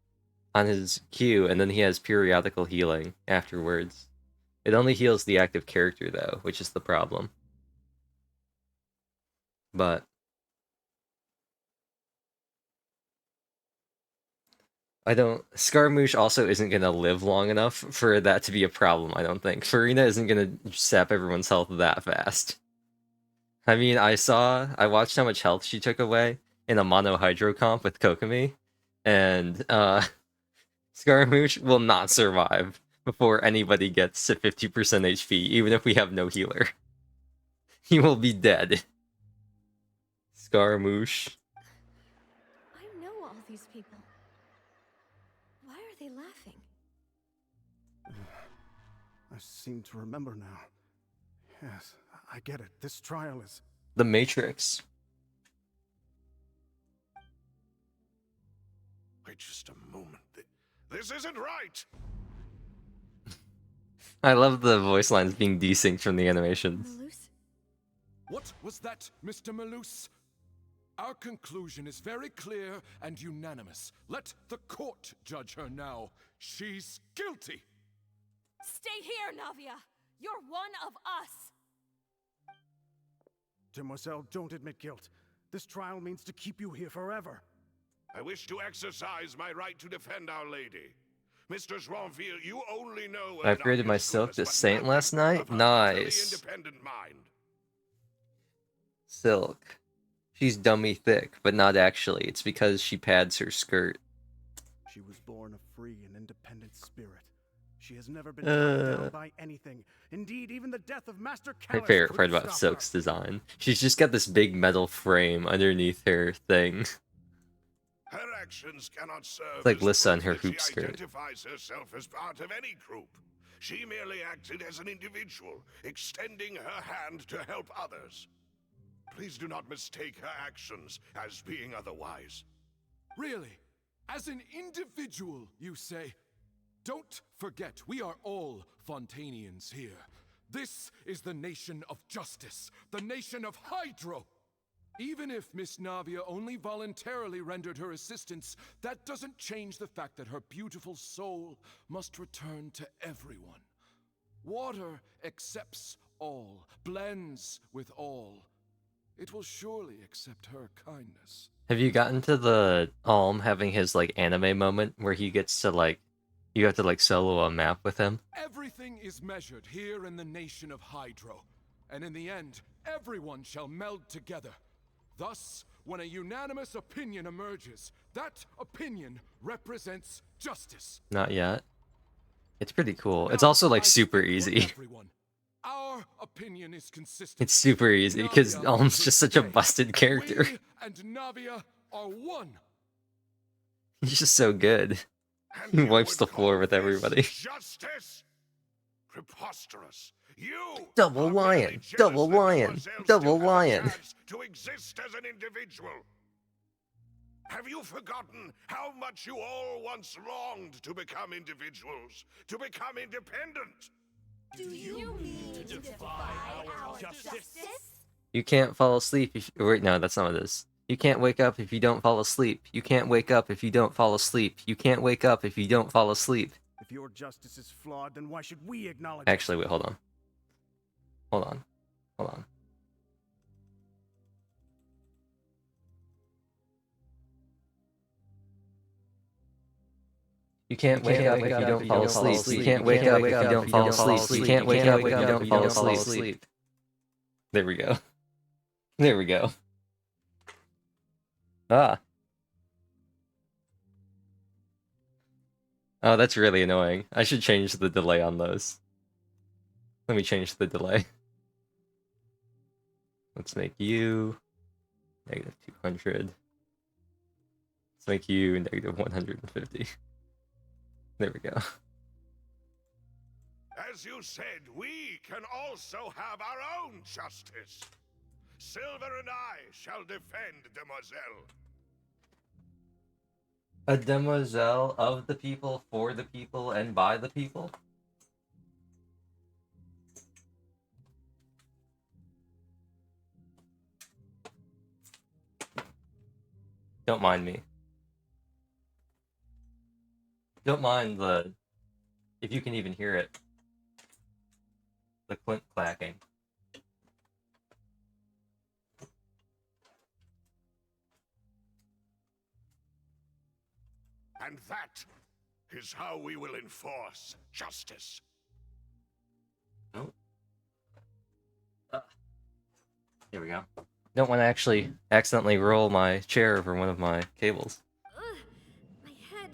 on his Q, and then he has periodical healing afterwards. It only heals the active character, though, which is the problem. But... Scaramouche also isn't gonna live long enough for that to be a problem, I don't think. Farina isn't gonna sap everyone's health that fast. I mean, I watched how much health she took away in a mono hydro comp with Kokomi, and Scaramouche will not survive before anybody gets to 50% HP, even if we have no healer. He will be dead. Scaramouche. I know all these people. Why are they laughing? I seem to remember now. Yes, I get it. This trial is... The Matrix. Wait just a moment. This isn't right! I love the voice lines being desynced from the animations. What was that, Mr. Malus? Our conclusion is very clear and unanimous. Let the court judge her now. She's guilty. Stay here, Navia! You're one of us! Demoiselle, don't admit guilt. This trial means to keep you here forever. I wish to exercise my right to defend Our Lady. Mr. Joinville, you only know... I upgraded my silk to Saint last night? Nice. Independent mind. Silk. She's dummy thick, but not actually. It's because she pads her skirt. She was born a free and independent spirit. She has never been tied down by anything. Indeed, even the death of Master My Callus favorite part couldn't about stop Silk's design. She's just got this big metal frame underneath her thing. Her actions cannot serve It's like as Lissa and proof her that hoop she skirt. identifies herself as part of any group. She merely acted as an individual, extending her hand to help others. Please do not mistake her actions as being otherwise. Really? As an individual, you say? Don't forget, we are all Fontanians here. This is the nation of justice, the nation of Hydro. Even if Miss Navia only voluntarily rendered her assistance, that doesn't change the fact that her beautiful soul must return to everyone. Water accepts all, blends with all. It will surely accept her kindness. Have you gotten to the Alm having his like anime moment where he gets to like, you have to like solo a map with him? Everything is measured here in the nation of Hydro, and in the end, everyone shall meld together. Thus, when a unanimous opinion emerges, that opinion represents justice. Not yet. It's pretty cool. It's also like super easy. Our opinion is consistent. It's super easy because Alm's just such a busted character. We and Navia are one. He's just so good. He wipes the floor with everybody. Justice? Preposterous. You Double lion, double lion, double lion. to exist as an individual. Have you forgotten how much you all once longed to become individuals, to become independent? Do you mean to defy our justice? You can't fall asleep if wait, no, that's not what it is. You can't wake up if you don't fall asleep. You can't wake up if you don't fall asleep. You can't wake up if you don't fall asleep. If your justice is flawed, then why should we acknowledge Actually, wait, hold on. Hold on. Hold on. You can't wake up if you don't fall asleep. You can't wake up if you don't fall asleep. You can't wake up if you don't fall asleep. There we go. There we go. Ah. Oh, that's really annoying. I should change the delay on those. Let me change the delay. Let's make you negative 200. Let's make you negative 150. There we go. As you said, we can also have our own justice. Silver and I shall defend Demoiselle. A demoiselle of the people, for the people, and by the people? Don't mind me. Don't mind the... if you can even hear it. The clink clacking. And that is how we will enforce justice. Oh. Here we go. Don't want to actually accidentally roll my chair over one of my cables. My head...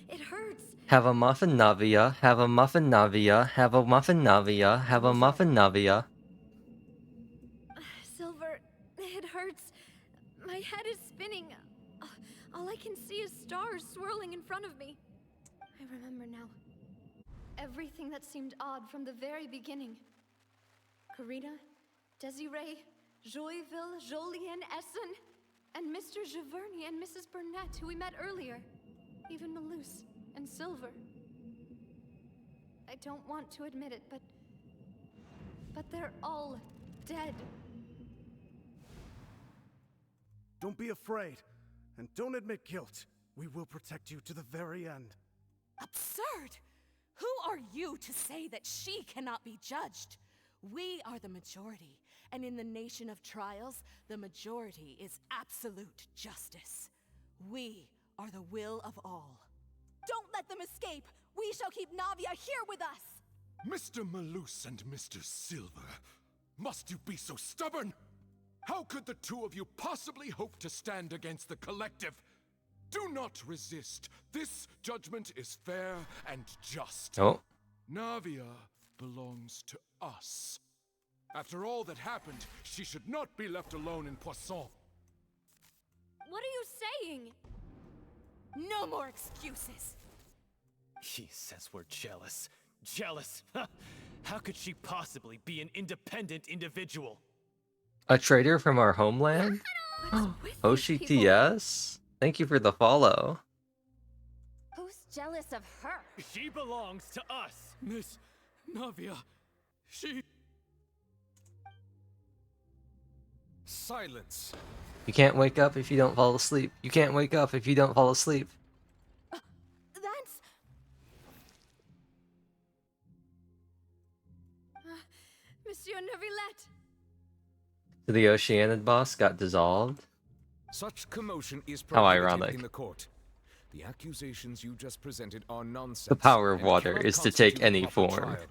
it hurts. Have a muffin, Navia. Have a muffin, Navia. Have a muffin, Navia. Have a muffin, Navia. Silver, it hurts. My head is spinning. All I can see is stars swirling in front of me. I remember now. Everything that seemed odd from the very beginning. Karina, Desiree, Joyville, Jolien, Essen, and Mr. Giverny and Mrs. Burnett, who we met earlier. Even Malus and Silver. I don't want to admit it, but they're all dead. Don't be afraid, and don't admit guilt. We will protect you to the very end. Absurd! Who are you to say that she cannot be judged? We are the majority, and in the nation of trials, the majority is absolute justice. We are the will of all. Don't let them escape! We shall keep Navia here with us! Mr. Malus and Mr. Silver, must you be so stubborn? How could the two of you possibly hope to stand against the collective? Do not resist. This judgment is fair and just. Oh. Navia belongs to us. After all that happened, she should not be left alone in Poisson. What are you saying? No more excuses. He says we're jealous. Jealous? How could she possibly be an independent individual? A traitor from our homeland? OCTS? Thank you for the follow. Who's jealous of her? She belongs to us. Miss Navia, she... Silence. You can't wake up if you don't fall asleep. You can't wake up if you don't fall asleep. That's... Monsieur Neuvillette! The Oceanid boss got dissolved. Such commotion is How prohibited ironic. in the court. The accusations you just presented are nonsense. The power of and water cannot is to take constitute a any proper form. trial.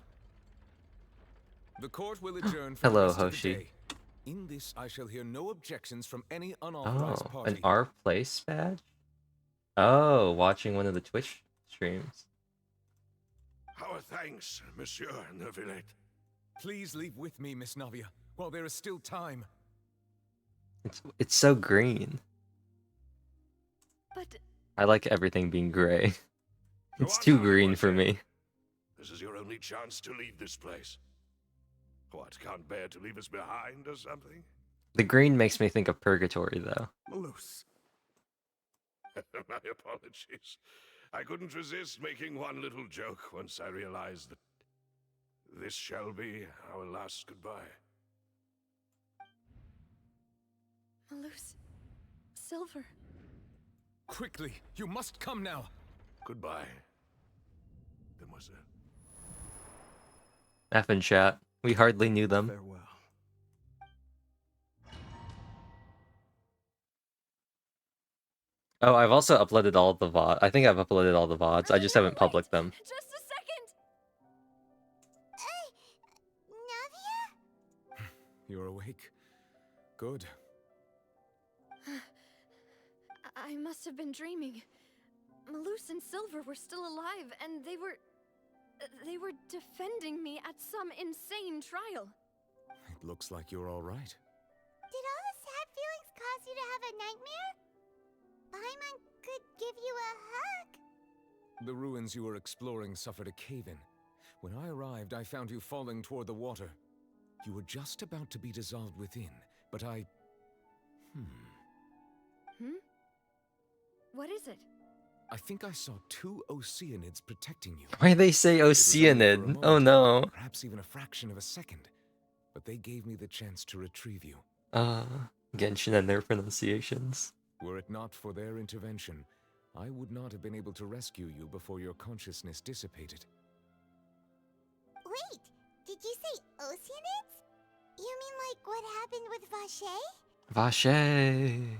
The court will adjourn for Hello, the rest Hoshi. of the day. In this, I shall hear no objections from any unauthorized Oh, party. an R place badge? Oh, watching one of the Twitch streams. Our thanks, Monsieur Neuvillette. Please leave with me, Miss Navia, while there is still time. It's so green. But I like everything being gray. Go It's on too now, green for Mademoiselle. me. This is your only chance to leave this place. What, can't bear to leave us behind or something? The green makes me think of purgatory, though. Malus. My apologies. I couldn't resist making one little joke once I realized that this shall be our last goodbye. Malus. Silver. Quickly, you must come now. Goodbye, Demoiselle. F in chat. We hardly knew them. Farewell. Oh, I've also uploaded all of the VOD. I think I've uploaded all the VODs. I just haven't public them. Just a second! Navia? You're awake. Good. I must have been dreaming. Malus and Silver were still alive, and they were defending me at some insane trial. It looks like you're all right. Did all the sad feelings cause you to have a nightmare? Paimon could give you a hug. The ruins you were exploring suffered a cave-in. When I arrived, I found you falling toward the water. You were just about to be dissolved within, but I... What is it? I think I saw 2 Oceanids protecting you. Why they say It was only for a Oceanid? Oh moment, no. Perhaps even a fraction of a second. But they gave me the chance to retrieve you. Genshin and their pronunciations. Were it not for their intervention, I would not have been able to rescue you before your consciousness dissipated. Wait, did you say Oceanids? You mean like what happened with Vache? Vache.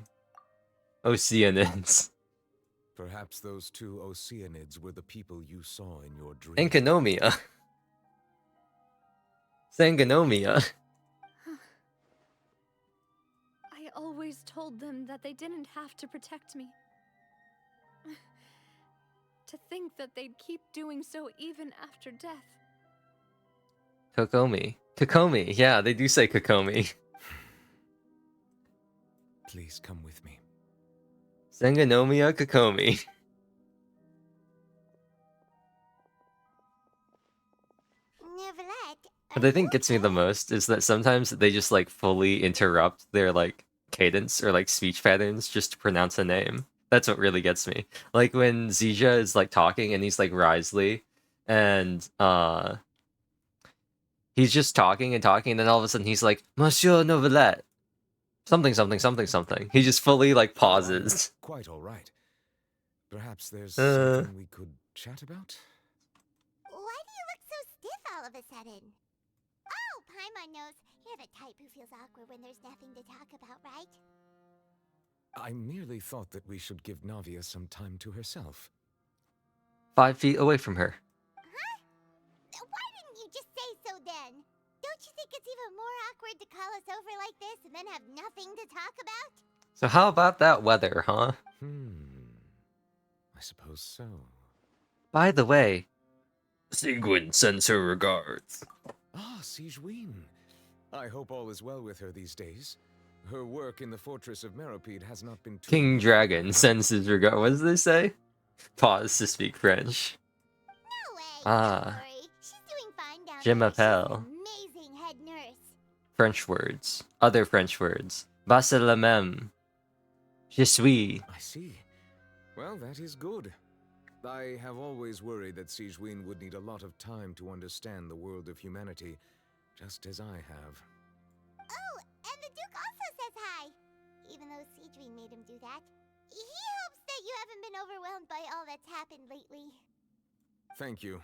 Oceanids. Perhaps those 2 Oceanids were the people you saw in your dream. Enkanomia. Sangonomia. I always told them that they didn't have to protect me. To think that they'd keep doing so even after death. Kokomi. Kokomi. Yeah, they do say Kokomi. Please come with me. Sangonomia Kokomi. Neuvillette, What I think gets me the most is that sometimes they just like fully interrupt their like cadence or like speech patterns just to pronounce a name. That's what really gets me. Like when Zija is like talking and he's like Risley and he's just talking and talking and then all of a sudden he's like Monsieur Neuvillette. Something something something something. He just fully like pauses. Quite all right. Perhaps there's something we could chat about? why do you look so stiff all of a sudden? Oh, Paimon knows. You're the type who feels awkward when there's nothing to talk about, right? I merely thought that we should give Navia some time to herself. 5 feet away from her. Huh? Why didn't you just say so then? Don't you think it's even more awkward to call us over like this and then have nothing to talk about? So how about that weather, huh? I suppose so. By the way, Sigwin sends her regards. Ah, Sigewin. I hope all is well with her these days. Her work in the fortress of Meropide has not been too... King Dragon sends his regard. What does they say? Pause to speak French. No way. Ah. Don't worry. She's doing fine down Je there. m'appelle. She's an amazing head nurse. French words. Other French words. Basse la même. Je suis. I see. Well, that is good. I have always worried that Sigewinne would need a lot of time to understand the world of humanity, just as I have. Oh, and the Duke also says hi. Even though Sigewinne made him do that. He hopes that you haven't been overwhelmed by all that's happened lately. Thank you.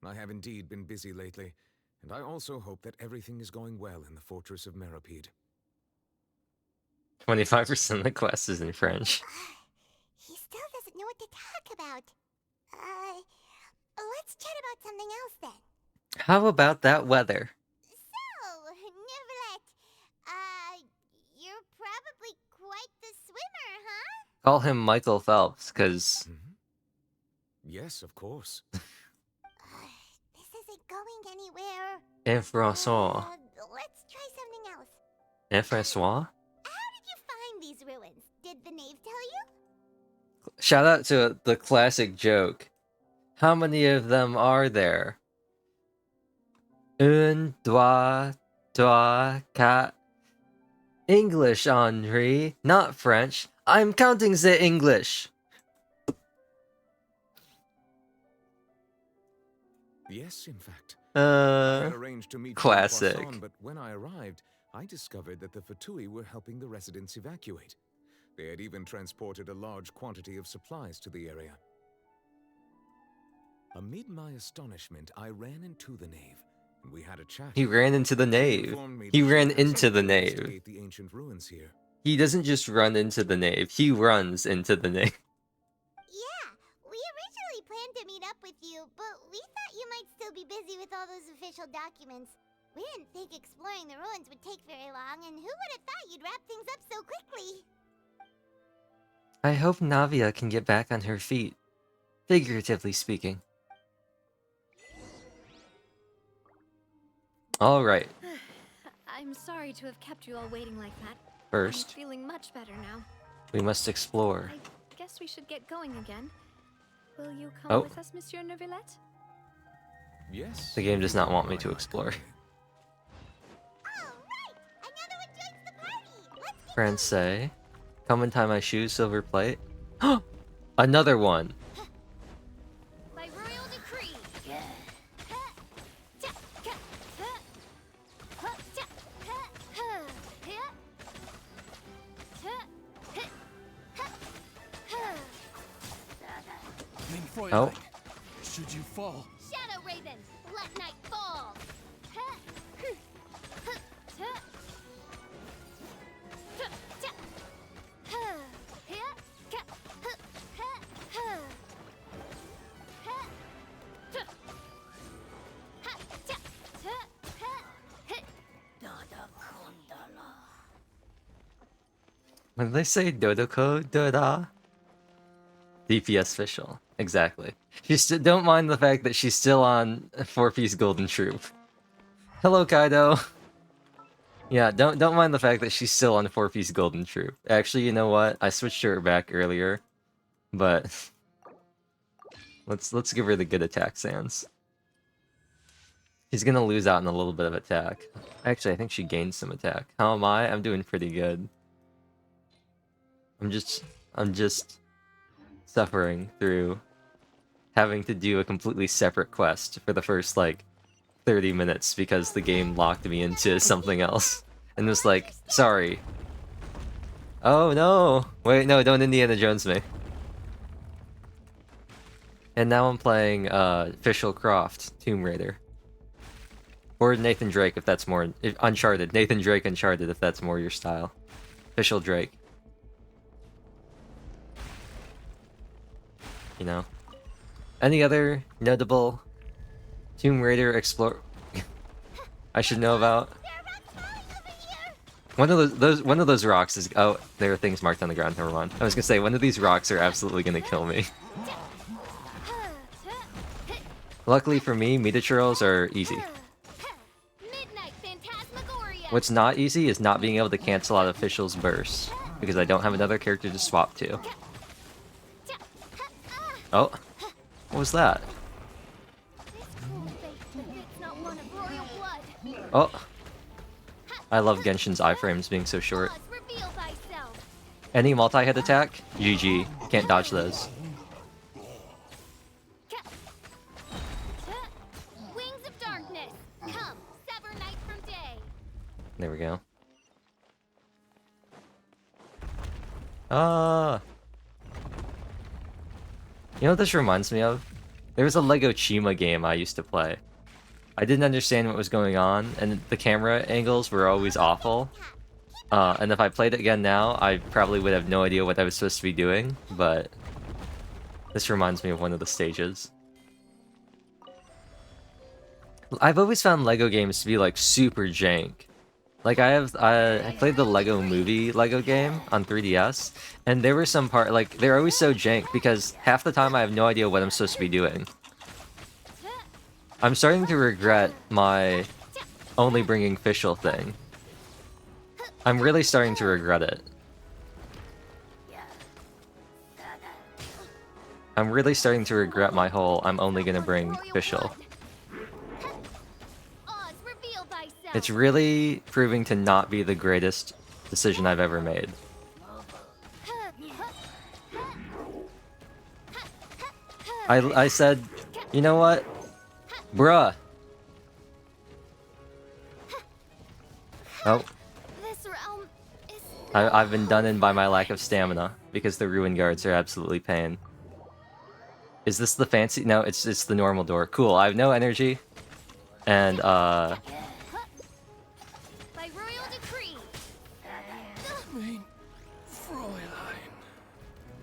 I have indeed been busy lately, and I also hope that everything is going well in the Fortress of Meropide. 25% of the quest is in French. He still doesn't know what to talk about. Let's chat about something else then. How about that weather? So, Neuvillette, you're probably quite the swimmer, huh? Call him Michael Phelps, because... Yes, of course. This isn't going anywhere. François. Let's try something else. François? How did you find these ruins? Did the knave tell you? Shout out to the classic joke. How many of them are there? Un, deux, trois, quatre. English, Henri, not French. I'm counting the English. Yes, in fact. I had arranged to meet Classic. Poisson, but when I arrived, I discovered that the Fatui were helping the residents evacuate. They had even transported a large quantity of supplies to the area. Amid my astonishment, I ran into the knave, and we had a chat. He ran into the knave. He ran into the knave. Investigate the ancient ruins here. He doesn't just run into the knave, he runs into the knave. Yeah, we originally planned to meet up with you, but we thought you might still be busy with all those official documents. We didn't think exploring the ruins would take very long, and who would have thought you'd wrap things up so quickly? I hope Navia can get back on her feet, figuratively speaking. Alright. I'm sorry to have kept you all waiting like that. First, I'm feeling much better now. we must explore. I guess we should get going again. Will you come Oh. with us, Monsieur Neuvillette? Yes. The game does not want me to explore. Francais. Come and tie my shoes, silver plate. Another one! By royal decree. Oh. Should you fall, Shadow Raven, let night fall. When they say Dodoko Doda? DPS official. Exactly. Don't mind the fact that she's still on 4-piece Golden Troop. Hello, Kaido. Yeah, don't mind the fact that she's still on 4-piece Golden Troop. Actually, you know what? I switched her back earlier, but let's give her the good attack sans. She's gonna lose out on a little bit of attack. Actually, I think she gained some attack. How am I? I'm doing pretty good. I'm just suffering through having to do a completely separate quest for the first, like, 30 minutes because the game locked me into something else. And was like, sorry. Oh no! Wait, no, don't Indiana Jones me. And now I'm playing Official Croft, Tomb Raider. Or Nathan Drake if that's more... Uncharted. Nathan Drake Uncharted if that's more your style. Official Drake. You know? Any other notable Tomb Raider explore I should know about? One of those rocks is... Oh, there are things marked on the ground. Never mind. I was gonna say, one of these rocks are absolutely gonna kill me. Luckily for me, Metatrolls are easy. What's not easy is not being able to cancel out Official's burst, because I don't have another character to swap to. Oh, what was that? Oh, I love Genshin's iframes being so short. Any multi-hit attack, GG. Can't dodge those. Wings of darkness, come, sever night from day. There we go. Ah. You know what this reminds me of? There was a Lego Chima game I used to play. I didn't understand what was going on, and the camera angles were always awful. And if I played it again now, I probably would have no idea what I was supposed to be doing, but this reminds me of one of the stages. I've always found Lego games to be like super jank. Like I played the Lego Movie Lego game on 3DS, and there were some like they're always so jank because half the time I have no idea what I'm supposed to be doing. I'm starting to regret my only bringing Fischl thing. I'm really starting to regret it. I'm really starting to regret my whole I'm only gonna bring Fischl. It's really proving to not be the greatest decision I've ever made. I said, you know what? Bruh. Oh. I've been done in by my lack of stamina, because the ruin guards are absolutely pain. Is this the fancy? No, it's the normal door. Cool, I have no energy. And, By royal decree.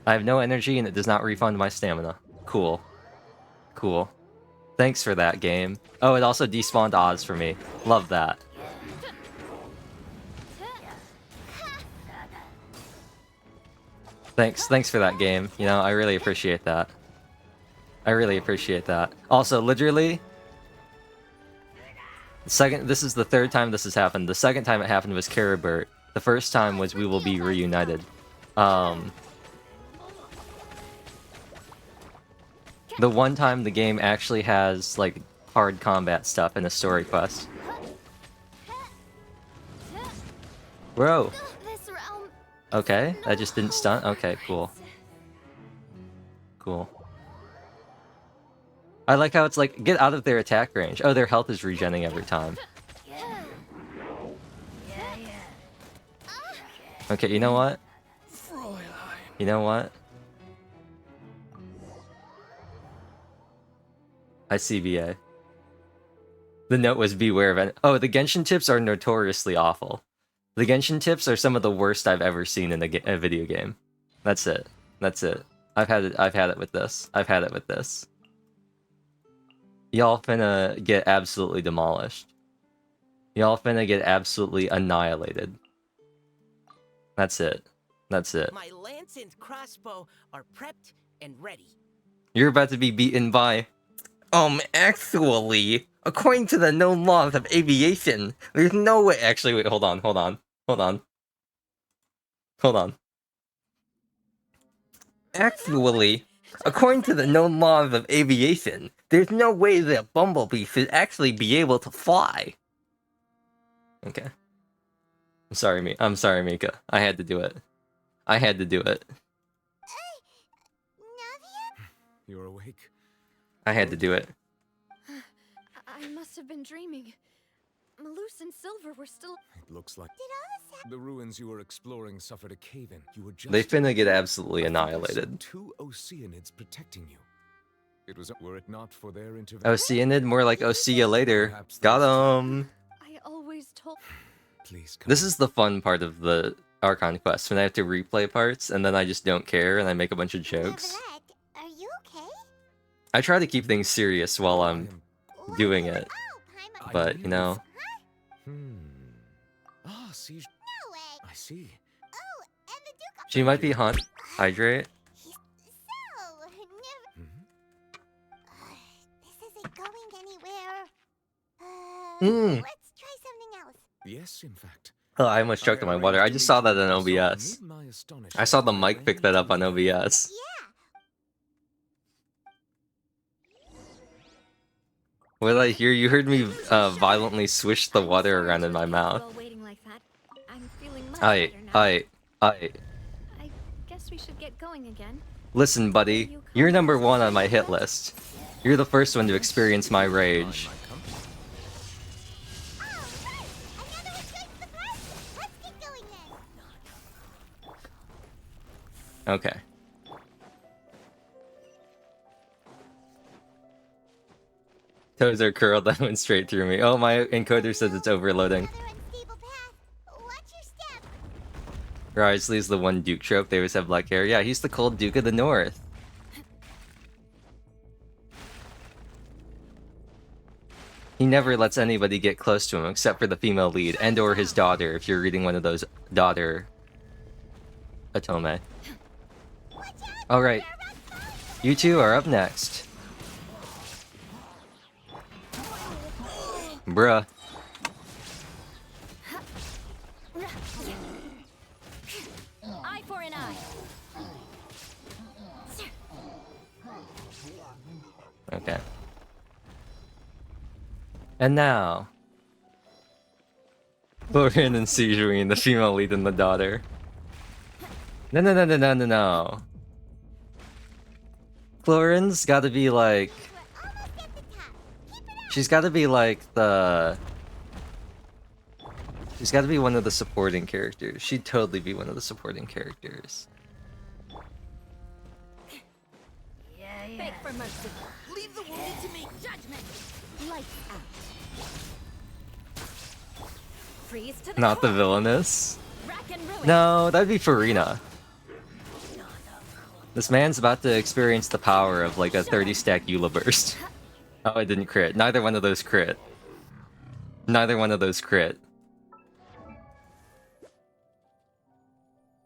I have no energy and it does not refund my stamina. Cool. Cool. Thanks for that, game. Oh, it also despawned Oz for me. Love that. Thanks for that, game. You know, I really appreciate that. I really appreciate that. Also, literally, this is the third time this has happened. The second time it happened was Caribert. The first time was We Will Be Reunited. The one time the game actually has, like, hard combat stuff in a story quest. Bro! Okay, that just didn't stun? Okay, cool. Cool. I like how it's like, get out of their attack range. Oh, their health is regenning every time. Okay, you know what? You know what? I see VA. The note was beware of oh, the Genshin tips are notoriously awful. The Genshin tips are some of the worst I've ever seen in a video game. That's it. That's it. I've had it with this. I've had it with this. Y'all finna get absolutely demolished. Y'all finna get absolutely annihilated. That's it. That's it. My lance and crossbow are prepped and ready. You're about to be beaten by... actually, according to the known laws of aviation, there's no way... Actually, wait, hold on. Actually, according to the known laws of aviation, there's no way that a bumblebee should actually be able to fly. Okay. I'm sorry, Mika. I had to do it. You're awake? I had to do it. I must have been dreaming. Malus and Silver were still... It looks like the ruins you were exploring suffered a cave-in. You were just... They finna get absolutely annihilated. Two Oceanids protecting you. It was... Were it not for their intervention... Oceanid, more like oh, see ya later. Got 'em. I always told... Please come. This is the fun part of the Archon quest, when I have to replay parts, and then I just don't care, and I make a bunch of jokes. Are you okay? I try to keep things serious while I'm doing it, but, you know... Ah, see... No way. I see. Oh, and the Duke of... She might be Hydrate. So, this isn't going anywhere. Let's try something else. Yes, in fact. Oh, I almost choked on my water. I just saw that on OBS. I saw the mic pick that up on OBS. What did I hear? You heard me violently swish the water around in my mouth. Waiting like that, I'm feeling much I better now. I we should get going again. Listen, buddy, you're number 1 on my hit list. You're the first one to experience my rage. Okay. Toes are curled, that went straight through me. Oh, my encoder says it's overloading. Risley's the one Duke trope, they always have black hair. Yeah, he's the cold Duke of the North. He never lets anybody get close to him except for the female lead and or his daughter, if you're reading one of those daughter Otome. Alright. You two are up next. Bruh. Eye for an eye. Okay. And now, Florian and Sejuin, the female lead and the daughter. No. Florin's gotta be like... She's gotta be like the... She's gotta be one of the supporting characters. She'd totally be one of the supporting characters. Beg for mercy. Leave the wounded to me. Judgment. Lights out. Freeze to the Not the core. villainous. Rack and ruin. No, that'd be Farina. This man's about to experience the power of like a 30-stack Eula burst. Oh, I didn't crit. Neither one of those crit. Neither one of those crit.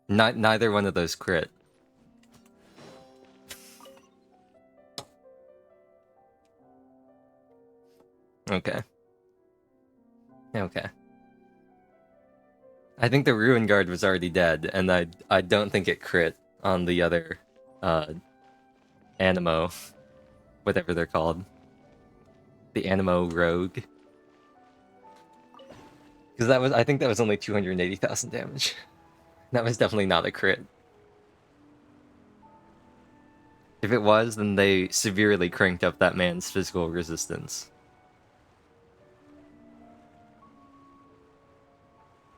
Neither one of those crit. Okay. Okay. I think the Ruin Guard was already dead, and I don't think it crit on the other Animo, whatever they're called. The Animo Rogue. Because I think that was only 280,000 damage. That was definitely not a crit. If it was, then they severely cranked up that man's physical resistance.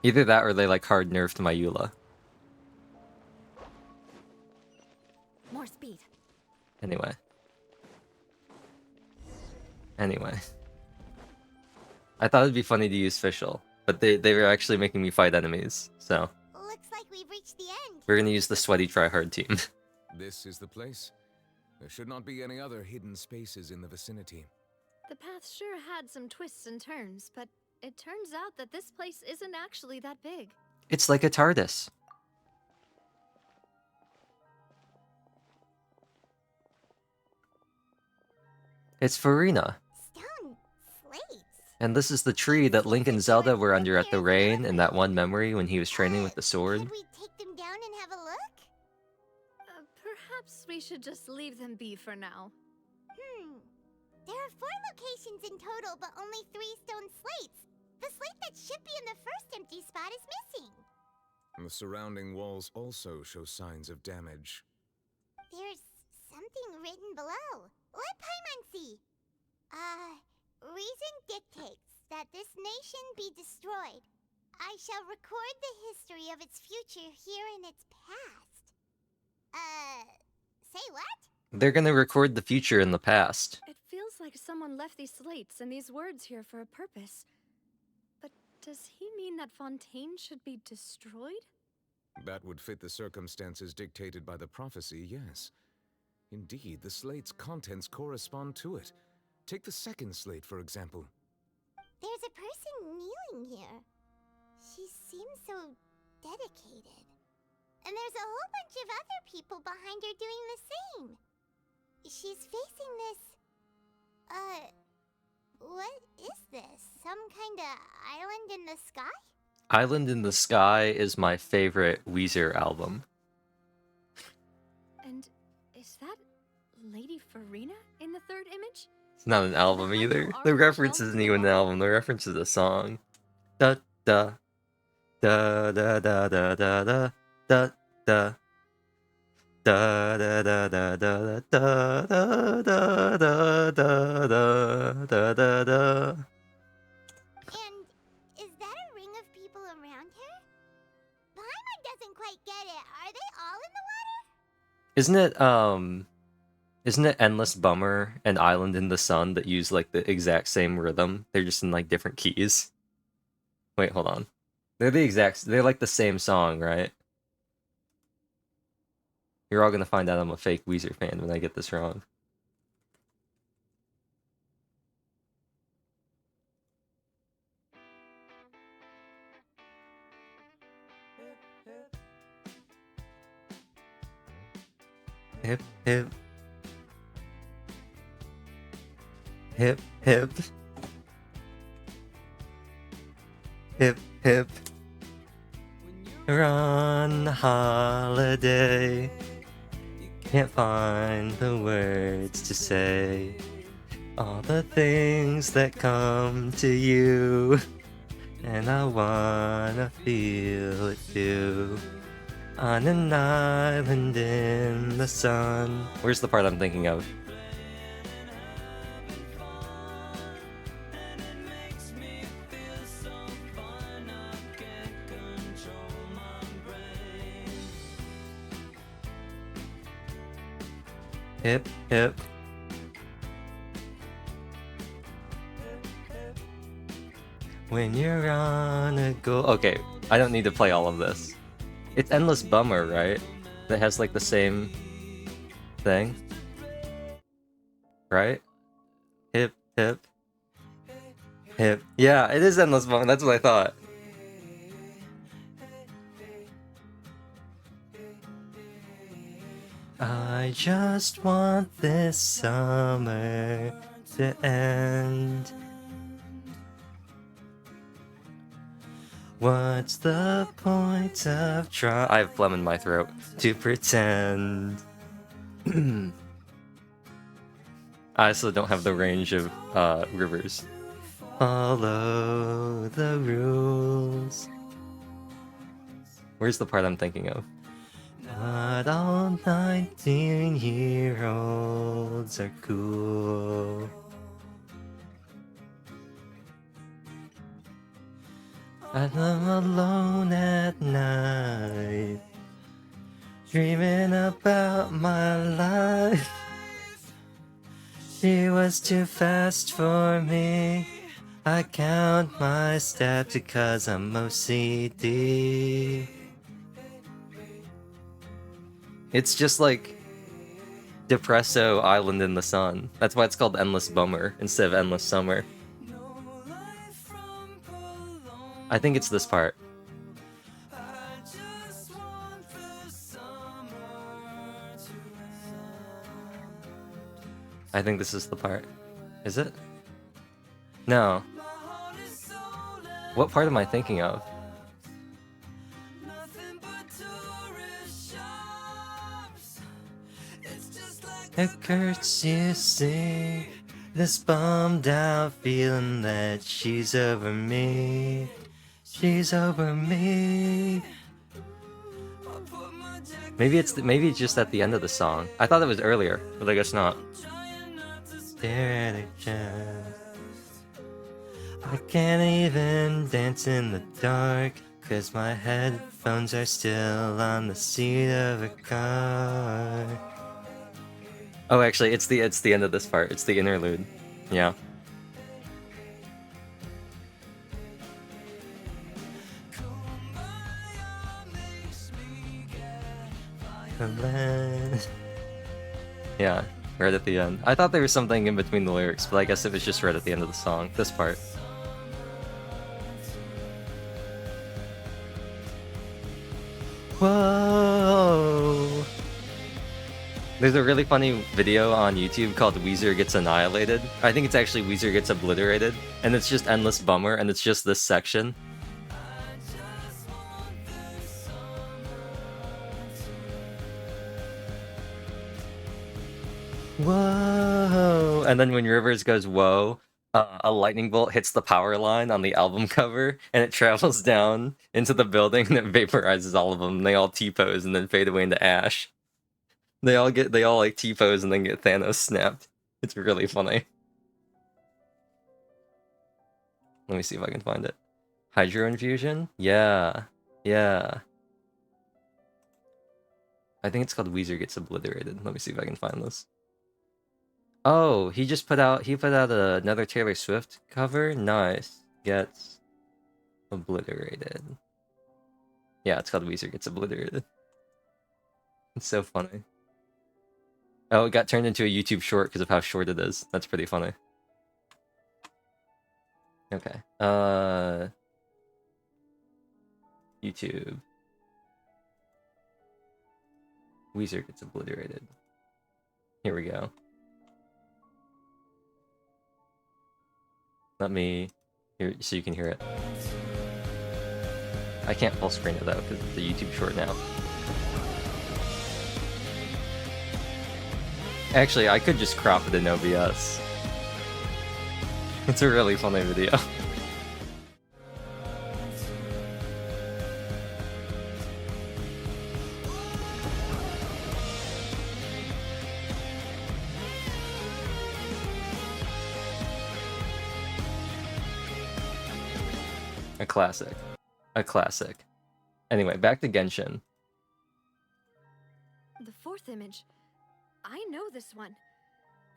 Either that or they like hard nerfed my Eula. More speed. Anyway. I thought it'd be funny to use Fischl, but they were actually making me fight enemies, so. Looks like we've reached the end. We're gonna use the sweaty tryhard team. This is the place. There should not be any other hidden spaces in the vicinity. The path sure had some twists and turns, but it turns out that this place isn't actually that big. It's like a TARDIS. It's Farina. Stone slates. And this is the tree that Link and Zelda were under at the rain in that one memory when he was training with the sword. Could we take them down and have a look? Perhaps we should just leave them be for now. There are 4 locations in total, but only 3 stone slates. The slate that should be in the first empty spot is missing. The surrounding walls also show signs of damage. There's something written below. Let Paimon see. Reason dictates that this nation be destroyed. I shall record the history of its future here in its past. Say what? They're gonna record the future in the past. It feels like someone left these slates and these words here for a purpose. But does he mean that Fontaine should be destroyed? That would fit the circumstances dictated by the prophecy, yes. Indeed, the slate's contents correspond to it. Take the second slate, for example. There's a person kneeling here. She seems so dedicated. And there's a whole bunch of other people behind her doing the same. She's facing this... what is this? Some kind of island in the sky? Island in the Sky is my favorite Weezer album. And is that Lady Farina in the third image? It's not an album either. The reference isn't even an album, the reference is a song. Da da da da da da da da da da Da da da da da da da da da da da da da da. And is that a ring of people around her? Paimon doesn't quite get it. Are they all in the water? Isn't it Endless Bummer and Island in the Sun that use like the exact same rhythm? They're just in like different keys. Wait, hold on. They're like the same song, right? You're all gonna find out I'm a fake Weezer fan when I get this wrong. Hip, hip. Hip, hip. Hip, hip. We're on holiday. Can't find the words to say. All the things that come to you. And I wanna feel it too. On an island in the sun. Where's the part I'm thinking of? Hip, hip. When you're on a go. Okay, I don't need to play all of this. It's Endless Bummer, right? That has like the same thing. Right? Hip, hip. Hip. Yeah, it is Endless Bummer. That's what I thought. I just want this summer to end. What's the point of trying? I have phlegm in my throat. To pretend. I also don't have the range of rivers. Follow the rules. Where's the part I'm thinking of? Not all 19-year-olds are cool. I'm alone at night, dreaming about my life. She was too fast for me. I count my steps because I'm OCD. It's just like Depresso Island in the Sun. That's why it's called Endless Bummer instead of Endless Summer. I think it's this part. I think this is the part. Is it? No. What part am I thinking of? It hurts, you see, this bummed out feeling that she's over me. She's over me. Maybe it's just at the end of the song. I thought it was earlier, but I guess not. Stare at each other. I can't even dance in the dark, 'cause my headphones are still on the seat of a car. Oh, actually, it's the end of this part. It's the interlude. Yeah. Yeah, right at the end. I thought there was something in between the lyrics, but I guess it was just right at the end of the song. This part. Whoa! There's a really funny video on YouTube called Weezer Gets Annihilated. I think it's actually Weezer Gets Obliterated, and it's just Endless Bummer, and it's just this section. Whoa! And then when Rivers goes whoa, a lightning bolt hits the power line on the album cover, and it travels down into the building, and it vaporizes all of them, and they all T-pose and then fade away into ash. They all like T-pose and then get Thanos snapped. It's really funny. Let me see if I can find it. Hydro infusion? Yeah. Yeah. I think it's called Weezer Gets Obliterated. Let me see if I can find this. Oh, he put out another Taylor Swift cover. Nice. Gets Obliterated. Yeah, it's called Weezer Gets Obliterated. It's so funny. Oh, it got turned into a YouTube short because of how short it is. That's pretty funny. Okay. YouTube. Weezer Gets Obliterated. Here we go. Let me... Here, so you can hear it. I can't full screen it though, because it's a YouTube short now. Actually, I could just crop it in OBS. It's a really funny video. A classic. A classic. Anyway, back to Genshin. The fourth image. I know this one.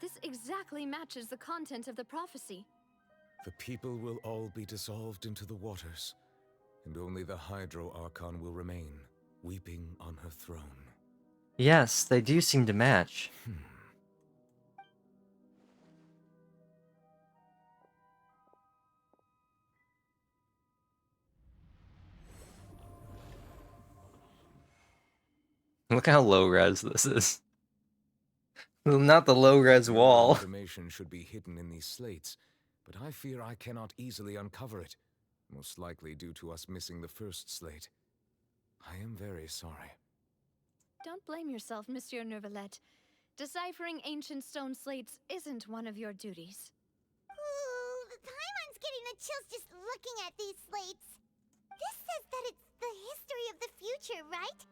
This exactly matches the content of the prophecy. The people will all be dissolved into the waters, and only the Hydro Archon will remain, weeping on her throne. Yes, they do seem to match. Look how low res this is. Not the low res wall. Information should be hidden in these slates, but I fear I cannot easily uncover it, most likely due to us missing the first slate. I am very sorry. Don't blame yourself, Monsieur Neuvillette. Deciphering ancient stone slates isn't one of your duties. Ooh, Paimon's getting the chills just looking at these slates. This says that it's the history of the future, right?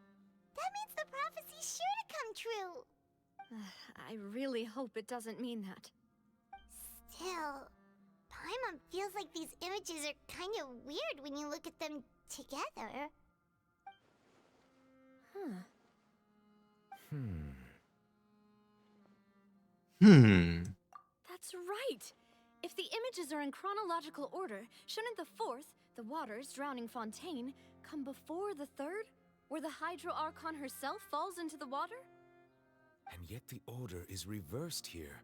That means the prophecy's sure to come true. I really hope it doesn't mean that. Still, Paimon feels like these images are kind of weird when you look at them together. That's right! If the images are in chronological order, shouldn't the fourth, the waters drowning Fontaine, come before the third, where the Hydro Archon herself falls into the water? And yet the order is reversed here.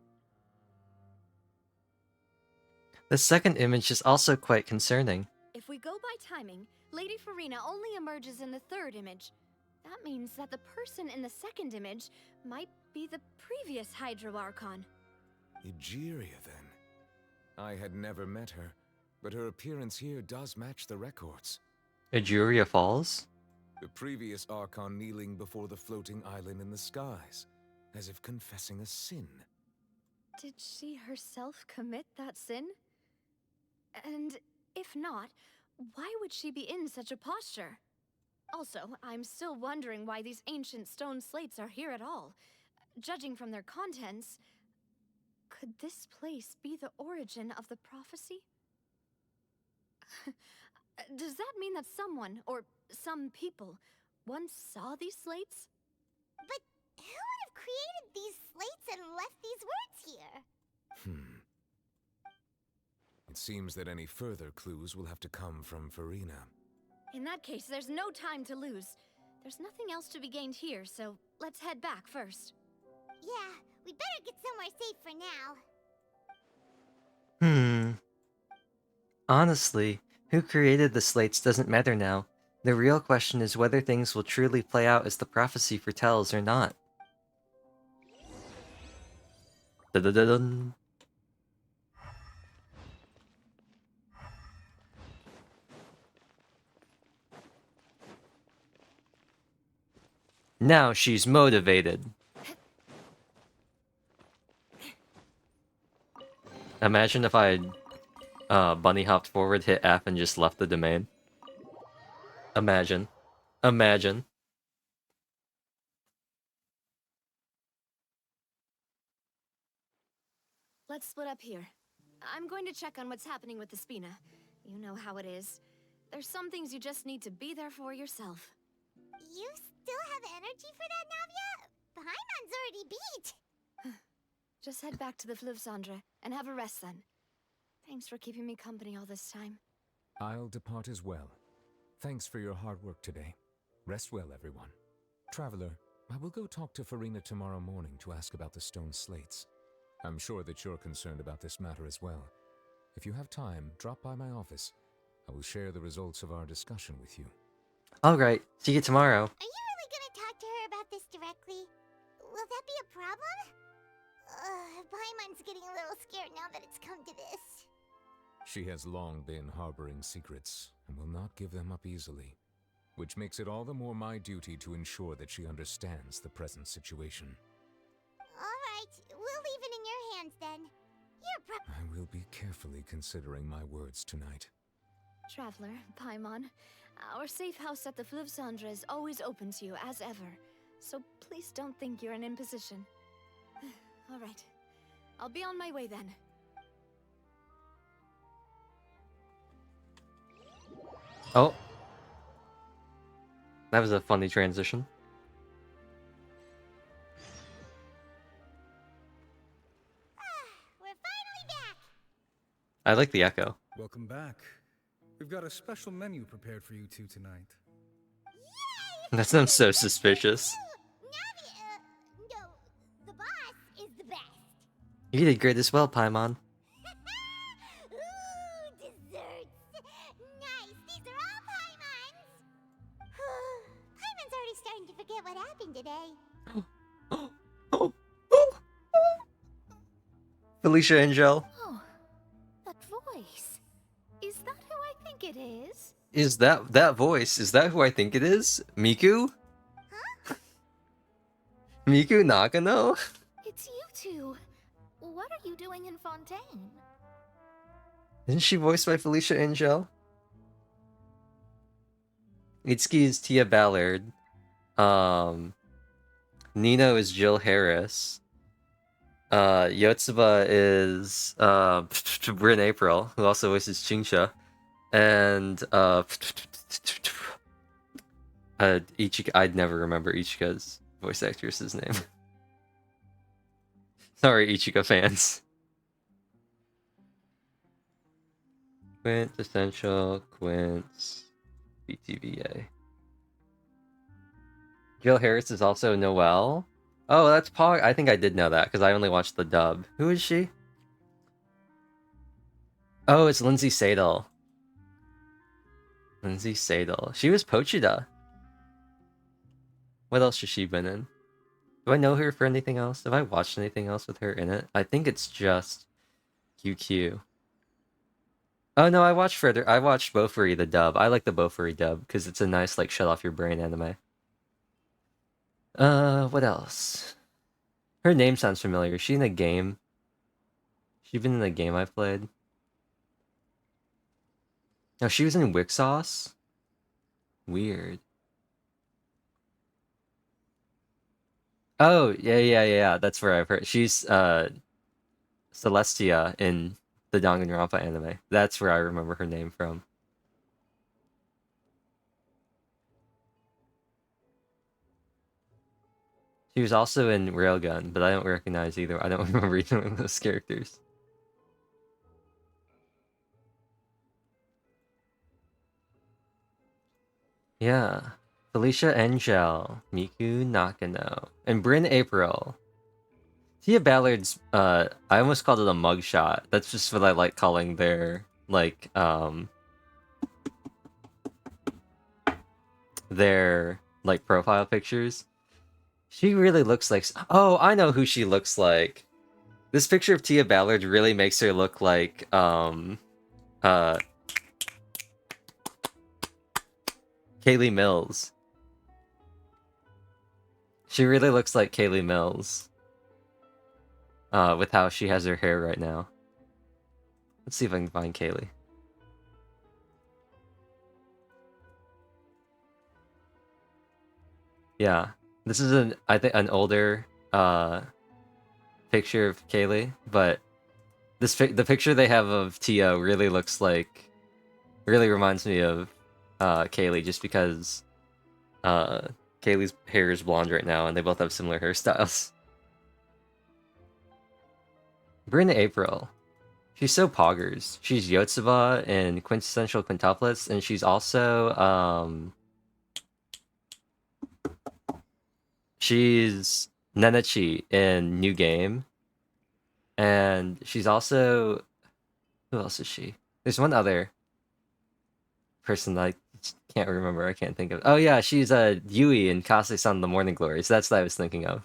The second image is also quite concerning. If we go by timing, Lady Farina only emerges in the third image. That means that the person in the second image might be the previous Hydro Archon. Egeria, then. I had never met her, but her appearance here does match the records. Egeria Falls? The previous Archon kneeling before the floating island in the skies, as if confessing a sin. Did she herself commit that sin? And if not, why would she be in such a posture? Also, I'm still wondering why these ancient stone slates are here at all. Judging from their contents, could this place be the origin of the prophecy? Does that mean that someone, or some people, once saw these slates? But who would have created these slates and left these words here? It seems that any further clues will have to come from Farina. In that case, there's no time to lose. There's nothing else to be gained here, so let's head back first. Yeah, we better get somewhere safe for now. Honestly, who created the slates doesn't matter now. The real question is whether things will truly play out as the prophecy foretells or not. Dun-dun-dun-dun. Now she's motivated. Imagine if I bunny hopped forward, hit F, and just left the domain. Imagine. Imagine. let's split up here. I'm going to check on what's happening with the Spina. You know how it is. There's some things you just need to be there for yourself. You still have energy for that, Navia? Paimon's already beat. Just head back to the Fleuve Cendre and have a rest then. Thanks for keeping me company all this time. I'll depart as well. Thanks for your hard work today. Rest well, everyone. Traveler, I will go talk to Farina tomorrow morning to ask about the stone slates. I'm sure that you're concerned about this matter as well. If you have time, drop by my office. I will share the results of our discussion with you. Alright, see you tomorrow. Are you really gonna talk to her about this directly? Will that be a problem? Paimon's getting a little scared now that it's come to this. She has long been harboring secrets and will not give them up easily, which makes it all the more my duty to ensure that she understands the present situation. Alright, we'll leave it in your hands then. I will be carefully considering my words tonight. Traveler, Paimon, our safe house at the Fleuve Cendre is always open to you as ever, so please don't think you're an imposition. Alright, I'll be on my way then. Oh. That was a funny transition. We're finally back! I like the echo. Welcome back. We've got a special menu prepared for you two tonight. That sounds so suspicious. No, the boss is the best. You did great as well, Paimon. Ooh, desserts! Nice, these are all Paimon's! Paimon's already starting to forget what happened today. Felicia Angel. Oh, that voice. Is that who I think it is? Is that voice? Is that who I think it is? Miku? Huh? Miku Nagano? It's you two. What are you doing in Fontaine? Isn't she voiced by Felicia Angel? Itsuki is Tia Ballard. Nino is Jill Harris. Yotsuba is Bryn April, who also voices Chingsha. And Ichika, I'd never remember Ichika's voice actress's name. Sorry, Ichika fans. Quintessential Quints BTVA. Jill Harris is also Noelle. Oh, that's Pog. I think I did know that because I only watched the dub. Who is she? Oh, it's Lindsay Sadel. Lindsay Sadel. She was Pochida. What else has she been in? Do I know her for anything else? Have I watched anything else with her in it? I think it's just QQ. Oh no, I watched Bofuri the dub. I like the Bofuri dub because it's a nice like shut off your brain anime. What else? Her name sounds familiar. Is she in a game? She been in a game I played? No, she was in Wixos? Weird. Oh, yeah. That's where I've heard. She's, Celestia in the Danganronpa anime. That's where I remember her name from. She was also in Railgun, but I don't recognize either. I don't remember either of those characters. Yeah. Felicia Angel, Miku Nakano, and Bryn April. Tia Ballard's, I almost called it a mugshot. That's just what I like calling their, like, profile pictures. She really looks like... Oh, I know who she looks like. This picture of Tia Ballard really makes her look like, Kaylee Mills. She really looks like Kaylee Mills. With how she has her hair right now. Let's see if I can find Kaylee. Yeah. This is I think an older picture of Kaylee, but the picture they have of Tio really reminds me of Kaylee, just because Kaylee's hair is blonde right now, and they both have similar hairstyles. Bryn April. She's so poggers. She's Yotsuba in Quintessential Quintuplets, and she's also she's Nenechi in New Game. And she's also, who else is she? There's one other person that I can't remember. I can't think of. Oh yeah, she's Yui in Kase-san the Morning Glories. That's what I was thinking of.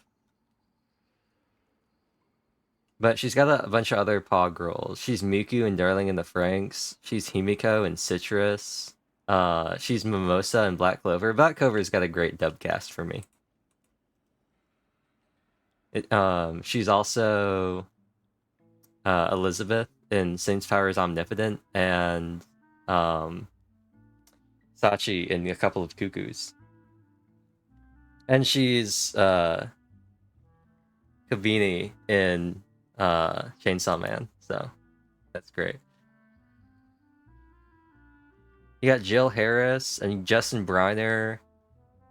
But she's got a bunch of other Pog roles. She's Miku in Darling in the Franxx. She's Himiko in Citrus. She's Mimosa in Black Clover. Black Clover's got a great dub cast for me. She's also Elizabeth in Saint's Power is Omnipotent, and Sachi in a couple of Cuckoos. And she's Kabini in Chainsaw Man, so that's great. You got Jill Harris and Justin Briner,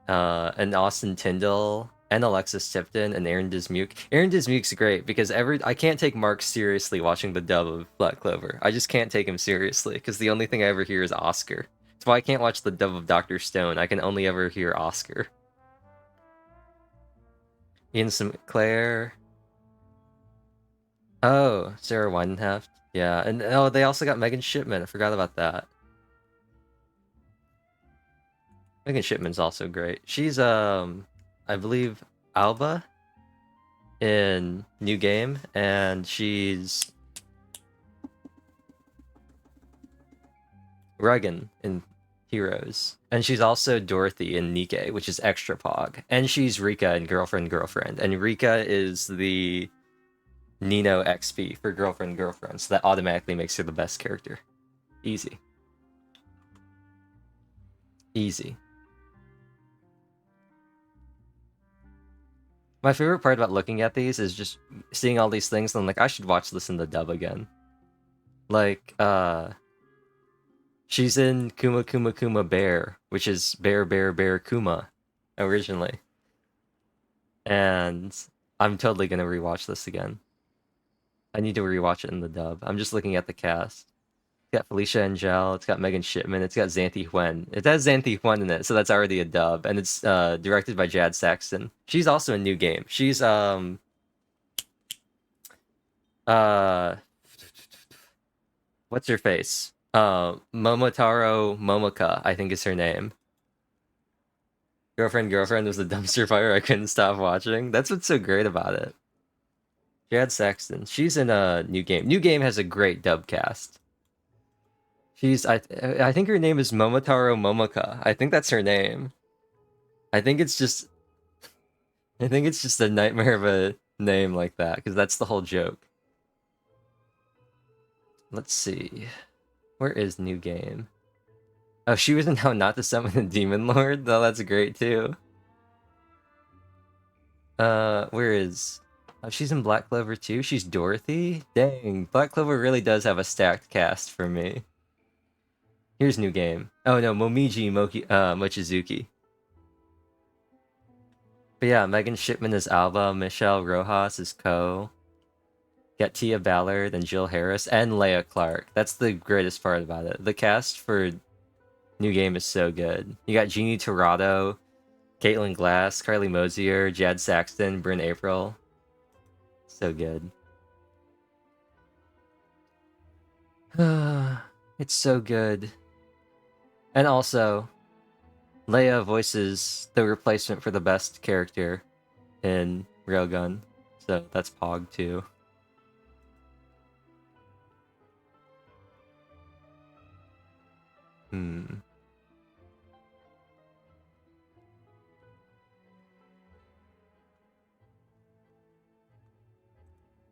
and Austin Tyndall, and Alexis Tipton, and Aaron Dismuke. Aaron Dismuke's great because I can't take Mark seriously watching the dub of Black Clover. I just can't take him seriously because the only thing I ever hear is Oscar. That's why I can't watch the dub of Dr. Stone. I can only ever hear Oscar. Ian Sinclair. Oh, Sarah Weidenheft. Yeah, and oh, they also got Megan Shipman. I forgot about that. Megan Shipman's also great. She's I believe Alba in New Game, and she's Regan in Heroes, and she's also Dorothy in Nikke, which is extra Pog, and she's Rika in Girlfriend, and Rika is the Nino XP for Girlfriend, so that automatically makes her the best character. Easy. Easy. My favorite part about looking at these is just seeing all these things, and I'm like, I should watch this in the dub again. Like, she's in Kuma Kuma Kuma Bear, which is Bear Bear Bear Kuma, originally. And I'm totally gonna rewatch this again. I need to rewatch it in the dub. I'm just looking at the cast. It's got Felicia Angel, it's got Megan Shipman, it's got Xanthi Huen. It has Xanthi Huen in it, so that's already a dub, and it's directed by Jad Saxton. She's also a New Game. She's what's her face? Momotaro Momoka, I think is her name. Girlfriend was the dumpster fire I couldn't stop watching. That's what's so great about it. Jad Saxton. She's in a New Game. New Game has a great dub cast. She's I think her name is Momotaro Momoka. I think that's her name. I think it's just a nightmare of a name like that, because that's the whole joke. Let's see. Where is New Game? Oh, she was in How Not to Summon the Demon Lord? Oh, that's great too. Where is... Oh, she's in Black Clover too? She's Dorothy? Dang, Black Clover really does have a stacked cast for me. Here's New Game. Oh no, Momiji Mochizuki. But yeah, Megan Shipman is Alba, Michelle Rojas is Ko. Got Tia Ballard and Jill Harris and Leia Clark. That's the greatest part about it. The cast for New Game is so good. You got Jeannie Torrado, Caitlin Glass, Carly Mosier, Jad Saxton, Bryn April. So good. It's so good. And also, Leia voices the replacement for the best character in Railgun. So that's Pog too.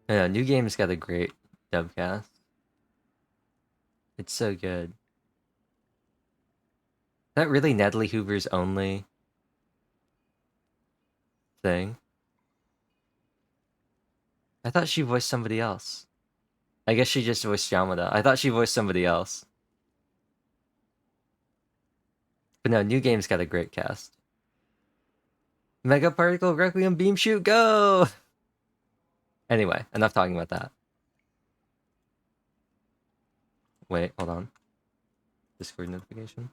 Yeah, New Game's got a great dub cast. It's so good. Is that really Natalie Hoover's only thing? I thought she voiced somebody else. I guess she just voiced Yamada. I thought she voiced somebody else. But no, New Game's got a great cast. Mega Particle Requiem Beam Shoot, go! Anyway, enough talking about that. Wait, hold on. Discord notification.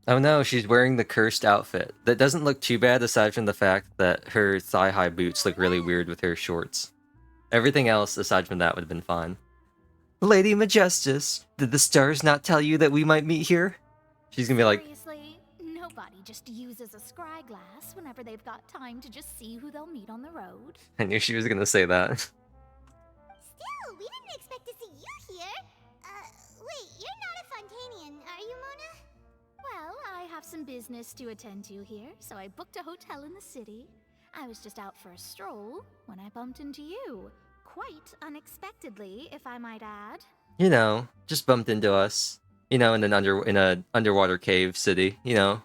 Oh no, she's wearing the cursed outfit. That doesn't look too bad aside from the fact that her thigh-high boots look really weird with her shorts. Everything else aside from that would have been fine. Lady Majestus, did the stars not tell you that we might meet here? She's gonna be like... Seriously, nobody just uses a scry glass whenever they've got time to just see who they'll meet on the road. I knew she was gonna say that. Still, we didn't expect to see you here. Wait, you're not a Fontanian, are you, Mona? Well, I have some business to attend to here, so I booked a hotel in the city. I was just out for a stroll when I bumped into you. Quite unexpectedly, if I might add. You know, just bumped into us. You know, in an underwater cave city, you know.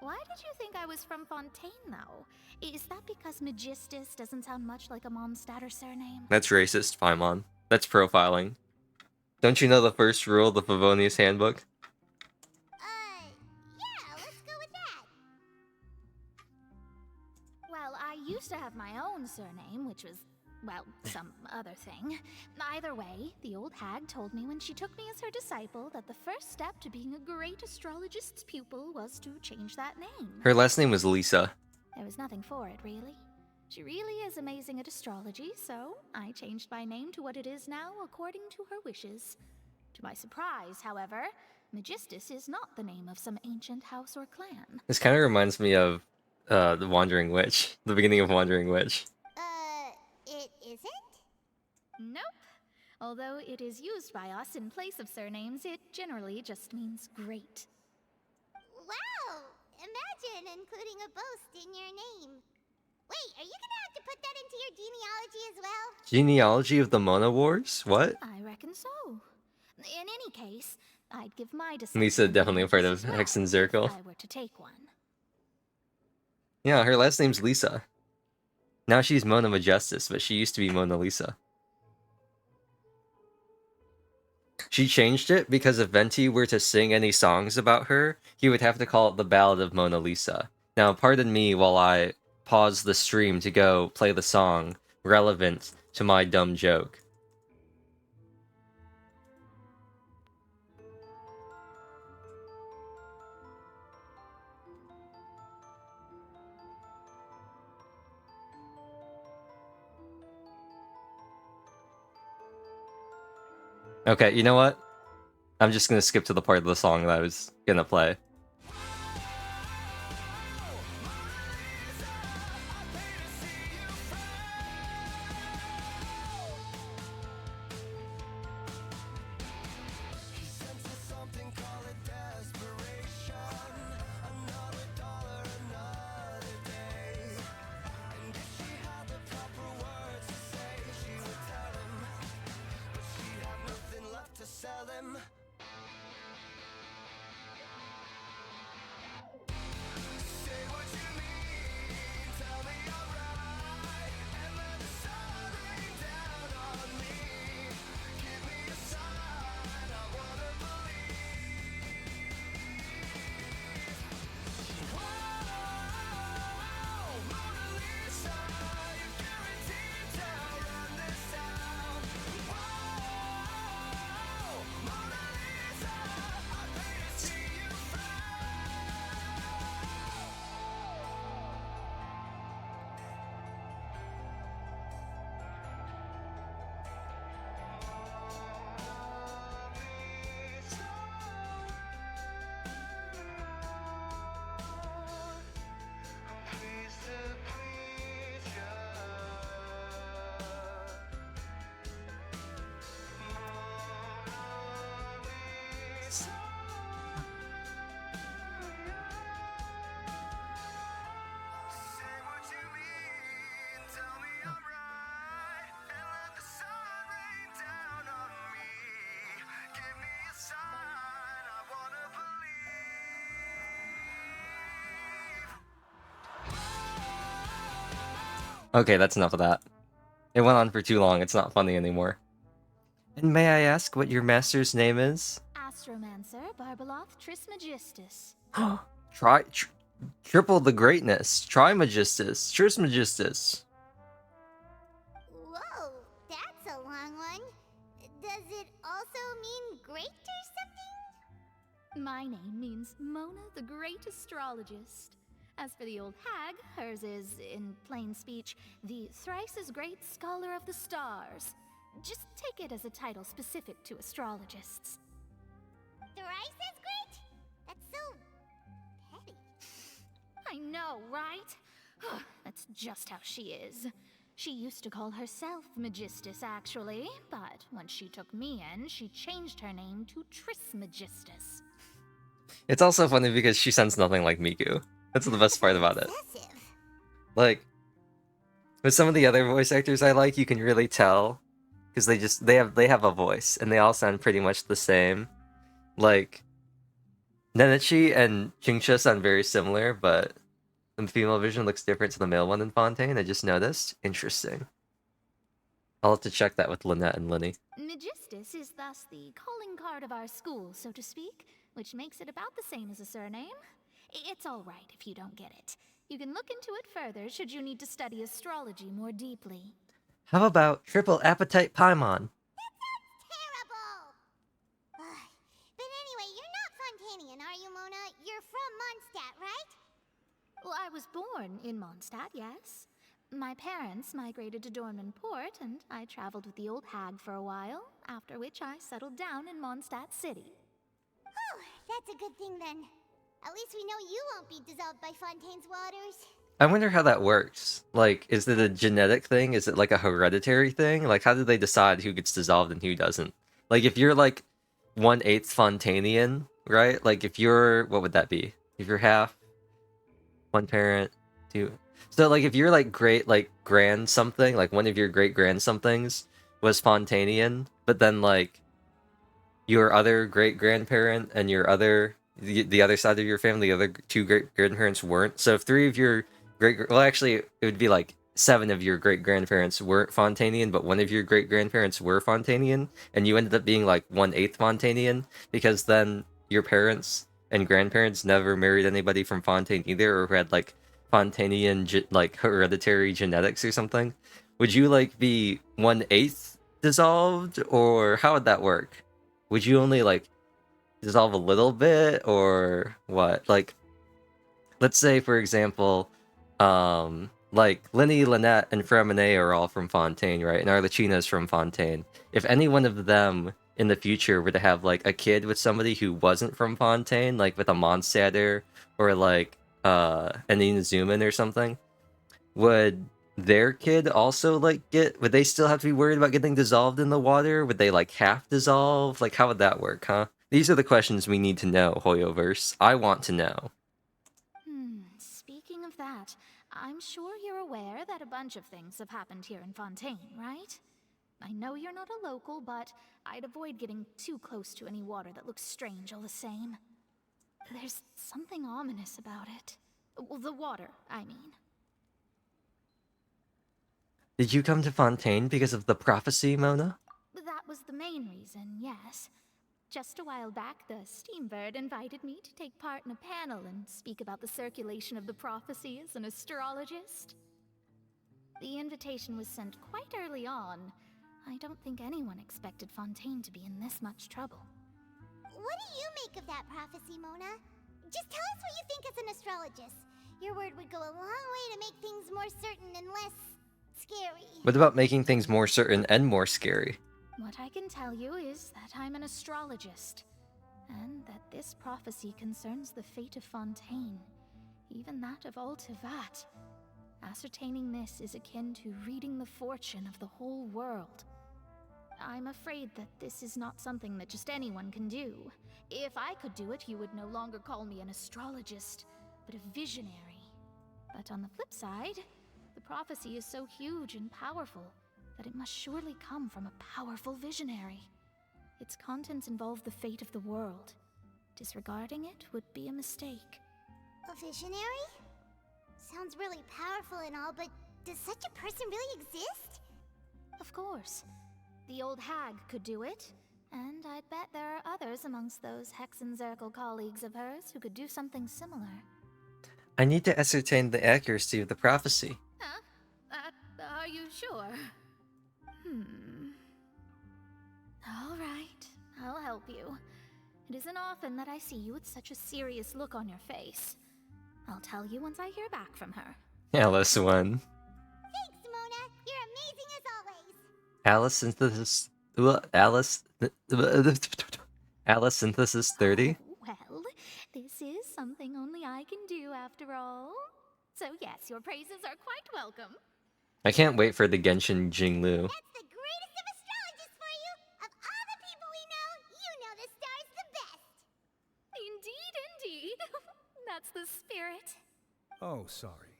Why did you think I was from Fontaine, though? Is that because Magistus doesn't sound much like a Mondstadt surname? That's racist, Paimon. That's profiling. Don't you know the first rule of the Favonius Handbook? Yeah, let's go with that. Well, I used to have my own surname, which was, well, some other thing. Either way, the old hag told me when she took me as her disciple that the first step to being a great astrologist's pupil was to change that name. Her last name was Lisa. There was nothing for it, really. She really is amazing at astrology, so I changed my name to what it is now according to her wishes. To my surprise, however, Magistus is not the name of some ancient house or clan. This kind of reminds me of the Wandering Witch. The beginning of Wandering Witch. It isn't? Nope. Although it is used by us in place of surnames, it generally just means great. Wow! Imagine including a boast in your name. Wait, are you gonna have to put that into your genealogy as well? Genealogy of the Mona Wars? What? I reckon so. In any case, I'd give my Lisa definitely a part of Hexen Circle. if I were to take one. Yeah, her last name's Lisa. Now she's Mona Majestus, but she used to be Mona Lisa. She changed it because if Venti were to sing any songs about her, he would have to call it the Ballad of Mona Lisa. Now, pardon me while I pause the stream to go play the song relevant to my dumb joke. Okay, you know what? I'm just gonna skip to the part of the song that I was gonna play. Okay, that's enough of that. It went on for too long, it's not funny anymore. And may I ask what your master's name is? Astromancer Barbeloth Trismegistus. Triple the greatness. Trimagistus. Trismegistus. Whoa, that's a long one. Does it also mean great or something? My name means Mona the Great Astrologist. As for the old hag, hers is, in plain speech, the thrice as great scholar of the stars. Just take it as a title specific to astrologists. Thrice as great? That's so petty. I know, right? That's just how she is. She used to call herself Magistus, actually, but when she took me in, she changed her name to Trismegistus. It's also funny because she sounds nothing like Miku. That's the best part about it. Like, with some of the other voice actors I like, you can really tell because they have a voice and they all sound pretty much the same. Like, Nenichi and Jincha sound very similar, but the female version looks different to the male one in Fontaine. I just noticed. Interesting. I'll have to check that with Lynette and Linny. Magistus is thus the calling card of our school, so to speak, which makes it about the same as a surname. It's all right if you don't get it. You can look into it further should you need to study astrology more deeply. How about Triple Appetite Paimon? Terrible! But anyway, you're not Fontanian, are you, Mona? You're from Mondstadt, right? Well, I was born in Mondstadt, yes. My parents migrated to Dornman Port, and I traveled with the old hag for a while, after which I settled down in Mondstadt City. Oh, that's a good thing then. At least we know you won't be dissolved by Fontaine's waters. I wonder how that works. Like, is it a genetic thing? Is it like a hereditary thing? Like, how do they decide who gets dissolved and who doesn't? Like, if you're like 1/8 Fontanian, right? Like, if you're, what would that be? If you're half, one parent, two. So, like, if you're like grand something, like one of your great grand somethings was Fontanian, but then like your other great grandparent and your other the other side of your family, the other two great grandparents weren't. So if 3 of your well, actually, it would be like 7 of your great grandparents weren't Fontanian, but 1 of your great grandparents were Fontanian, and you ended up being like 1/8 Fontanian because then your parents and grandparents never married anybody from Fontaine either, or who had like Fontanian like hereditary genetics or something. Would you like be 1/8 dissolved, or how would that work? Would you only like dissolve a little bit, or what? Like, let's say for example, like Linny, Lynette, and Fremine are all from Fontaine, right? And Arlecchina's from Fontaine. If any one of them in the future were to have like a kid with somebody who wasn't from Fontaine, like with a Mondstadter or like an Inazuman or something, would their kid also like would they still have to be worried about getting dissolved in the water? Would they like half dissolve? Like, how would that work, huh? These are the questions we need to know, Hoyoverse. I want to know. Speaking of that, I'm sure you're aware that a bunch of things have happened here in Fontaine, right? I know you're not a local, but I'd avoid getting too close to any water that looks strange all the same. There's something ominous about it. Well, the water, I mean. Did you come to Fontaine because of the prophecy, Mona? That was the main reason, yes. Just a while back, the Steambird invited me to take part in a panel and speak about the circulation of the prophecy as an astrologist. The invitation was sent quite early on. I don't think anyone expected Fontaine to be in this much trouble. What do you make of that prophecy, Mona? Just tell us what you think as an astrologist. Your word would go a long way to make things more certain and less scary. What about making things more certain and more scary? What I can tell you is that I'm an astrologist, and that this prophecy concerns the fate of Fontaine, even that of Altivat. Ascertaining this is akin to reading the fortune of the whole world. I'm afraid that this is not something that just anyone can do. If I could do it, you would no longer call me an astrologist, but a visionary. But on the flip side, the prophecy is so huge and powerful that it must surely come from a powerful visionary. Its contents involve the fate of the world. Disregarding it would be a mistake. A visionary? Sounds really powerful and all, but Does such a person really exist? Of course. The old hag could do it. And I'd bet there are others amongst those Hexenzirkel colleagues of hers who could do something similar. I need to ascertain the accuracy of the prophecy. Huh? Are you sure? All right, I'll help you. It isn't often that I see you with such a serious look on your face. I'll tell you once I hear back from her. Alice 1. Thanks, Mona. You're amazing as always. Alice Synthesis... Alice Synthesis 30? Well, this is something only I can do after all. So yes, your praises are quite welcome. I can't wait for the Genshin Jinglu. That's the greatest of astrologists for you. Of all the people we know, you know the star's the best. Indeed. That's the spirit. Oh, sorry.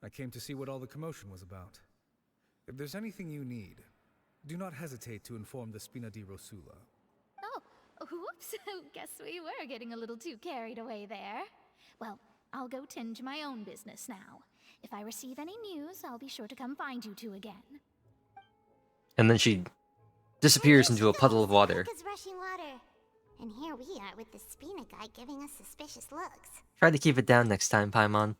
I came to see what all the commotion was about. If there's anything you need, do not hesitate to inform the Spina di Rosula. Oh, whoops. Guess we were getting a little too carried away there. Well, I'll go tend to my own business now. If I receive any news, I'll be sure to come find you two again. And then she disappears into a puddle of water. Is rushing water. And here we are with the Spina guy giving us suspicious looks. Try to keep it down next time, Paimon.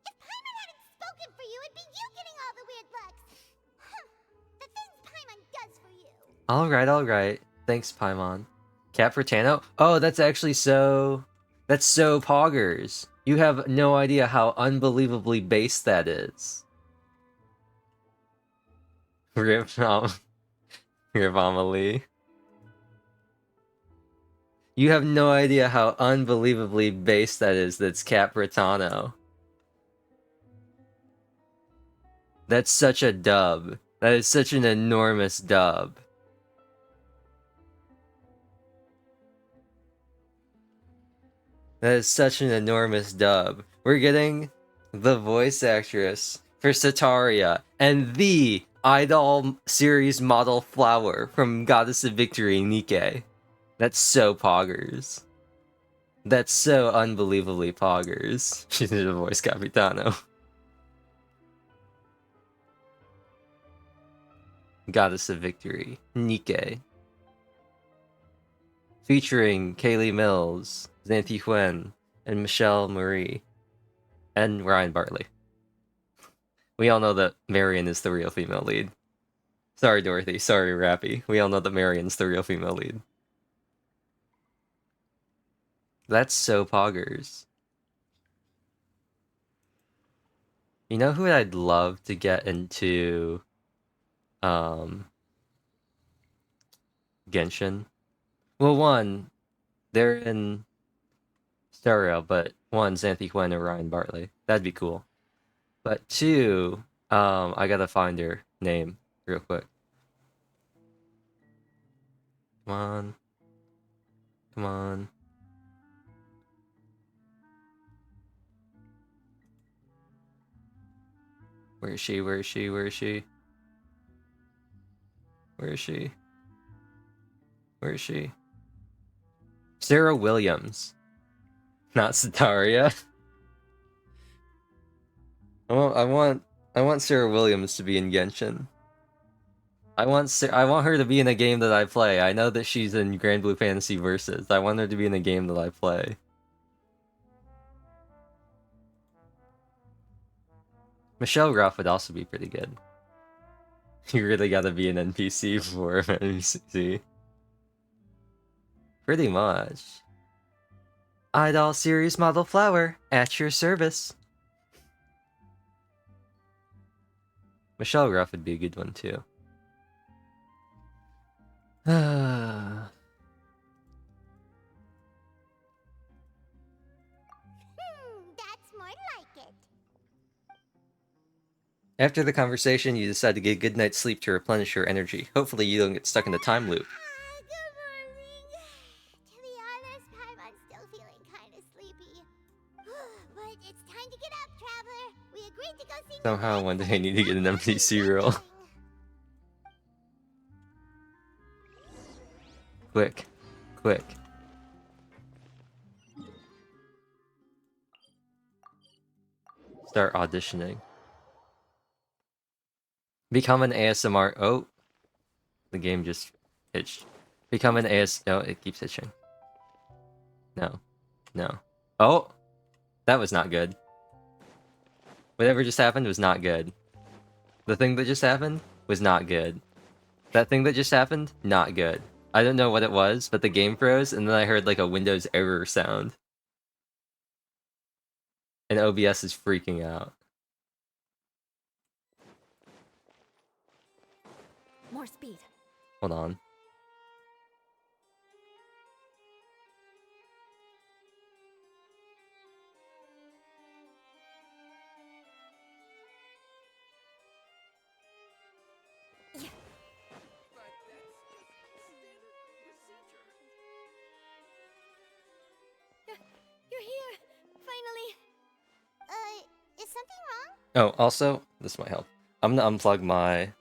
If Paimon hadn't spoken for you, it'd be you getting all the weird looks. The things Paimon does for you. Alright. Thanks, Paimon. Capritano? Oh, that's actually so... That's so poggers. You have no idea how unbelievably base that is. Rip Amelie. You have no idea how unbelievably base that is. That's Capritano. That's such a dub. That is such an enormous dub. That is such an enormous dub. We're getting the voice actress for Sataria and the Idol series model flower from Goddess of Victory, Nike. That's so poggers. That's so unbelievably poggers. She did a voice Capitano. Goddess of Victory, Nike. Featuring Kaylee Mills, Xanthi Huen, and Michelle Marie, and Ryan Bartley. We all know that Marion is the real female lead. Sorry, Dorothy. Sorry, Rappy. We all know that Marion's the real female lead. That's so poggers. You know who I'd love to get into Genshin? Well, one, they're in stereo, but one, Xanthi Huen or Ryan Bartley. That'd be cool. But two, I gotta find her name real quick. Come on. Come on. Where is she? Where is she? Where is she? Where is she? Where is she? Sarah Williams. Not Sataria. I want Sarah Williams to be in Genshin. I want her to be in a game that I play. I know that she's in Grand Blue Fantasy Versus. I want her to be in a game that I play. Michelle Ruff would also be pretty good. You really gotta be an NPC for an NPC. Pretty much. Idol series model flower at your service. Michelle Ruff would be a good one too. That's more like it. After the conversation, you decide to get a good night's sleep to replenish your energy. Hopefully you don't get stuck in the time loop. Good morning. To be honest, Paimon's still feeling kind of sleepy. But it's time to get up, traveler. We agreed to go see. Somehow one day I need to get an NPC role. Quick. Quick. Start auditioning. Become an ASMR. Oh, the game just itched. Become an AS. No, it keeps itching. No, no. Oh, that was not good. Whatever just happened was not good. The thing that just happened was not good. That thing that just happened, not good. I don't know what it was, but the game froze, and then I heard like a Windows error sound. And OBS is freaking out. More speed. Hold on. You're here! Finally! Is something wrong? Oh, also, this might help. I'm gonna unplug my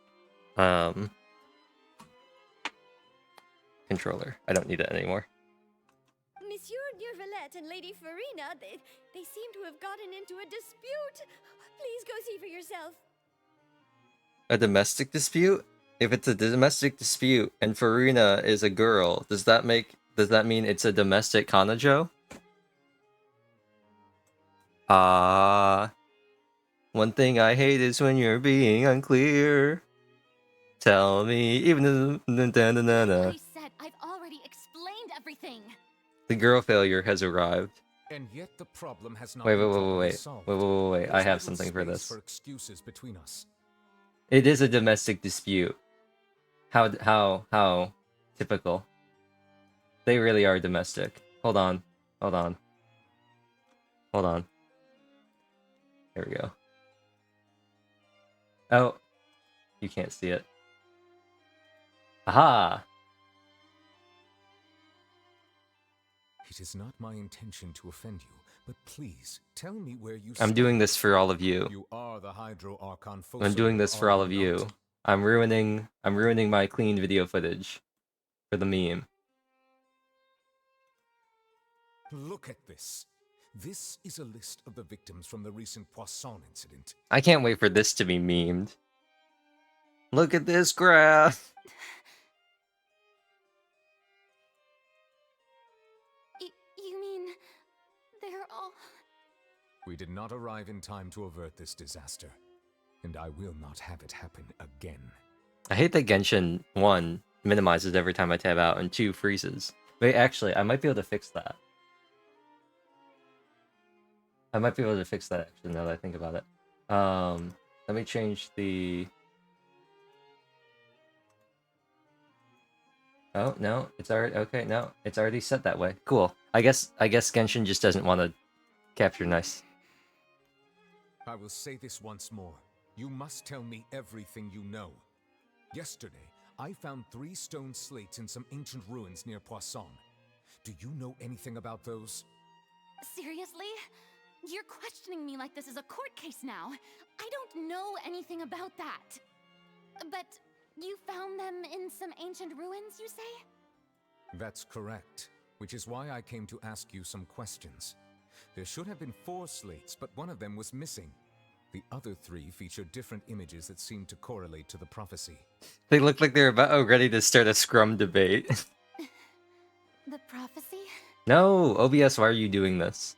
controller. I don't need it anymore. Monsieur Neurvalette and Lady Farina, they seem to have gotten into a dispute. Please go see for yourself. A domestic dispute? If it's a domestic dispute and Farina is a girl, does that mean it's a domestic Kanajo? One thing I hate is when you're being unclear. Tell me, even Already said, I've already explained everything. the girl failure has arrived. And yet the problem has not Wait, been wait, wait, properly wait, solved. wait, wait, wait, wait. I There's have little something for space this. for excuses between us. It is a domestic dispute. How typical. They really are domestic. Hold on. Hold on. Hold on. There we go. Oh. You can't see it. Aha! It is not my intention to offend you, but please tell me where you I'm doing this for all of you. You are the Hydro Archon I'm doing this for all of you. I'm ruining my clean video footage for the meme. Look at this. This is a list of the victims from the recent Poisson incident. I can't wait for this to be memed. Look at this graph. You mean they're all... We did not arrive in time to avert this disaster, and I will not have it happen again. I hate that Genshin 1 minimizes every time I tab out and 2 freezes. Wait, actually, I might be able to fix that. I might be able to fix that actually now that I think about it. Let me change the... Oh, no, it's already... Okay, no, it's already set that way. Cool. I guess Genshin just doesn't want to capture nice. I will say this once more. You must tell me everything you know. Yesterday, I found 3 stone slates in some ancient ruins near Poisson. Do you know anything about those? Seriously? You're questioning me like this is a court case now. I don't know anything about that. But you found them in some ancient ruins, you say? That's correct, which is why I came to ask you some questions. There should have been 4 slates, but one of them was missing. The other 3 featured different images that seemed to correlate to the prophecy. They look like they're about ready to start a scrum debate. The prophecy? No, OBS, why are you doing this?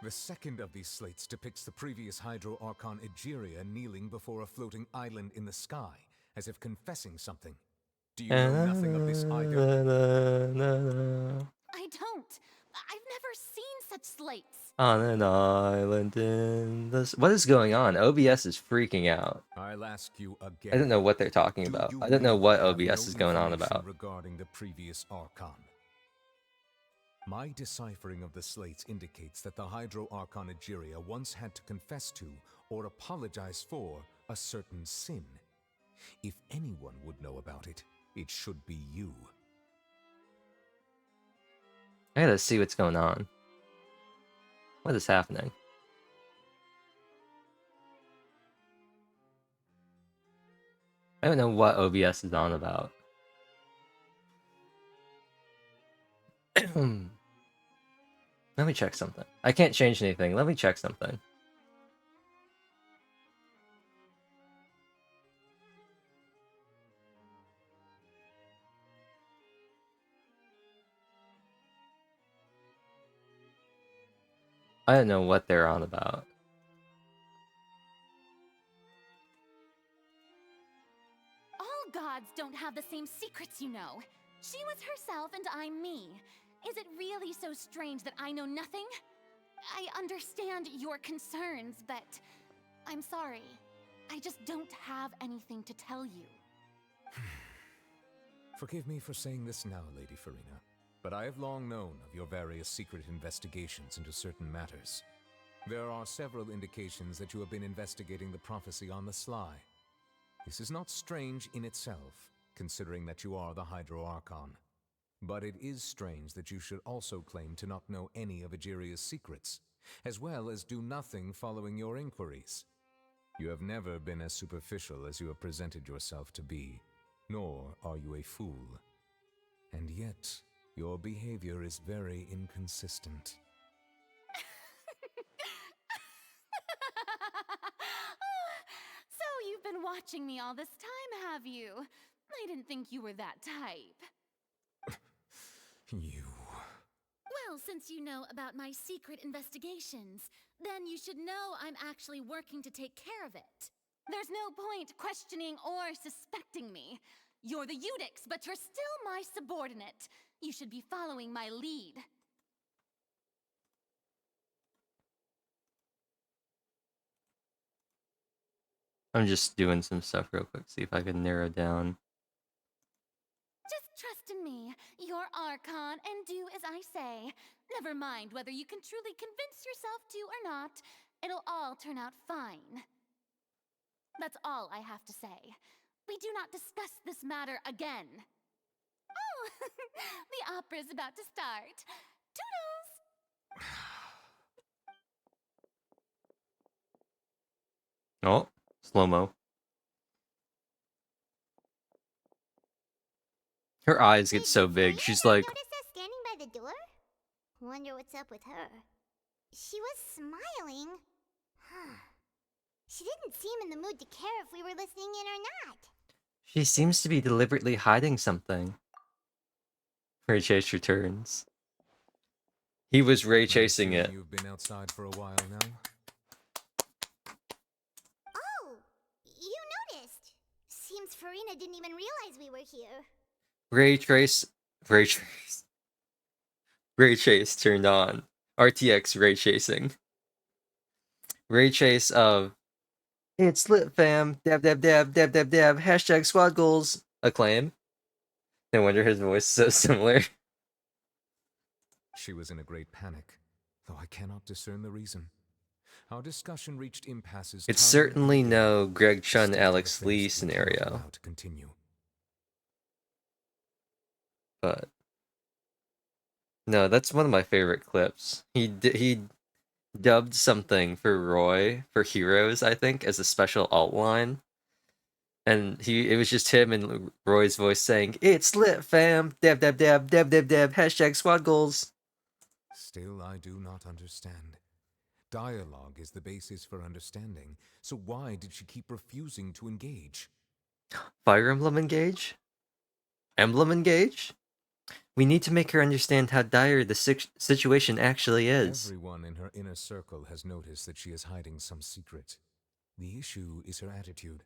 The second of these slates depicts the previous Hydro Archon Egeria kneeling before a floating island in the sky, as if confessing something. Do you know nothing of this either? I don't. I've never seen such slates. On an island in the... What is going on? OBS is freaking out. I'll ask you again. I don't know what they're talking about. I don't know what OBS is going on about. Regarding the previous Archon. My deciphering of the slates indicates that the Hydro Archon Egeria once had to confess to, or apologize for, a certain sin. If anyone would know about it, it should be you. I gotta see what's going on. What is happening? I don't know what OBS is on about. Let me check something. I can't change anything. Let me check something. I don't know what they're on about. All gods don't have the same secrets, you know. She was herself and I'm me. Is it really so strange that I know nothing? I understand your concerns, but I'm sorry. I just don't have anything to tell you. Forgive me for saying this now, Lady Farina, but I have long known of your various secret investigations into certain matters. There are several indications that you have been investigating the prophecy on the sly. This is not strange in itself, considering that you are the Hydro Archon. But it is strange that you should also claim to not know any of Egeria's secrets, as well as do nothing following your inquiries. You have never been as superficial as you have presented yourself to be, nor are you a fool. And yet, your behavior is very inconsistent. So you've been watching me all this time, have you? I didn't think you were that type. You... Well, since you know about my secret investigations, then you should know I'm actually working to take care of it. There's no point questioning or suspecting me. You're the Eudix, but you're still my subordinate. You should be following my lead. I'm just doing some stuff real quick, see if I can narrow down. Just trust in me. You're Archon, and do as I say. Never mind whether you can truly convince yourself to or not. It'll all turn out fine. That's all I have to say. We do not discuss this matter again. Oh, the opera's about to start. Toodles! Oh, slow-mo. Her eyes get so big, she's like... Notice us standing by the door? Wonder what's up with her. She was smiling. She didn't seem in the mood to care if we were listening in or not. She seems to be deliberately hiding something. Ray Chase returns. He was Ray chasing it. You've been outside for a while now? Oh, you noticed. Seems Farina didn't even realize we were here. Ray Chase turned on. RTX ray chasing. Ray chase of it's lit fam, dab dab dab dab dab dab, hashtag squad goals, acclaim. No wonder his voice is so similar. She was in a great panic, though I cannot discern the reason. Our discussion reached impasses. It's certainly no Greg Chun, Alex Lee scenario. To continue. But no, that's one of my favorite clips. He dubbed something for Roy for Heroes, I think, as a special alt line. And it was just him and Roy's voice saying, "It's lit, fam. Dab dab dab dab dab dab. Hashtag squad goals." Still, I do not understand. Dialogue is the basis for understanding, so why did she keep refusing to engage? Fire Emblem engage? Emblem engage? We need to make her understand how dire the situation actually is. Everyone in her inner circle has noticed that she is hiding some secret. The issue is her attitude.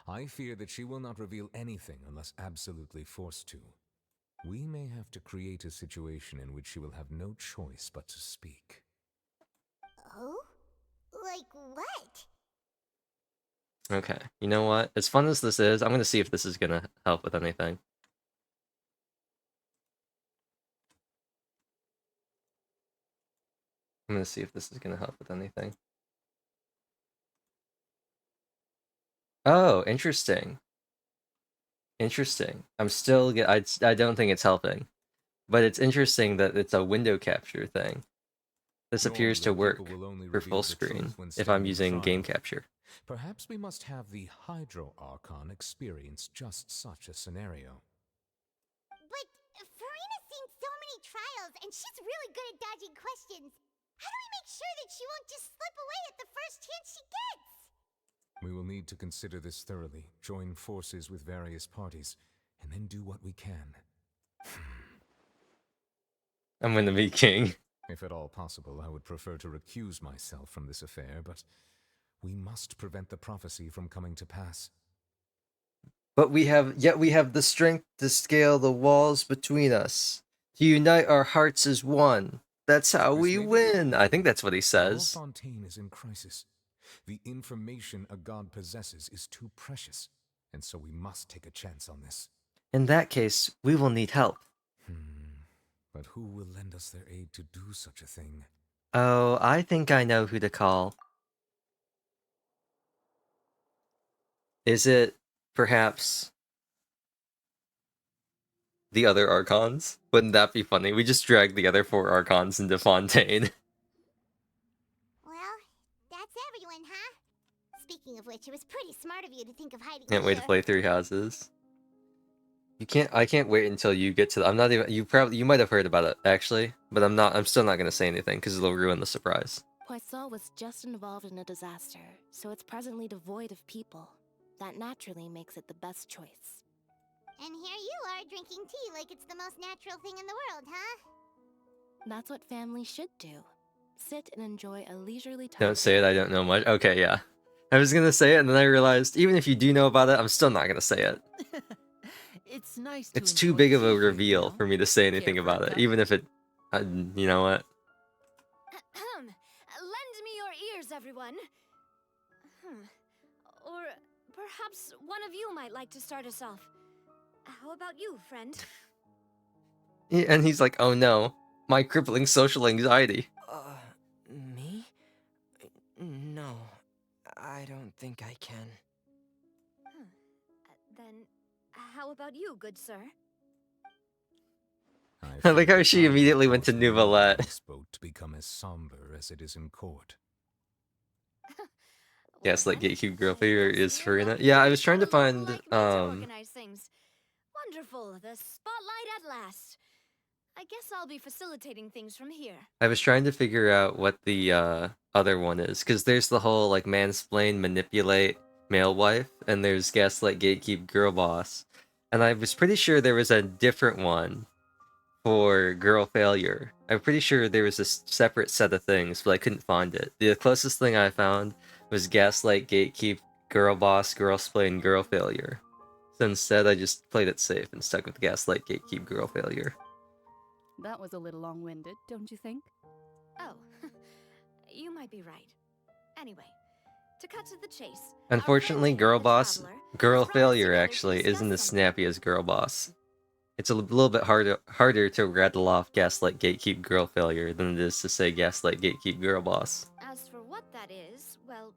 I fear that she will not reveal anything unless absolutely forced to. We may have to create a situation in which she will have no choice but to speak. Oh? Like what? Okay, you know what? As fun as this is, I'm gonna see if this is gonna help with anything. I'm gonna see if this is gonna help with anything. Oh, interesting. Interesting. I'm still I don't think it's helping. But it's interesting that it's a window capture thing. This appears to work for full screen if I'm using game capture. Perhaps we must have the Hydro Archon experience just such a scenario. But Farina's seen so many trials, and she's really good at dodging questions. How do we make sure that she won't just slip away at the first chance she gets? We will need to consider this thoroughly, join forces with various parties, and then do what we can. I'm gonna be king. If at all possible, I would prefer to recuse myself from this affair, but we must prevent the prophecy from coming to pass. But we have the strength to scale the walls between us, to unite our hearts as one. That's how we win. I think that's what he says. Fontaine is in crisis. The information a god possesses is too precious, and so we must take a chance on this. In that case, we will need help. But who will lend us their aid to do such a thing? Oh, I think I know who to call. Is it perhaps the other Archons? Wouldn't that be funny? We just dragged the other 4 Archons into Fontaine. Well, that's everyone, huh? Speaking of which, it was pretty smart of you to think of hiding Can't wait to here. play 3 houses. I can't wait until you get to I'm not even you might have heard about it actually, but I'm still not gonna say anything because it'll ruin the surprise. Poisson was just involved in a disaster, so it's presently devoid of people. That naturally makes it the best choice. And here you are drinking tea like it's the most natural thing in the world, huh? That's what families should do. Sit and enjoy a leisurely time. Don't say it, I don't know much. Okay, yeah. I was gonna say it and then I realized even if you do know about it, I'm still not gonna say it. It's nice. It's too big of a reveal for me to say anything about it, even if it you know what? Lend me your ears, everyone. Or perhaps one of you might like to start us off. How about you, friend? Yeah, and he's like, "Oh no, my crippling social anxiety." Me? No, I don't think I can. Then, how about you, good sir? I like how she immediately went to Nouvellette. Boat to become as somber as it is in court. Gaslight Gatekeep Girlfailure is Farina. Yeah, I was trying to find Organize things. Wonderful, the spotlight at last. I guess I'll be facilitating things from here. I was trying to figure out what the other one is, because there's the whole like mansplain, manipulate male wife, and there's Gaslight Gatekeep Girl Boss, and I was pretty sure there was a different one for Girl Failure. I'm pretty sure there was a separate set of things, but I couldn't find it. The closest thing I found was Gaslight Gatekeep Girl Boss, Girl Splain, Girl Failure. So instead, I just played it safe and stuck with Gaslight Gatekeep Girl Failure. That was a little long-winded, don't you think? Oh, you might be right. Anyway, to cut to the chase. Unfortunately, Girl Failure actually isn't as snappy as Girl Boss. It's a little bit harder to rattle off Gaslight Gatekeep Girl Failure than it is to say Gaslight Gatekeep Girl Boss. As for what that is, well,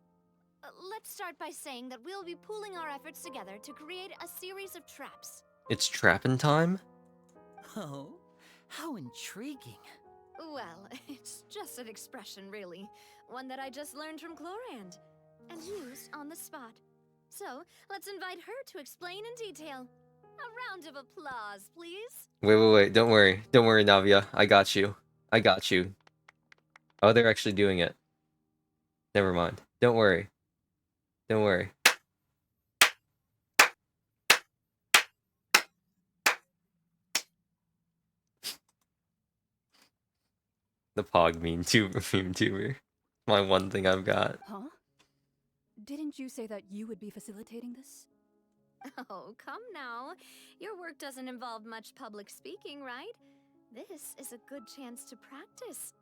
let's start by saying that we'll be pooling our efforts together to create a series of traps. It's trappin' time? Oh, how intriguing. Well, it's just an expression, really. One that I just learned from Chlorand, and used on the spot. So, let's invite her to explain in detail. A round of applause, please. Wait. Don't worry, Navia. I got you. Oh, they're actually doing it. Never mind. Don't worry. The Pog meme tuber. My one thing I've got. Huh? Didn't you say that you would be facilitating this? Oh, come now. Your work doesn't involve much public speaking, right? This is a good chance to practice.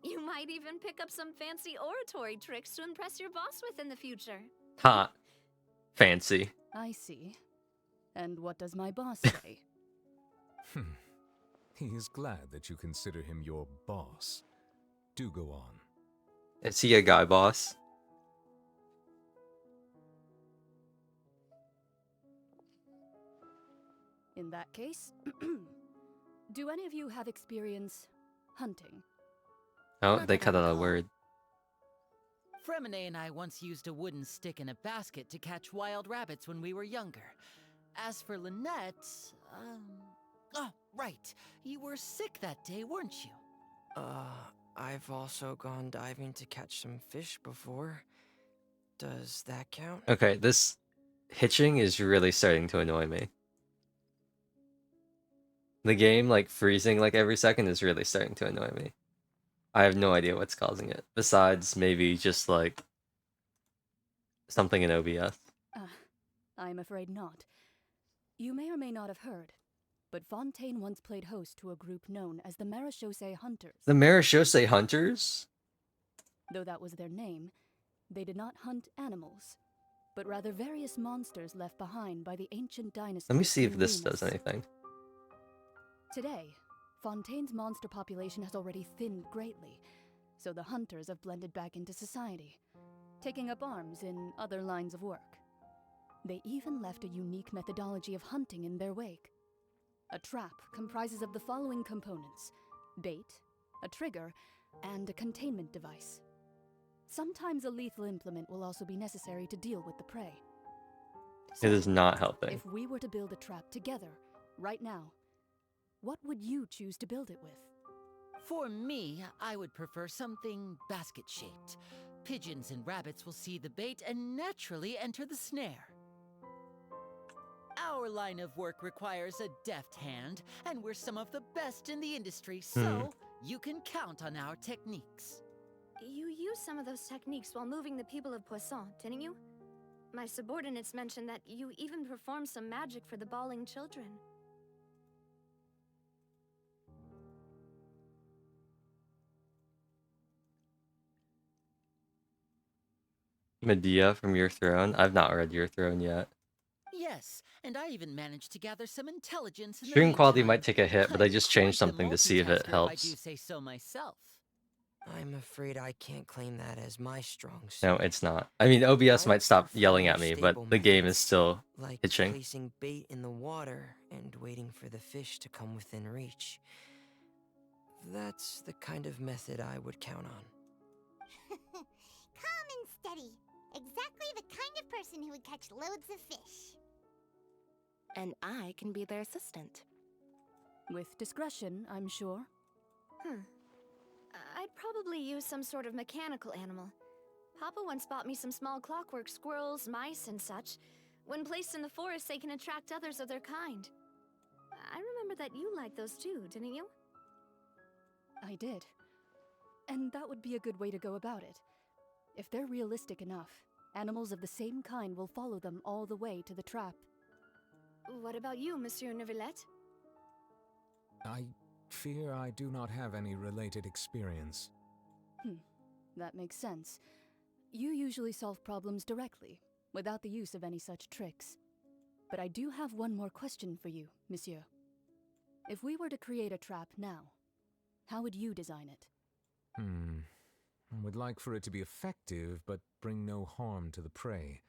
You might even pick up some fancy oratory tricks to impress your boss with in the future. Ha! Fancy. I see. And what does my boss say? He is glad that you consider him your boss. Do go on. Is he a guy boss? In that case, do any of you have experience hunting? Oh, they cut out a word. Fremine and I once used a wooden stick in a basket to catch wild rabbits when we were younger. As for Lynette, oh, right. You were sick that day, weren't you? I've also gone diving to catch some fish before. Does that count? Okay, this hitching is really starting to annoy me. The game, like, freezing, like, every second is really starting to annoy me. I have no idea what's causing it. Besides maybe just like something in OBS. I'm afraid not. You may or may not have heard, but Fontaine once played host to a group known as the Marechaussee Hunters. The Marechaussee Hunters? Though that was their name, they did not hunt animals, but rather various monsters left behind by the ancient dynasty. Let me see if King this Remus. does anything. Today, Fontaine's monster population has already thinned greatly, so the hunters have blended back into society, taking up arms in other lines of work. They even left a unique methodology of hunting in their wake. A trap comprises of the following components: bait, a trigger, and a containment device. Sometimes a lethal implement will also be necessary to deal with the prey. It is not helping. If we were to build a trap together, right now, what would you choose to build it with? For me, I would prefer something basket-shaped. Pigeons and rabbits will see the bait and naturally enter the snare. Our line of work requires a deft hand, and we're some of the best in the industry, so you can count on our techniques. You used some of those techniques while moving the people of Poisson, didn't you? My subordinates mentioned that you even performed some magic for the bawling children. Medea from Your Throne? I've not read Your Throne yet. Yes, and I even managed to gather some intelligence in the Stream quality meantime. might take a hit, but I just changed something to see if it Multitasker, helps. If I do say so myself. I'm afraid I can't claim that as my strong suit. No, it's not. I mean, OBS might stop yelling at me, but the game is still like itching. placing bait in the water and waiting for the fish to come within reach. That's the kind of method I would count on. Calm and steady. Exactly the kind of person who would catch loads of fish. And I can be their assistant. With discretion, I'm sure. I'd probably use some sort of mechanical animal. Papa once bought me some small clockwork squirrels, mice, and such. When placed in the forest, they can attract others of their kind. I remember that you liked those too, didn't you? I did. And that would be a good way to go about it. If they're realistic enough, animals of the same kind will follow them all the way to the trap. What about you, Monsieur Neuvillette? I fear I do not have any related experience. That makes sense. You usually solve problems directly, without the use of any such tricks. But I do have one more question for you, Monsieur. If we were to create a trap now, how would you design it? I would like for it to be effective, but bring no harm to the prey.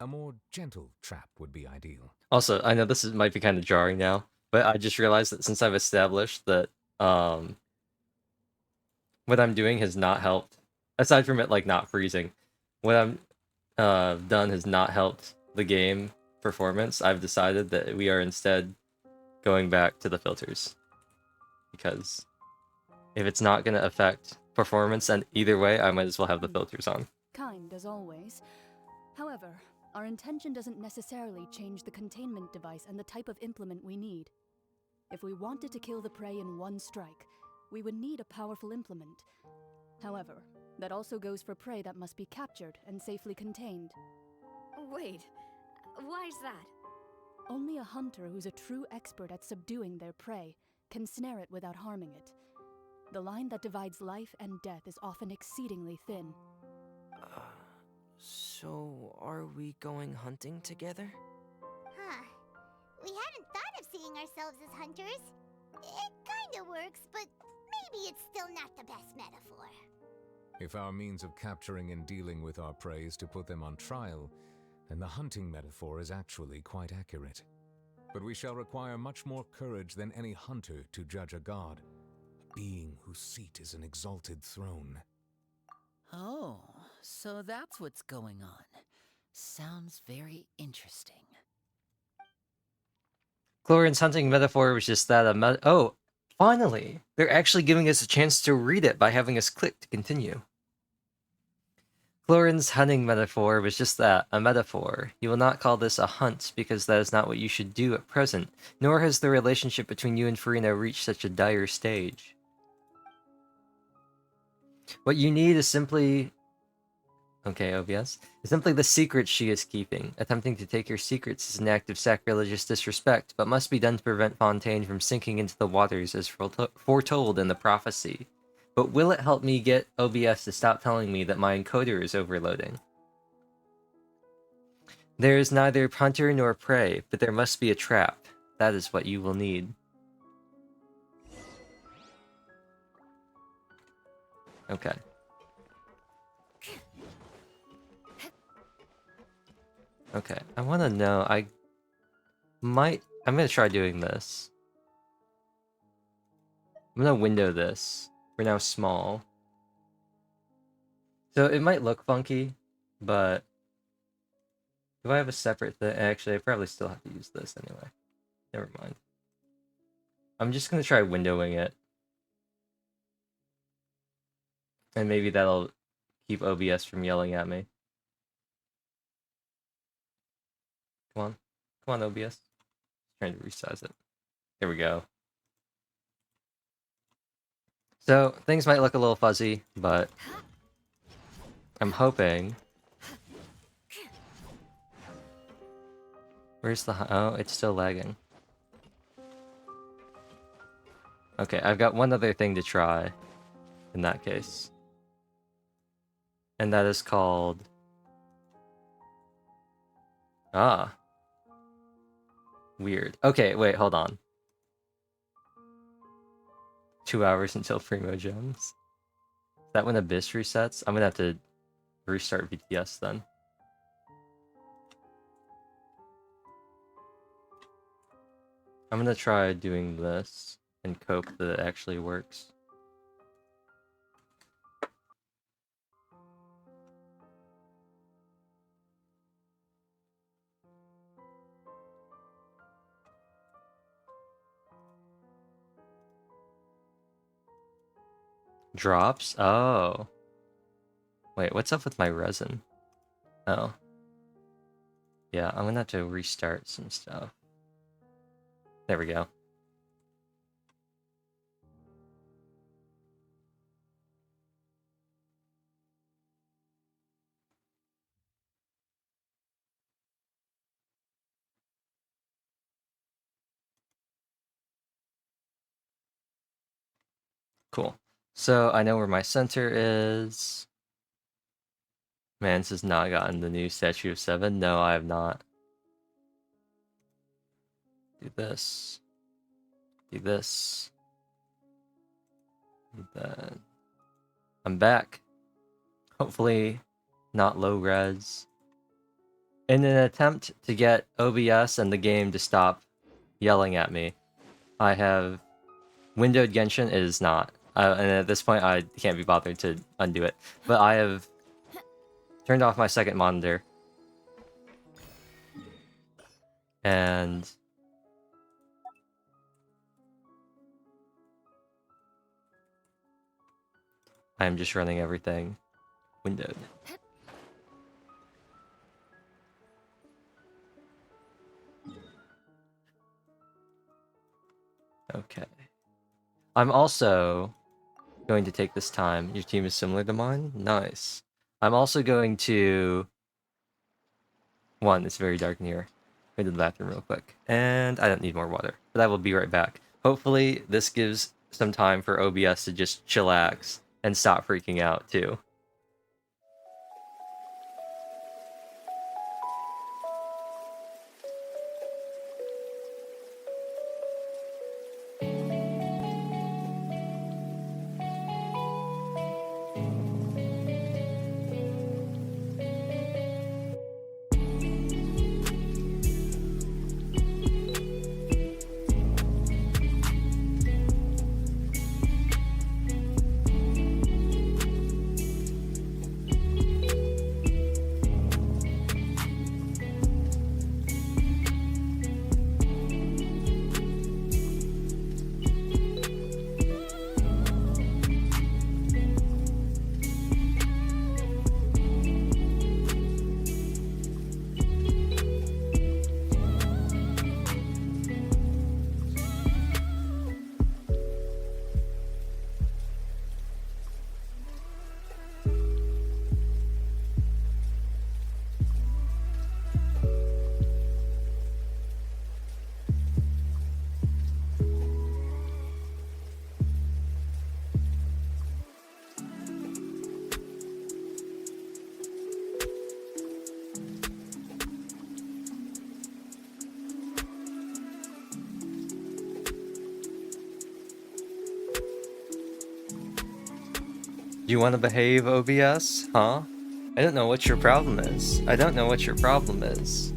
A more gentle trap would be ideal. Also, I know this might be kind of jarring now, but I just realized that since I've established that what I'm doing has not helped, aside from it like not freezing, what I'm done has not helped the game performance. I've decided that we are instead going back to the filters, because if it's not going to affect performance, and either way, I might as well have the filters on. Kind as always. However, our intention doesn't necessarily change the containment device and the type of implement we need. If we wanted to kill the prey in one strike, we would need a powerful implement. However, that also goes for prey that must be captured and safely contained. Wait, why is that? Only a hunter who's a true expert at subduing their prey can snare it without harming it. The line that divides life and death is often exceedingly thin. So are we going hunting together? Huh. We hadn't thought of seeing ourselves as hunters. It kinda works, but maybe it's still not the best metaphor. If our means of capturing and dealing with our prey is to put them on trial, then the hunting metaphor is actually quite accurate. But we shall require much more courage than any hunter to judge a god, a being whose seat is an exalted throne. Oh, so that's what's going on. Sounds very interesting. Chlorine's hunting metaphor was just that oh, finally! They're actually giving us a chance to read it by having us click to continue. Chlorine's hunting metaphor was just that, a metaphor. You will not call this a hunt, because that is not what you should do at present, nor has the relationship between you and Farina reached such a dire stage. What you need is simply... Okay, OBS. Is simply the secret she is keeping. Attempting to take your secrets is an act of sacrilegious disrespect, but must be done to prevent Fontaine from sinking into the waters as foretold in the prophecy. But will it help me get OBS to stop telling me that my encoder is overloading? There is neither hunter nor prey, but there must be a trap. That is what you will need. Okay. Okay, I want to know, I'm gonna try doing this. I'm gonna window this. We're now small. So it might look funky, but do I have a separate thing? Actually, I probably still have to use this anyway. Never mind. I'm just gonna try windowing it. And maybe that'll keep OBS from yelling at me. Come on. Come on, OBS. Trying to resize it. There we go. So, things might look a little fuzzy, but I'm hoping... Where's the... Oh, it's still lagging. Okay, I've got one other thing to try in that case. And that is called... Ah. Weird. Okay, wait, hold on. 2 hours until Primo Gems. Is that when Abyss resets? I'm gonna have to restart VTS then. I'm gonna try doing this and hope that it actually works. Drops? Oh. Wait, what's up with my resin? Oh. Yeah, I'm gonna have to restart some stuff. There we go. Cool. So I know where my center is. Man, this has not gotten the new Statue of 7. No, I have not. Do this. Do this. Do that. I'm back. Hopefully not low res. In an attempt to get OBS and the game to stop yelling at me, I have windowed Genshin. It is not. And at this point, I can't be bothered to undo it. But I have turned off my second monitor. And I'm just running everything windowed. Okay. I'm also going to take this time. Your team is similar to mine? Nice. I'm also going to... One, it's very dark in here. Go to the bathroom real quick. And I don't need more water, but I will be right back. Hopefully this gives some time for OBS to just chillax and stop freaking out too. You want to behave, OBS? Huh? I don't know what your problem is. I don't know what your problem is.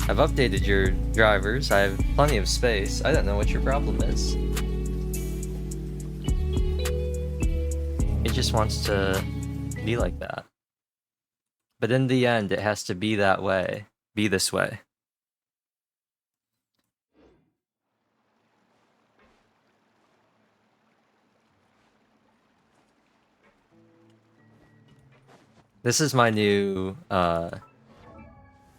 I've updated your drivers. I have plenty of space. I don't know what your problem is. It just wants to be like that. But in the end, it has to be that way. Be this way. This is my new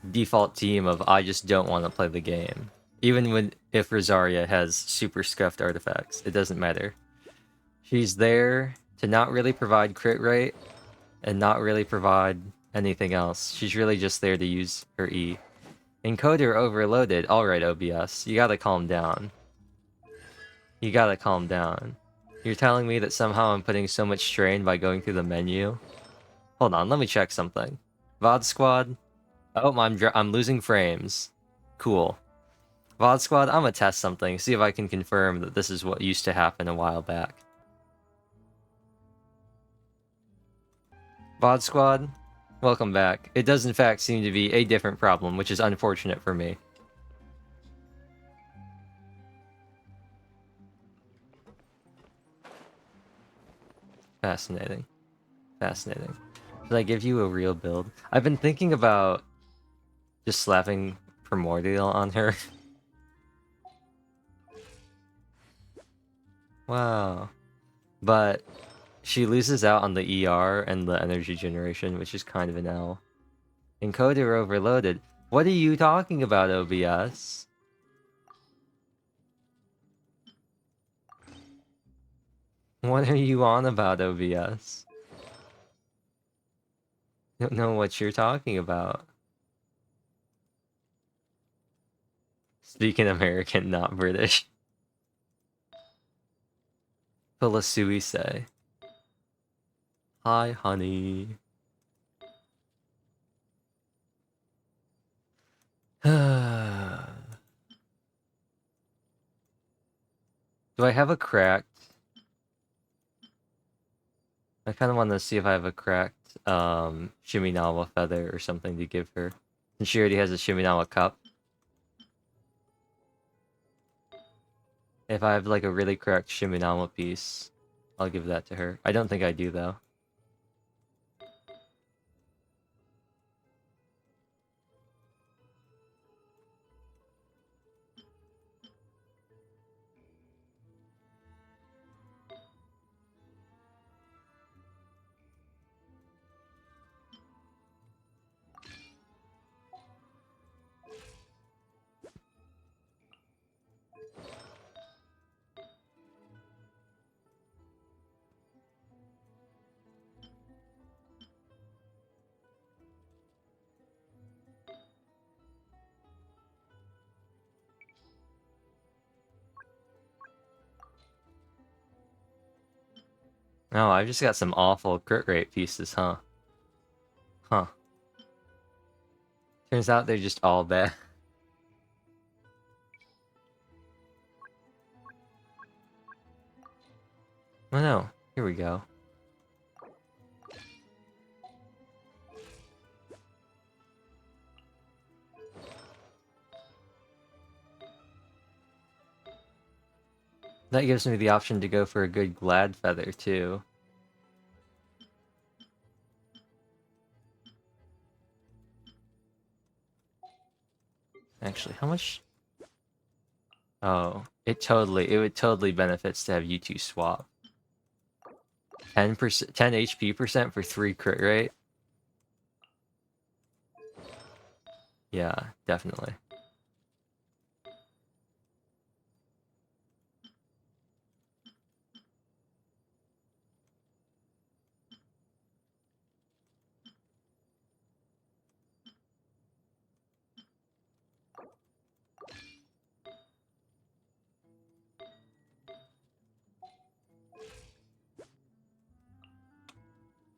default team of I just don't want to play the game. Even if Rosaria has super scuffed artifacts, it doesn't matter. She's there to not really provide crit rate and not really provide anything else. She's really just there to use her E. Encoder overloaded. Alright, OBS, you gotta calm down. You gotta calm down. You're telling me that somehow I'm putting so much strain by going through the menu? Hold on, let me check something. VOD Squad? Oh, I'm losing frames. Cool. VOD Squad, I'm gonna test something, see if I can confirm that this is what used to happen a while back. VOD Squad, welcome back. It does in fact seem to be a different problem, which is unfortunate for me. Fascinating. Fascinating. Should I give you a real build? I've been thinking about just slapping Primordial on her. Wow. But she loses out on the ER and the energy generation, which is kind of an L. Encoder overloaded. What are you talking about, OBS? What are you on about, OBS? Don't know what you're talking about. Speaking American, not British. Philisui say. Hi, honey. Do I have a cracked? I kind of want to see if I have a cracked Shiminawa feather or something to give her. And she already has a Shiminawa cup. If I have like a really cracked Shiminawa piece, I'll give that to her. I don't think I do though. Oh, I've just got some awful crit rate pieces, huh? Huh. Turns out they're just all bad. Oh no, here we go. That gives me the option to go for a good Glad Feather, too. Actually, how much? Oh, it would totally benefits to have you two swap. 10%, 10 HP percent for 3 crit rate? Yeah, definitely.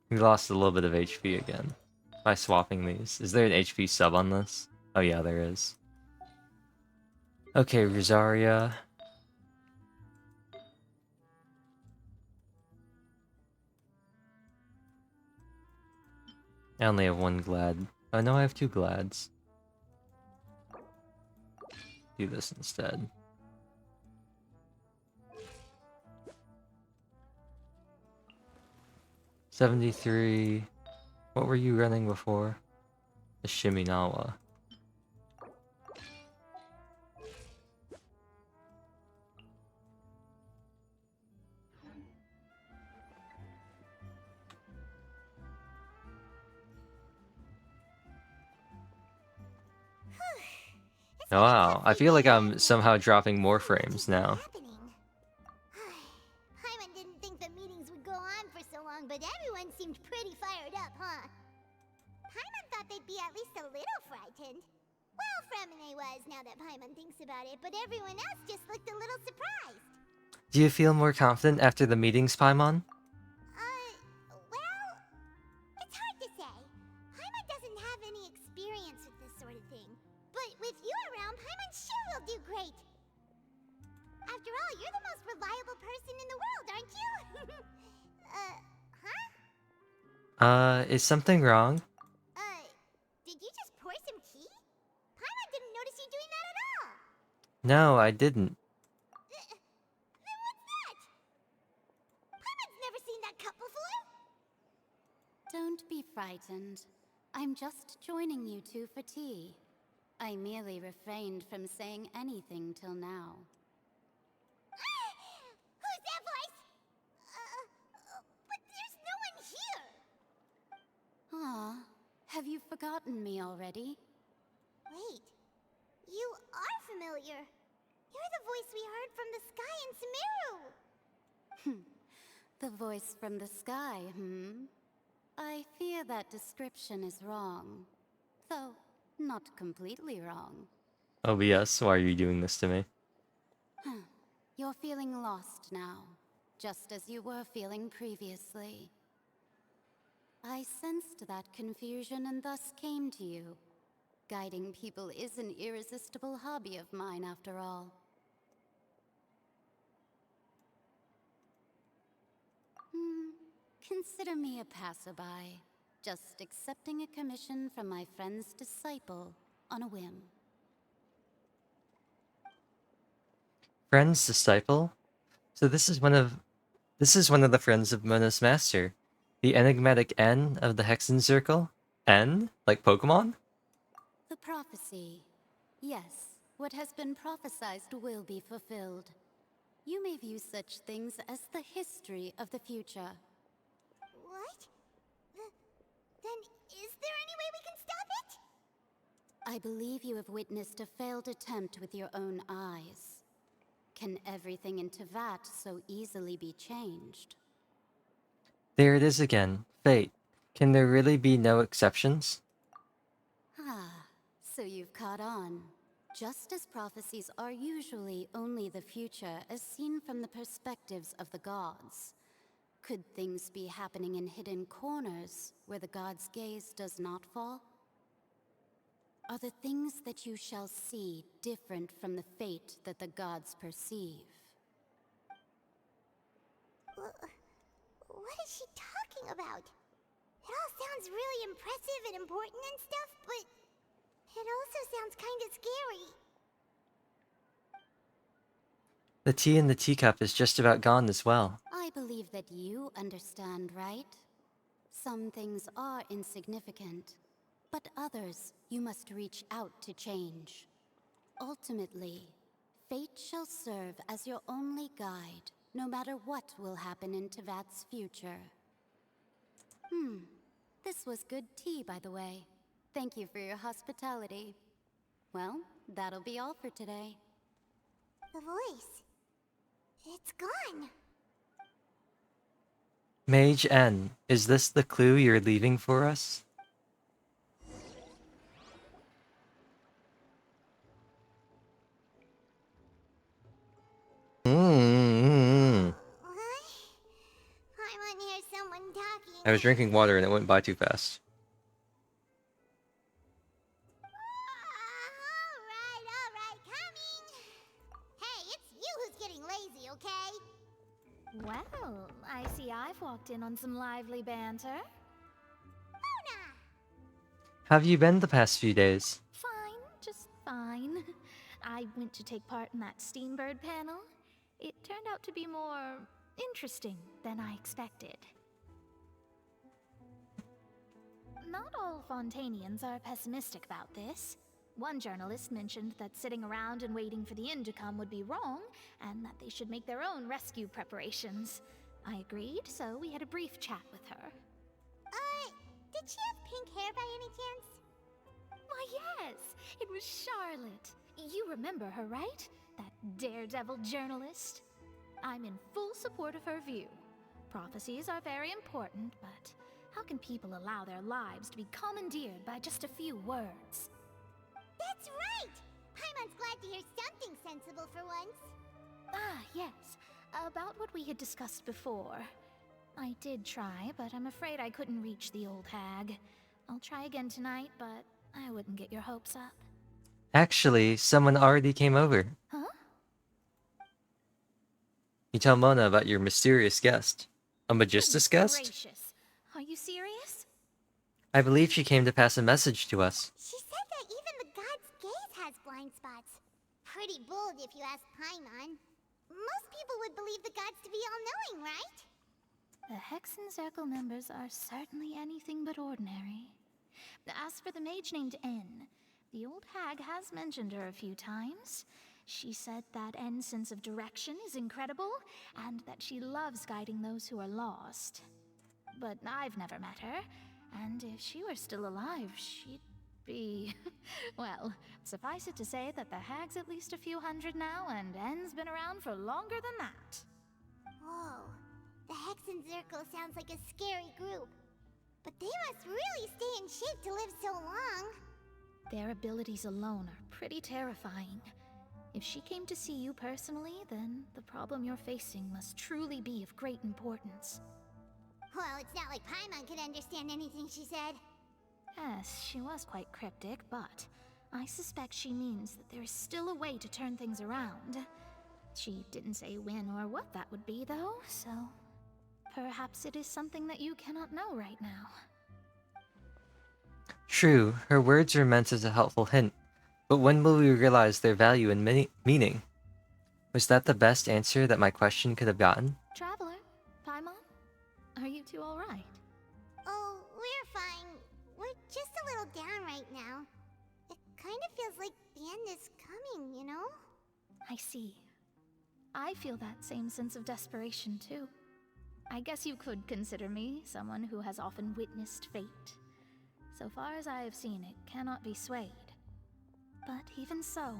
We lost a little bit of HP again by swapping these. Is there an HP sub on this? Oh yeah, there is. Okay, Rosaria. I only have one glad. Oh no, I have two glads. Do this instead. $73. What were you running before? The Shiminawa. Oh, wow, I feel like I'm somehow dropping more frames now. Paimon didn't think the meetings would go on for so long, but everyone seemed pretty fired up, huh? Paimon thought they'd be at least a little frightened. Well, Fremine was, now that Paimon thinks about it, but everyone else just looked a little surprised. Do you feel more confident after the meetings, Paimon? Well, it's hard to say. Paimon doesn't have any experience with this sort of thing. But with you around, Paimon sure will do great. After all, you're the most reliable person in the world, aren't you? Is something wrong? Did you just pour some tea? Paimon didn't notice you doing that at all. No, I didn't. Then what's that? Paimon's never seen that cup before. Don't be frightened. I'm just joining you two for tea. I merely refrained from saying anything till now. Who's that voice? But there's no one here. Aw, have you forgotten me already? Wait, you are familiar. You're the voice we heard from the sky in Sumeru. The voice from the sky, I fear that description is wrong. Though, not completely wrong. OBS, why are you doing this to me? You're feeling lost now, just as you were feeling previously. I sensed that confusion and thus came to you. Guiding people is an irresistible hobby of mine, after all. Consider me a passerby, just accepting a commission from my friend's disciple on a whim. Friend's disciple? So this is one of the friends of Mona's master. The enigmatic N of the Hexen Circle? N? Like Pokemon? The prophecy. Yes, what has been prophesied will be fulfilled. You may view such things as the history of the future. What? Then is there any way we can stop it? I believe you have witnessed a failed attempt with your own eyes. Can everything in Tevat so easily be changed? There it is again. Fate. Can there really be no exceptions? So you've caught on. Just as prophecies are usually only the future as seen from the perspectives of the gods, could things be happening in hidden corners where the gods' gaze does not fall? Are the things that you shall see different from the fate that the gods perceive? What is she talking about? It all sounds really impressive and important and stuff, but it also sounds kind of scary. The tea in the teacup is just about gone as well. I believe that you understand, right? Some things are insignificant, but others you must reach out to change. Ultimately, fate shall serve as your only guide, no matter what will happen in Tevat's future. This was good tea, by the way. Thank you for your hospitality. Well, that'll be all for today. The voice. It's gone. Mage N, is this the clue you're leaving for us? I want to hear someone talking. I was drinking water and it went by too fast. Alright, coming. Hey, it's you who's getting lazy, okay? Well, I see I've walked in on some lively banter. Mona! How have you been the past few days? Fine, just fine. I went to take part in that Steambird panel. It turned out to be more interesting than I expected. Not all Fontainians are pessimistic about this. One journalist mentioned that sitting around and waiting for the end to come would be wrong, and that they should make their own rescue preparations. I agreed, so we had a brief chat with her. Did she have pink hair by any chance? Why, yes! It was Charlotte. You remember her, right? That daredevil journalist? I'm in full support of her view. Prophecies are very important, but how can people allow their lives to be commandeered by just a few words? That's right! Paimon's glad to hear something sensible for once. Ah, yes. About what we had discussed before. I did try, but I'm afraid I couldn't reach the old hag. I'll try again tonight, but I wouldn't get your hopes up. Actually, someone already came over. Huh? You tell Mona about your mysterious guest. A Magistus guest? Gracious. Are you serious? I believe she came to pass a message to us. She said that even the god's gaze has blind spots. Pretty bold if you ask Paimon. Most people would believe the gods to be all-knowing, right? The Hexen Circle members are certainly anything but ordinary. As for the mage named N, the old hag has mentioned her a few times. She said that N's sense of direction is incredible, and that she loves guiding those who are lost. But I've never met her, and if she were still alive, she'd be... well, suffice it to say that the hag's at least a few hundred now, and N's been around for longer than that. Whoa. The Hexen Circle sounds like a scary group. But they must really stay in shape to live so long. Their abilities alone are pretty terrifying. If she came to see you personally, then the problem you're facing must truly be of great importance. Well, it's not like Paimon could understand anything she said. Yes, she was quite cryptic, but I suspect she means that there is still a way to turn things around. She didn't say when or what that would be, though, so... perhaps it is something that you cannot know right now. True, her words are meant as a helpful hint, but when will we realize their value and meaning? Was that the best answer that my question could have gotten? Traveler, Paimon, are you two alright? Oh, we're fine. We're just a little down right now. It kind of feels like the end is coming, you know? I see. I feel that same sense of desperation, too. I guess you could consider me someone who has often witnessed fate. So far as I have seen, it cannot be swayed. But even so,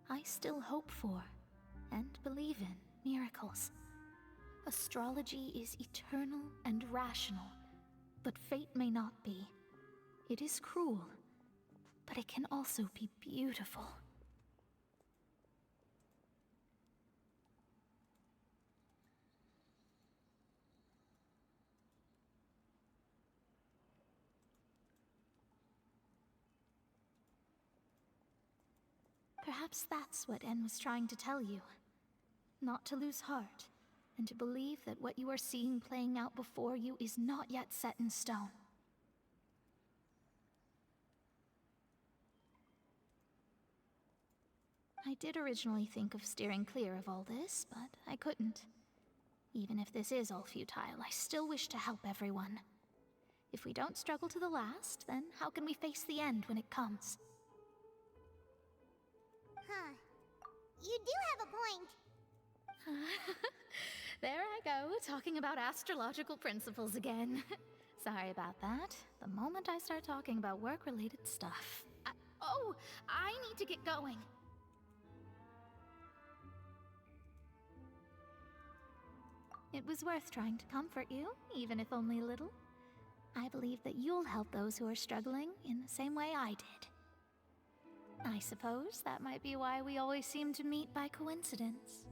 I still hope for, and believe in, miracles. Astrology is eternal and rational, but fate may not be. It is cruel, but it can also be beautiful. Perhaps that's what N was trying to tell you. Not to lose heart, and to believe that what you are seeing playing out before you is not yet set in stone. I did originally think of steering clear of all this, but I couldn't. Even if this is all futile, I still wish to help everyone. If we don't struggle to the last, then how can we face the end when it comes? Huh. You do have a point. There I go, talking about astrological principles again. Sorry about that. The moment I start talking about work-related stuff... I need to get going. It was worth trying to comfort you, even if only a little. I believe that you'll help those who are struggling in the same way I did. I suppose that might be why we always seem to meet by coincidence.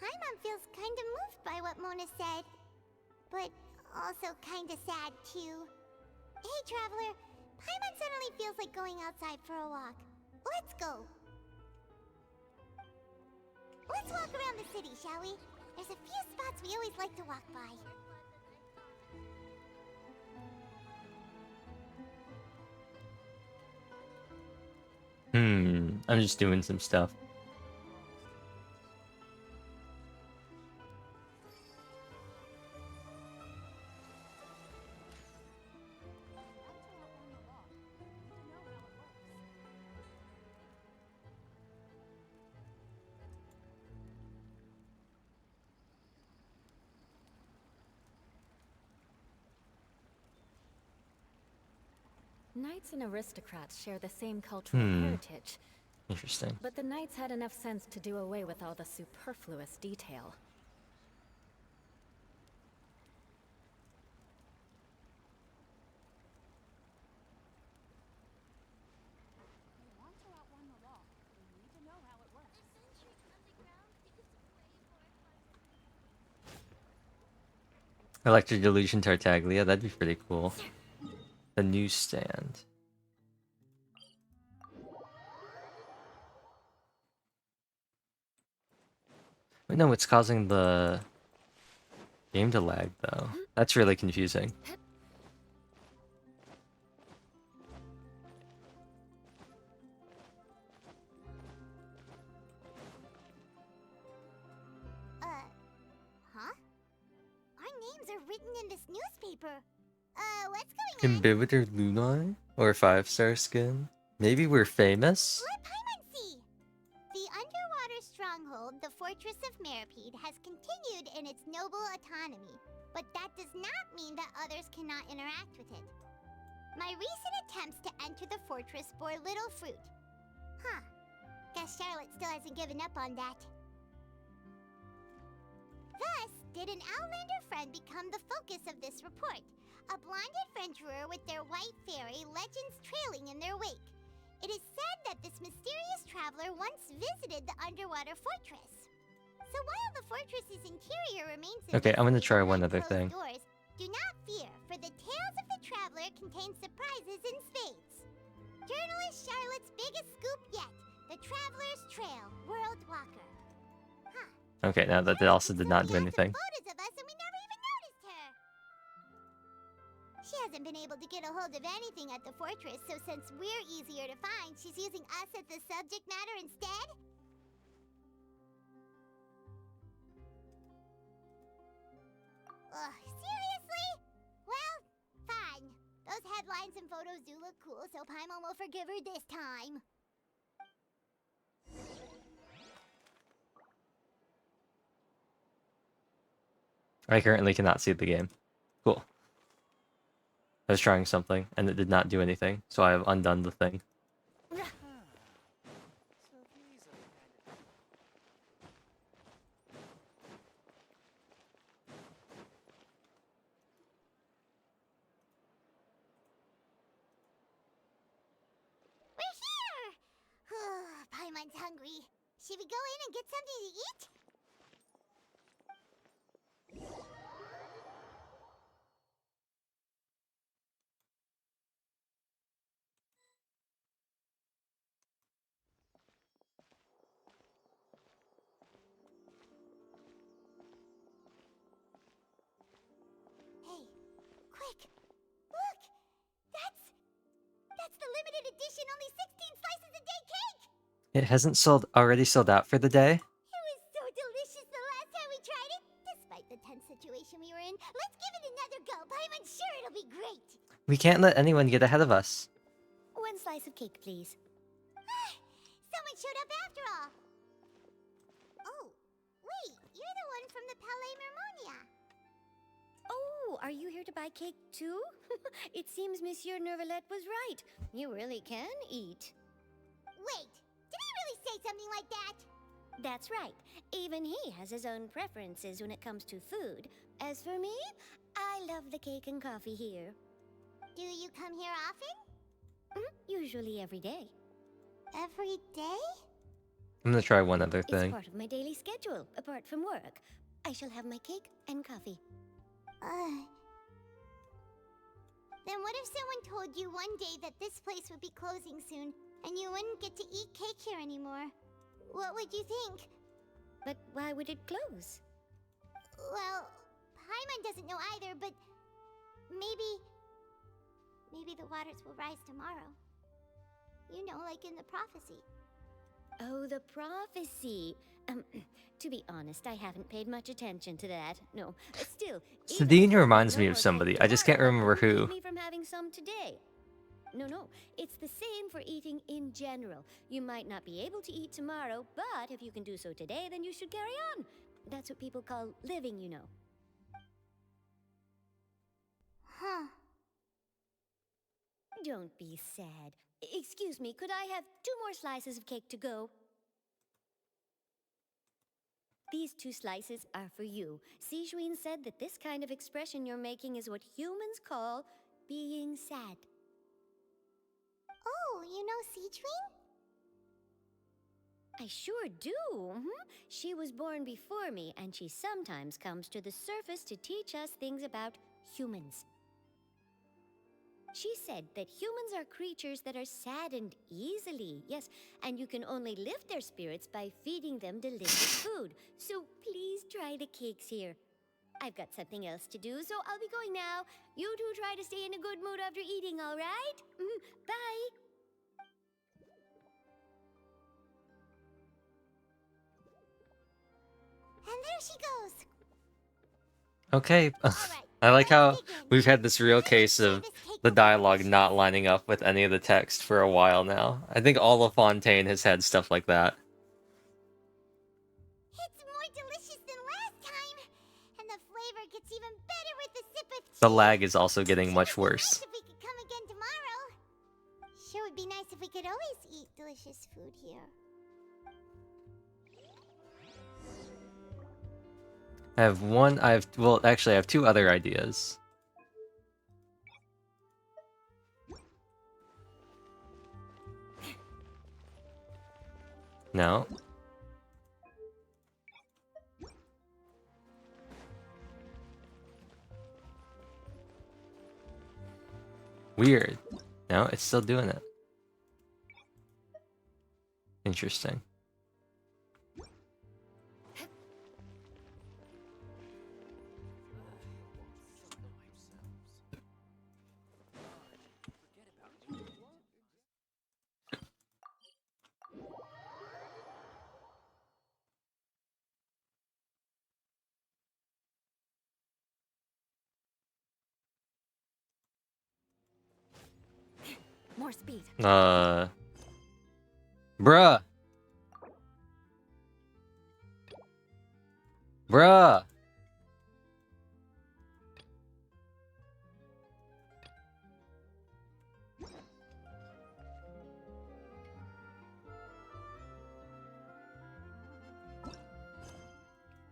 Paimon feels kinda moved by what Mona said. But also kinda sad, too. Hey, Traveler. Paimon suddenly feels like going outside for a walk. Let's go. Let's walk around the city, shall we? There's a few spots we always like to walk by. I'm just doing some stuff. Knights and aristocrats share the same cultural heritage. Interesting. But the knights had enough sense to do away with all the superfluous detail. Electric Delusion Tartaglia, that'd be pretty cool. The newsstand. Wait, no, it's causing the game to lag, though. That's really confusing. Huh? Our names are written in this newspaper. What's going on? Imbibiter Lunai? Or 5-star skin? Maybe we're famous? Let Paimon see! The underwater stronghold, the Fortress of Meripede, has continued in its noble autonomy, but that does not mean that others cannot interact with it. My recent attempts to enter the fortress bore little fruit. Huh. Guess Charlotte still hasn't given up on that. Thus, did an Outlander friend become the focus of this report? A blind adventurer with their white fairy, legends trailing in their wake. It is said that this mysterious traveler once visited the underwater fortress. So while the fortress's interior remains Okay, I'm gonna try behind one other closed thing. doors, do not fear, for the tales of the traveler contain surprises in spades. Journalist Charlotte's biggest scoop yet: the Traveler's Trail, World Walker. Okay, now that also did not do anything. Photos of us and we never even noticed her. She hasn't been able to get a hold of anything at the fortress, so since we're easier to find, she's using us as the subject matter instead? Ugh, seriously? Well, fine. Those headlines and photos do look cool, so Paimon will forgive her this time. I currently cannot see the game. Cool. I was trying something, and it did not do anything, so I have undone the thing. We're here! Paimon's hungry. Should we go in and get something to eat? Hey, quick! Look! That's the limited edition only 16 slices a day cake! It hasn't already sold out for the day? It was so delicious the last time we tried it! Despite the tense situation we were in, let's give it another go! I'm sure it'll be great! We can't let anyone get ahead of us. One slice of cake, please. Someone showed up after all! Oh, wait, you're the one from the Palais Mermonia. Oh, are you here to buy cake too? It seems Monsieur Nervalette was right. You really can eat. Wait, did he really say something like that? That's right. Even he has his own preferences when it comes to food. As for me, I love the cake and coffee here. Do you come here often? Usually every day. Every day? I'm gonna try one other thing. It's part of my daily schedule, apart from work. I shall have my cake and coffee. Then what if someone told you one day that this place would be closing soon, and you wouldn't get to eat cake here anymore? What would you think? But why would it close? Well, Paimon doesn't know either, but maybe the waters will rise tomorrow. You know, like in the prophecy. Oh, the prophecy. To be honest, I haven't paid much attention to that. No, but still. Sadine reminds me of somebody. I just can't remember who. Me from having some today. No, it's the same for eating in general. You might not be able to eat tomorrow, but if you can do so today, then you should carry on. That's what people call living, you know. Huh. Don't be sad. Excuse me, could I have 2 more slices of cake to go? These 2 slices are for you. Sijuin said that this kind of expression you're making is what humans call being sad. Oh, you know Sijuin? I sure do. She was born before me, and she sometimes comes to the surface to teach us things about humans. She said that humans are creatures that are saddened easily, yes, and you can only lift their spirits by feeding them delicious food. So please try the cakes here. I've got something else to do, so I'll be going now. You two try to stay in a good mood after eating, all right? Bye. And there she goes. Okay. I like how we've had this real case of the dialogue not lining up with any of the text for a while now. I think all of Fontaine has had stuff like that. It's more delicious than last time, and the flavor gets even better with a sip of tea. The lag is also getting much worse. If we could come again tomorrow. Sure would be nice if we could always eat delicious food here. I have I have 2 other ideas. No. Weird. No, it's still doing it. Interesting. More speed. Bruh. Bruh.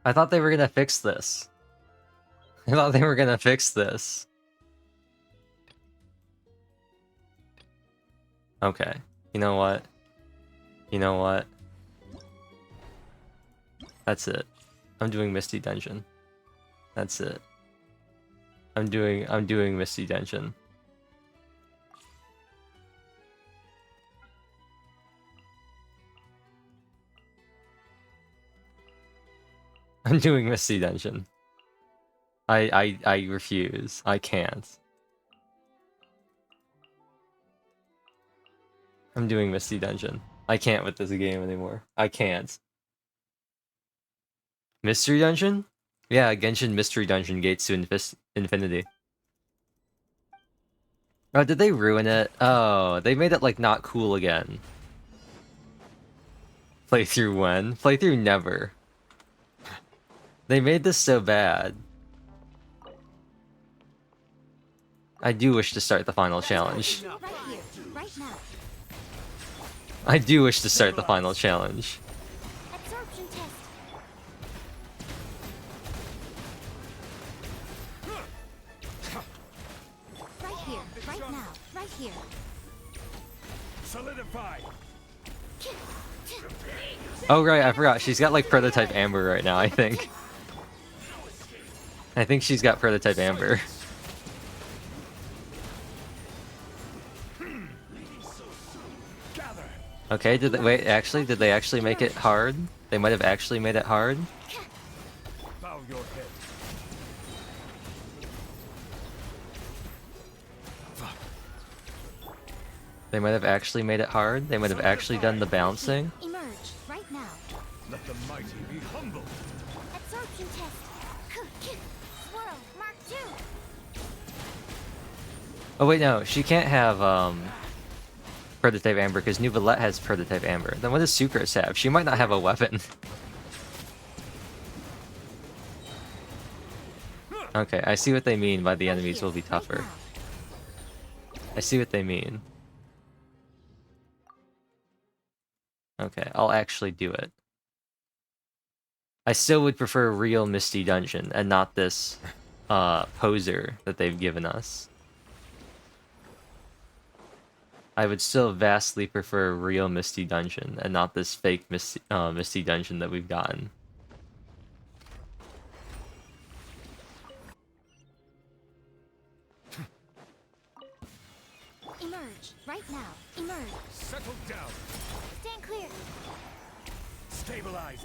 I thought they were gonna fix this. I thought they were gonna fix this. Okay. You know what? You know what? That's it. I'm doing Misty Dungeon. That's it. I'm doing Misty Dungeon. I'm doing Misty Dungeon. I refuse. I can't. I'm doing Misty Dungeon. I can't with this game anymore. I can't. Mystery Dungeon? Yeah, Genshin Mystery Dungeon Gates to Infinity. Oh, did they ruin it? Oh, they made it, like, not cool again. Playthrough when? Playthrough never. They made this so bad. I do wish to start the final challenge. Right here, right now. I do wish to start the final challenge. Absorption test. Right here, right now, right here. Solidify. Oh right, I forgot. She's got like prototype Amber right now, I think. I think she's got prototype Amber. Okay, did they wait, actually, did they actually make it hard? They might have actually made it hard. Bow your head. They might have actually made it hard. They might have actually done the bouncing. Emerge. Let the mighty be humble. Absorption test. Swirl, Mark 2. Oh wait, no, she can't have prototype Amber because Nouvellette has prototype Amber. Then what does Sucrose have? She might not have a weapon. Okay, I see what they mean by the enemies will be tougher. I see what they mean. Okay, I'll actually do it. I still would prefer real Misty Dungeon and not this poser that they've given us. I would still vastly prefer real Misty Dungeon and not this fake Misty Dungeon that we've gotten. Emerge, right now. Emerge. Settle down. Stand clear. Stabilize.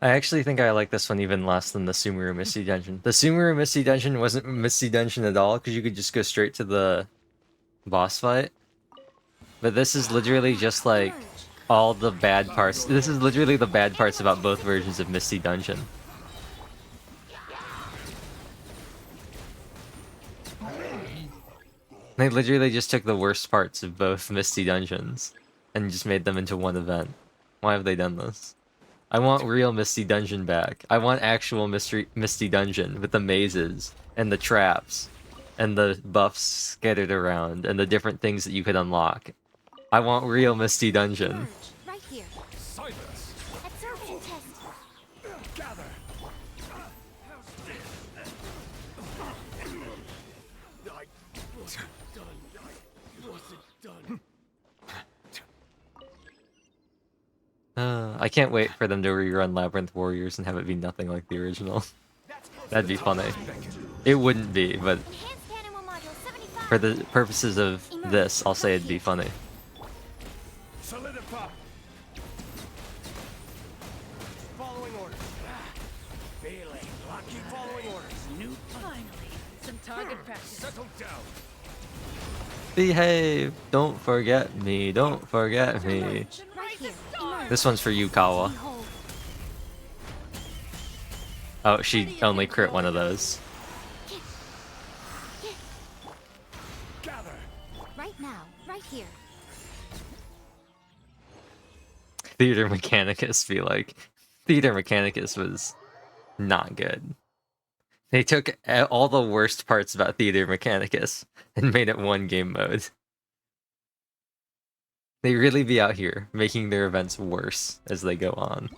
I actually think I like this one even less than the Sumeru Misty Dungeon. The Sumeru Misty Dungeon wasn't Misty Dungeon at all because you could just go straight to the boss fight. But this is literally just like all the bad parts. This is literally the bad parts about both versions of Misty Dungeon. They literally just took the worst parts of both Misty Dungeons and just made them into one event. Why have they done this? I want real Misty Dungeon back. I want actual Misty Dungeon with the mazes and the traps and the buffs scattered around and the different things that you could unlock. I want real Misty Dungeon. Right here. Silence. Absorption test. Gather. I can't wait for them to rerun Labyrinth Warriors and have it be nothing like the original. That'd be funny. It wouldn't be, but for the purposes of this, I'll say it'd be funny. Solidify. Following orders. Feeling lucky. Following orders. New. Finally, some target practice. Settle down. Behave! Don't forget me, don't forget me. Right here. This one's for you, Kawa. Oh, she only crit one of those. Gather. Right now. Right here. Theater Mechanicus be like... Theater Mechanicus was not good. They took all the worst parts about Theater Mechanicus and made it one game mode. They really be out here making their events worse as they go on.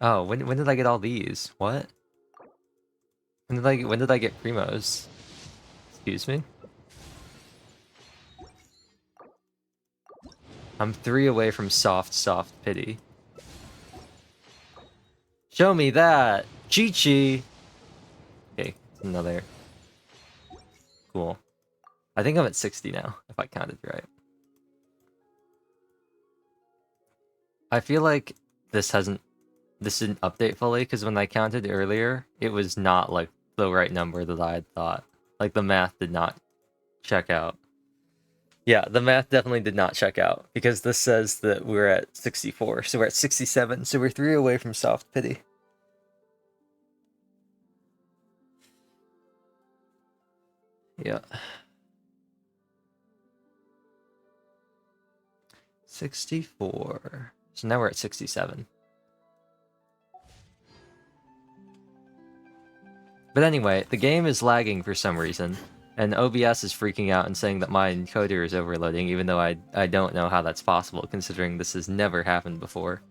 Oh, when did I get all these? What? When did I get Primos? Excuse me? I'm 3 away from soft pity. Show me that! Chi-Chi! Okay, another. Cool. I think I'm at 60 now, if I counted right. I feel like this didn't update fully, because when I counted earlier, it was not like the right number that I had thought. Like the math did not check out. Yeah, the math definitely did not check out, because this says that we're at 64, so we're at 67, so we're 3 away from soft pity. Yeah. 64. So now we're at 67. But anyway, the game is lagging for some reason, and OBS is freaking out and saying that my encoder is overloading, even though I don't know how that's possible, considering this has never happened before.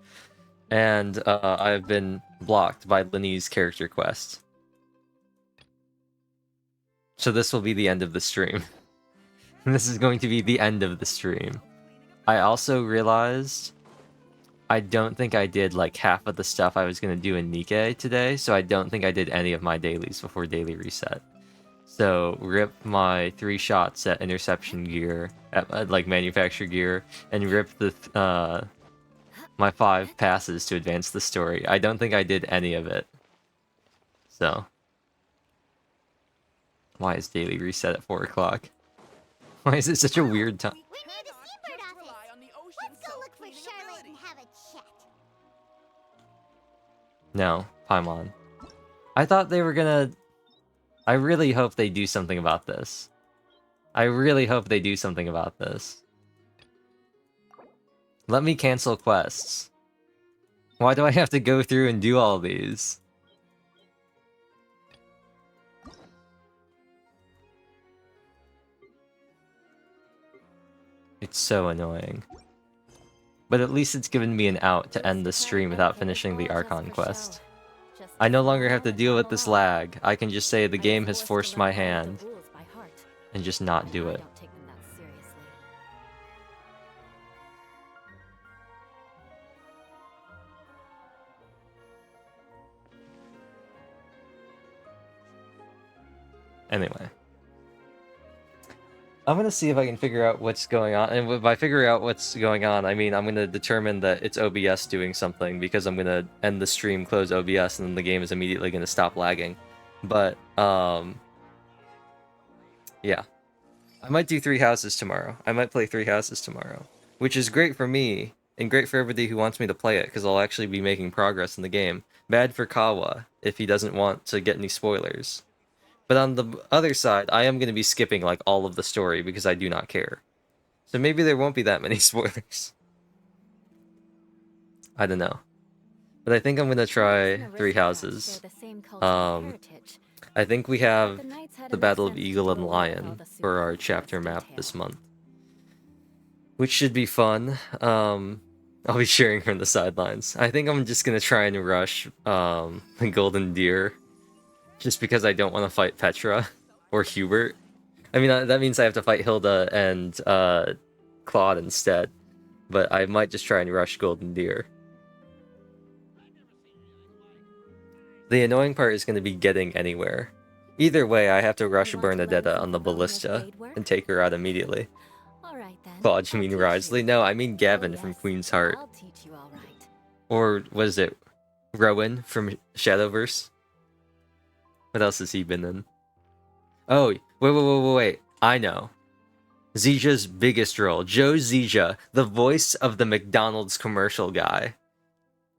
And I've been blocked by Lenny's character quest. So this will be the end of the stream. This is going to be the end of the stream. I also realized I don't think I did like half of the stuff I was gonna do in Nikkei today, so I don't think I did any of my dailies before daily reset. So rip my 3 shots at interception gear, at like manufacture gear, and rip the my 5 passes to advance the story. I don't think I did any of it. So why is daily reset at 4 o'clock? Why is it such a weird time? We're near the Seabird office. Let's go look for Charlotte and have a chat. No, Paimon. I thought they were gonna... I really hope they do something about this. I really hope they do something about this. Let me cancel quests. Why do I have to go through and do all these? It's so annoying. But at least it's given me an out to end the stream without finishing the Archon quest. I no longer have to deal with this lag. I can just say the game has forced my hand and just not do it. Anyway. I'm gonna see if I can figure out what's going on, and by figuring out what's going on, I mean I'm gonna determine that it's OBS doing something, because I'm gonna end the stream, close OBS, and then the game is immediately gonna stop lagging. But, yeah. I might do 3 houses tomorrow. I might play 3 houses tomorrow. Which is great for me, and great for everybody who wants me to play it, because I'll actually be making progress in the game. Bad for Kawa, if he doesn't want to get any spoilers. But on the other side, I am going to be skipping like all of the story because I do not care. So maybe there won't be that many spoilers. I don't know. But I think I'm going to try 3 houses. I think we have the Battle of Eagle and Lion for our chapter map this month. Which should be fun. I'll be cheering from the sidelines. I think I'm just going to try and rush the Golden Deer. Just because I don't want to fight Petra or Hubert. I mean, that means I have to fight Hilda and Claude instead. But I might just try and rush Golden Deer. The annoying part is going to be getting anywhere. Either way, I have to rush Bernadetta on the Ballista and take her out immediately. Claude, you mean Risley? No, I mean Gavin from Queen's Heart. Or, what is it? Rowan from Shadowverse? What else has he been in? Oh, wait. I know. Zija's biggest role. Joe Zija, the voice of the McDonald's commercial guy.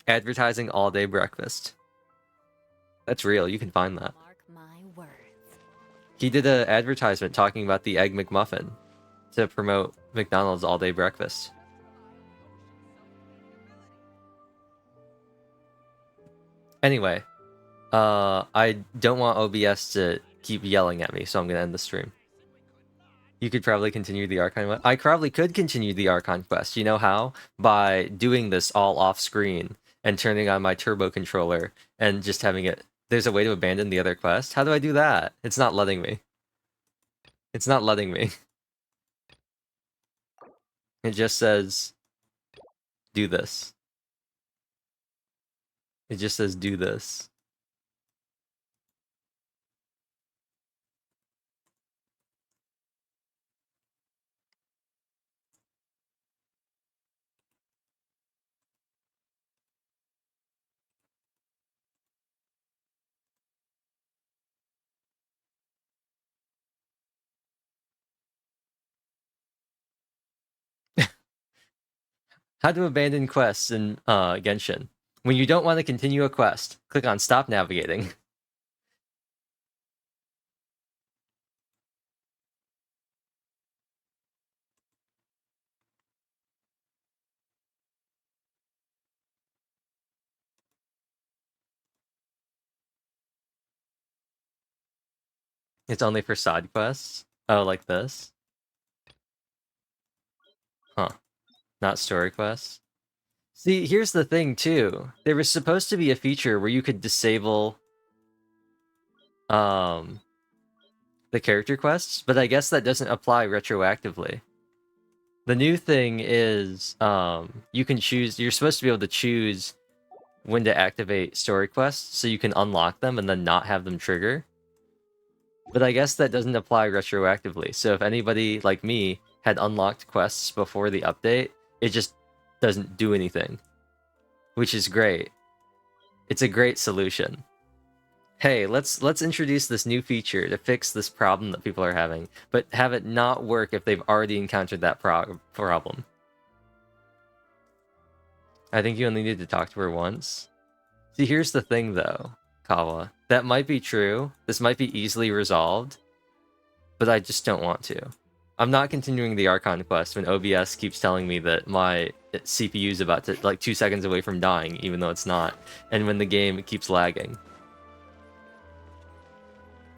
Advertising all-day breakfast. That's real, you can find that. He did an advertisement talking about the Egg McMuffin to promote McDonald's all-day breakfast. Anyway. I don't want OBS to keep yelling at me, so I'm going to end the stream. You could probably continue the Archon. I probably could continue the Archon quest. You know how? By doing this all off-screen and turning on my turbo controller and just having it... There's a way to abandon the other quest? How do I do that? It's not letting me. It's not letting me. It just says... Do this. It just says do this. How to abandon quests in Genshin. When you don't want to continue a quest, click on Stop Navigating. It's only for side quests? Oh, like this? Huh. Not story quests? See, here's the thing, too. There was supposed to be a feature where you could disable... the character quests, but I guess that doesn't apply retroactively. The new thing is, you can choose. You're supposed to be able to choose when to activate story quests, so you can unlock them and then not have them trigger. But I guess that doesn't apply retroactively. So if anybody like me had unlocked quests before the update, it just doesn't do anything, which is great. It's a great solution. Hey, let's introduce this new feature to fix this problem that people are having, but have it not work if they've already encountered that problem. I think you only need to talk to her once. See, here's the thing though, Kawa. That might be true. This might be easily resolved, but I just don't want to. I'm not continuing the Archon quest when OBS keeps telling me that my CPU is about to, like, 2 seconds away from dying, even though it's not, and when the game keeps lagging.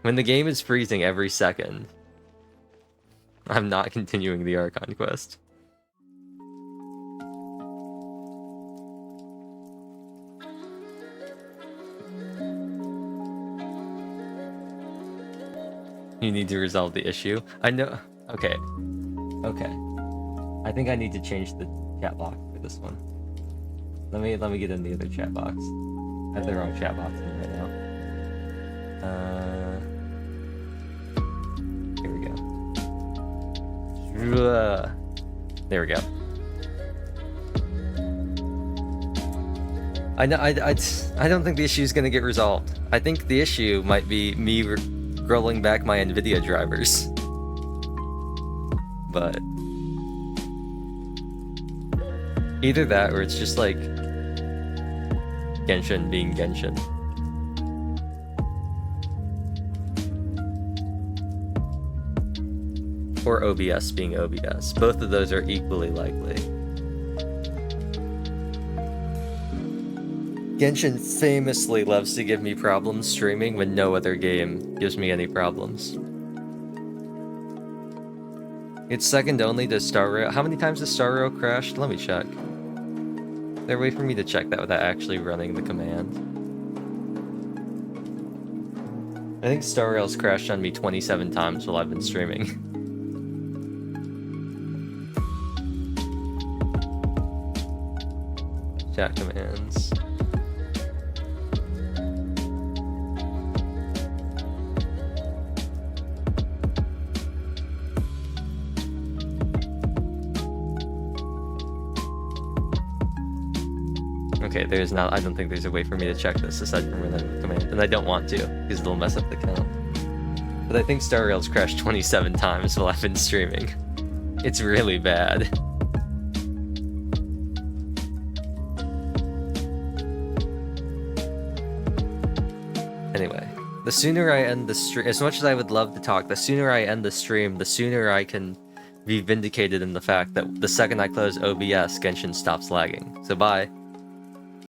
When the game is freezing every second, I'm not continuing the Archon quest. You need to resolve the issue. I know. Okay. Okay. I think I need to change the chat box for this one. Let me get in the other chat box. I have the wrong chat box in right now. Here we go. There we go. I know. I don't think the issue is gonna get resolved. I think the issue might be me rolling back my NVIDIA drivers. But either that or it's just like Genshin being Genshin. Or OBS being OBS. Both of those are equally likely. Genshin famously loves to give me problems streaming when no other game gives me any problems. It's second only to Star Rail. How many times has Star Rail crashed? Let me check. Is there a way for me to check that without actually running the command? I think Star Rail's crashed on me 27 times while I've been streaming. Chat commands. Okay, there's not. I don't think there's a way for me to check this aside from running the command, and I don't want to because it'll mess up the count. But I think Star Rail's crashed 27 times while I've been streaming. It's really bad. Anyway, the sooner I end the stream, as much as I would love to talk, the sooner I end the stream, the sooner I can be vindicated in the fact that the second I close OBS, Genshin stops lagging. So bye.